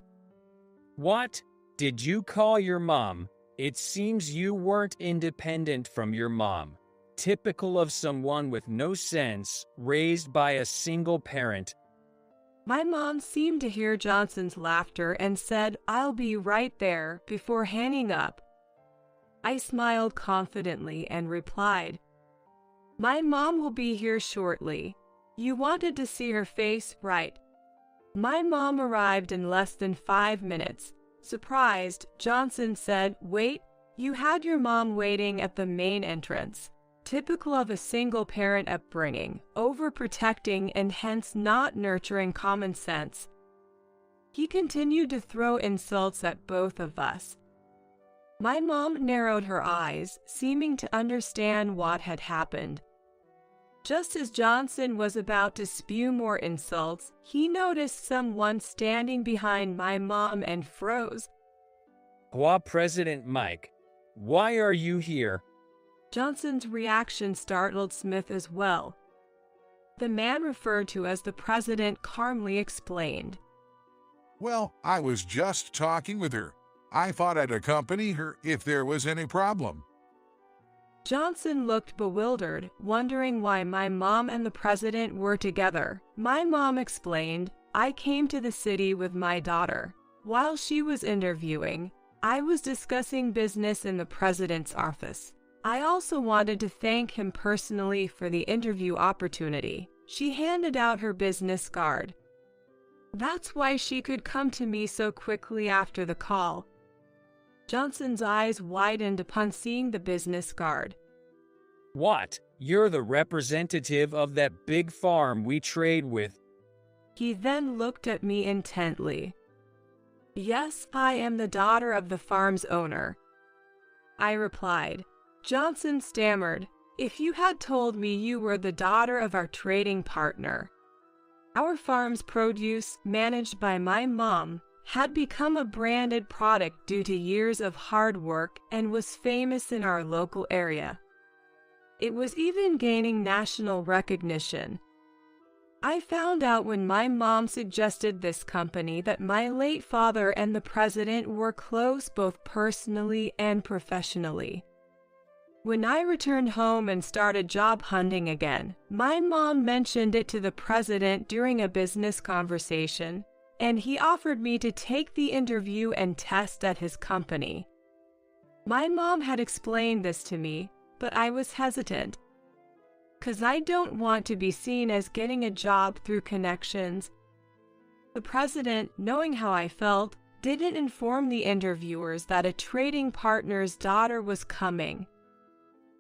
What? Did you call your mom? It seems you weren't independent from your mom. Typical of someone with no sense, raised by a single parent. My mom seemed to hear Johnson's laughter and said, "I'll be right there," before hanging up. I smiled confidently and replied, "My mom will be here shortly. You wanted to see her face, right?" My mom arrived in less than 5 minutes. Surprised, Johnson said, "Wait, you had your mom waiting at the main entrance." Typical of a single-parent upbringing, overprotecting and hence not nurturing common sense. He continued to throw insults at both of us. My mom narrowed her eyes, seeming to understand what had happened. Just as Johnson was about to spew more insults, he noticed someone standing behind my mom and froze. President Mike, why are you here? Johnson's reaction startled Smith as well. The man referred to as the president calmly explained, "Well, I was just talking with her. I thought I'd accompany her if there was any problem." Johnson looked bewildered, wondering why my mom and the president were together. My mom explained, "I came to the city with my daughter. While she was interviewing, I was discussing business in the president's office. I also wanted to thank him personally for the interview opportunity." She handed out her business card. "That's why she could come to me so quickly after the call." Johnson's eyes widened upon seeing the business card. What? You're the representative of that big farm we trade with? He then looked at me intently. "Yes, I am the daughter of the farm's owner," I replied. Johnson stammered, "If you had told me you were the daughter of our trading partner." Our farm's produce, managed by my mom, had become a branded product due to years of hard work and was famous in our local area. It was even gaining national recognition. I found out when my mom suggested this company that my late father and the president were close both personally and professionally. When I returned home and started job hunting again, my mom mentioned it to the president during a business conversation, and he offered me to take the interview and test at his company. My mom had explained this to me, but I was hesitant. 'Cause I don't want to be seen as getting a job through connections. The president, knowing how I felt, didn't inform the interviewers that a trading partner's daughter was coming.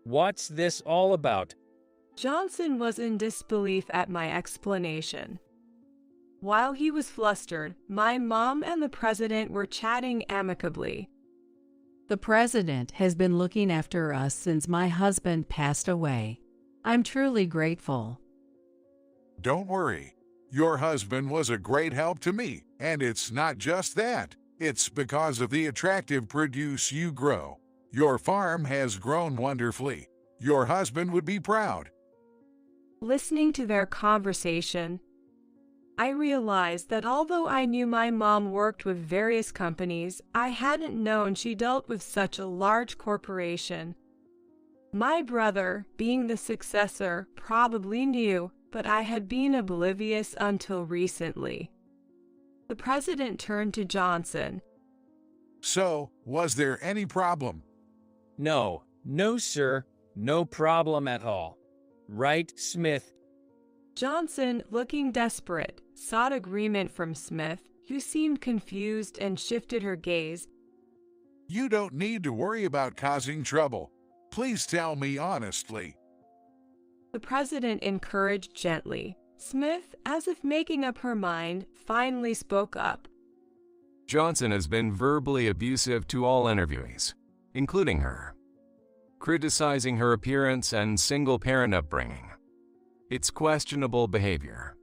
What's this all about? Johnson was in disbelief at my explanation. While he was flustered, my mom and the president were chatting amicably. The president has been looking after us since my husband passed away. I'm truly grateful. Don't worry. Your husband was a great help to me, and it's not just that. It's because of the attractive produce you grow. Your farm has grown wonderfully. Your husband would be proud. Listening to their conversation, I realized that although I knew my mom worked with various companies, I hadn't known she dealt with such a large corporation. My brother, being the successor, probably knew, but I had been oblivious until recently. The president turned to Johnson. So, was there any problem? No, sir, no problem at all. Right, Smith? Johnson, looking desperate, sought agreement from Smith, who seemed confused and shifted her gaze. You don't need to worry about causing trouble. Please tell me honestly. The president encouraged gently. Smith, as if making up her mind, finally spoke up. Johnson has been verbally abusive to all interviewees, including her, criticizing her appearance and single-parent upbringing. It's questionable behavior.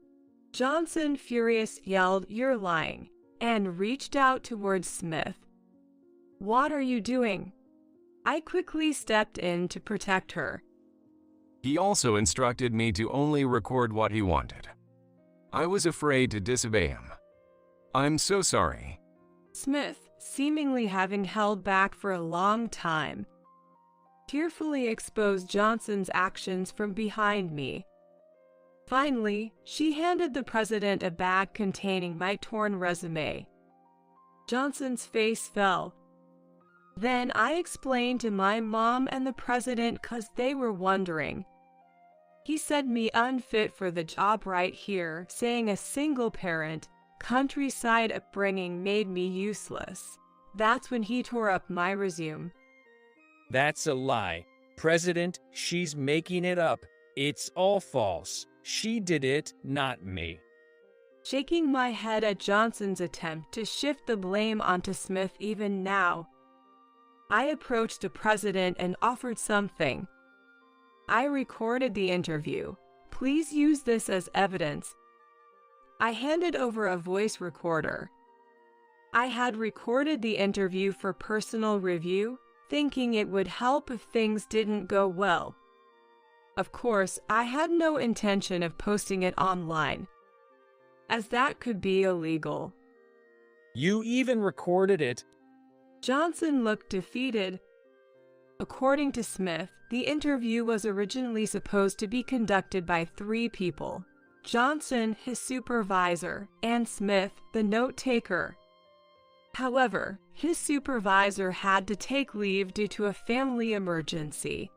Johnson, furious, yelled, "You're lying," and reached out towards Smith. "What are you doing?" I quickly stepped in to protect her. He also instructed me to only record what he wanted. I was afraid to disobey him. I'm so sorry. Smith, seemingly having held back for a long time, tearfully exposed Johnson's actions from behind me. Finally, she handed the president a bag containing my torn resume. Johnson's face fell. Then I explained to my mom and the president 'cause they were wondering. He said me unfit for the job right here, saying a single parent, countryside upbringing made me useless. That's when he tore up my resume. That's a lie. President, she's making it up. It's all false. She did it, not me. Shaking my head at Johnson's attempt to shift the blame onto Smith even now, I approached the president and offered something. I recorded the interview. Please use this as evidence. I handed over a voice recorder. I had recorded the interview for personal review, thinking it would help if things didn't go well. Of course, I had no intention of posting it online, as that could be illegal. You even recorded it? Johnson looked defeated. According to Smith, the interview was originally supposed to be conducted by 3 people: Johnson, his supervisor, and Smith, the note-taker. However, his supervisor had to take leave due to a family emergency.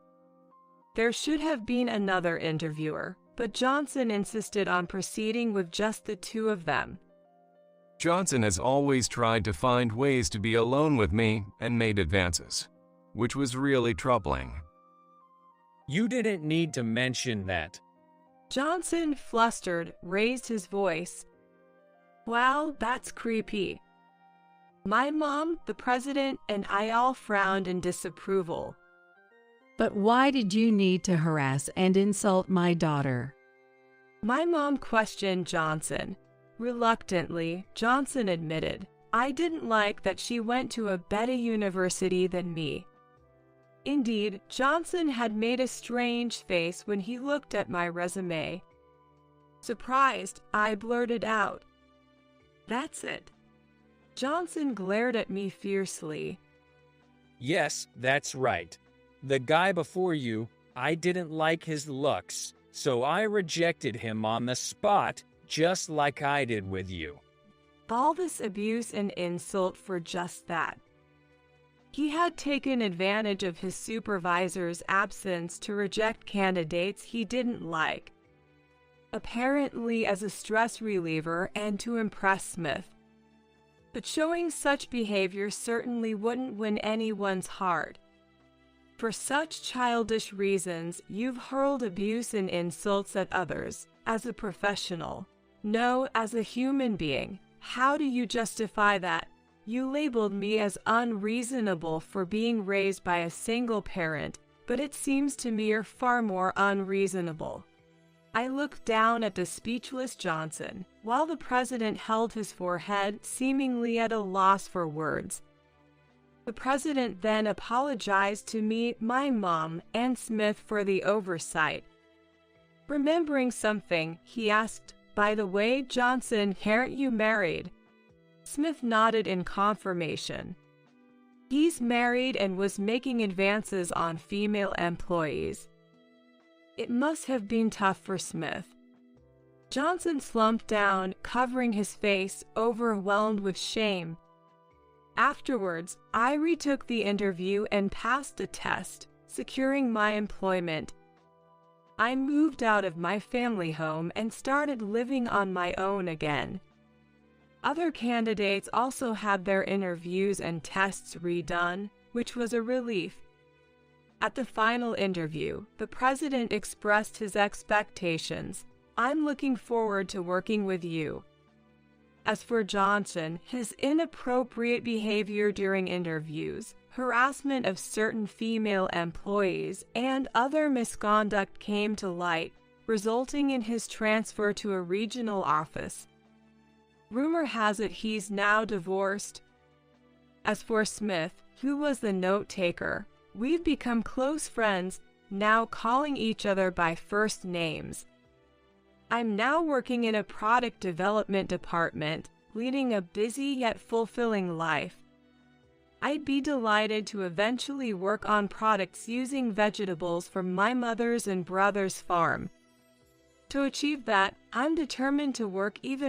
There should have been another interviewer, but Johnson insisted on proceeding with just the 2 of them. Johnson has always tried to find ways to be alone with me and made advances, which was really troubling. You didn't need to mention that. Johnson, flustered, raised his voice. Well, that's creepy. My mom, the president, and I all frowned in disapproval. But why did you need to harass and insult my daughter? My mom questioned Johnson. Reluctantly, Johnson admitted, I didn't like that she went to a better university than me. Indeed, Johnson had made a strange face when he looked at my resume. Surprised, I blurted out, "That's it." Johnson glared at me fiercely. Yes, that's right. The guy before you, I didn't like his looks, so I rejected him on the spot, just like I did with you. All this abuse and insult for just that. He had taken advantage of his supervisor's absence to reject candidates he didn't like, apparently as a stress reliever and to impress Smith. But showing such behavior certainly wouldn't win anyone's heart. For such childish reasons, you've hurled abuse and insults at others, as a professional. No, as a human being. How do you justify that? You labeled me as unreasonable for being raised by a single parent, but it seems to me you're far more unreasonable. I looked down at the speechless Johnson, while the president held his forehead, seemingly at a loss for words. The president then apologized to me, my mom, and Smith for the oversight. Remembering something, he asked, "By the way, Johnson, aren't you married?" Smith nodded in confirmation. He's married and was making advances on female employees. It must have been tough for Smith. Johnson slumped down, covering his face, overwhelmed with shame. Afterwards, I retook the interview and passed the test, securing my employment. I moved out of my family home and started living on my own again. Other candidates also had their interviews and tests redone, which was a relief. At the final interview, the president expressed his expectations. "I'm looking forward to working with you." As for Johnson, his inappropriate behavior during interviews, harassment of certain female employees, and other misconduct came to light, resulting in his transfer to a regional office. Rumor has it he's now divorced. As for Smith, who was the note-taker, we've become close friends, now calling each other by first names. I'm now working in a product development department, leading a busy yet fulfilling life. I'd be delighted to eventually work on products using vegetables from my mother's and brother's farm. To achieve that, I'm determined to work even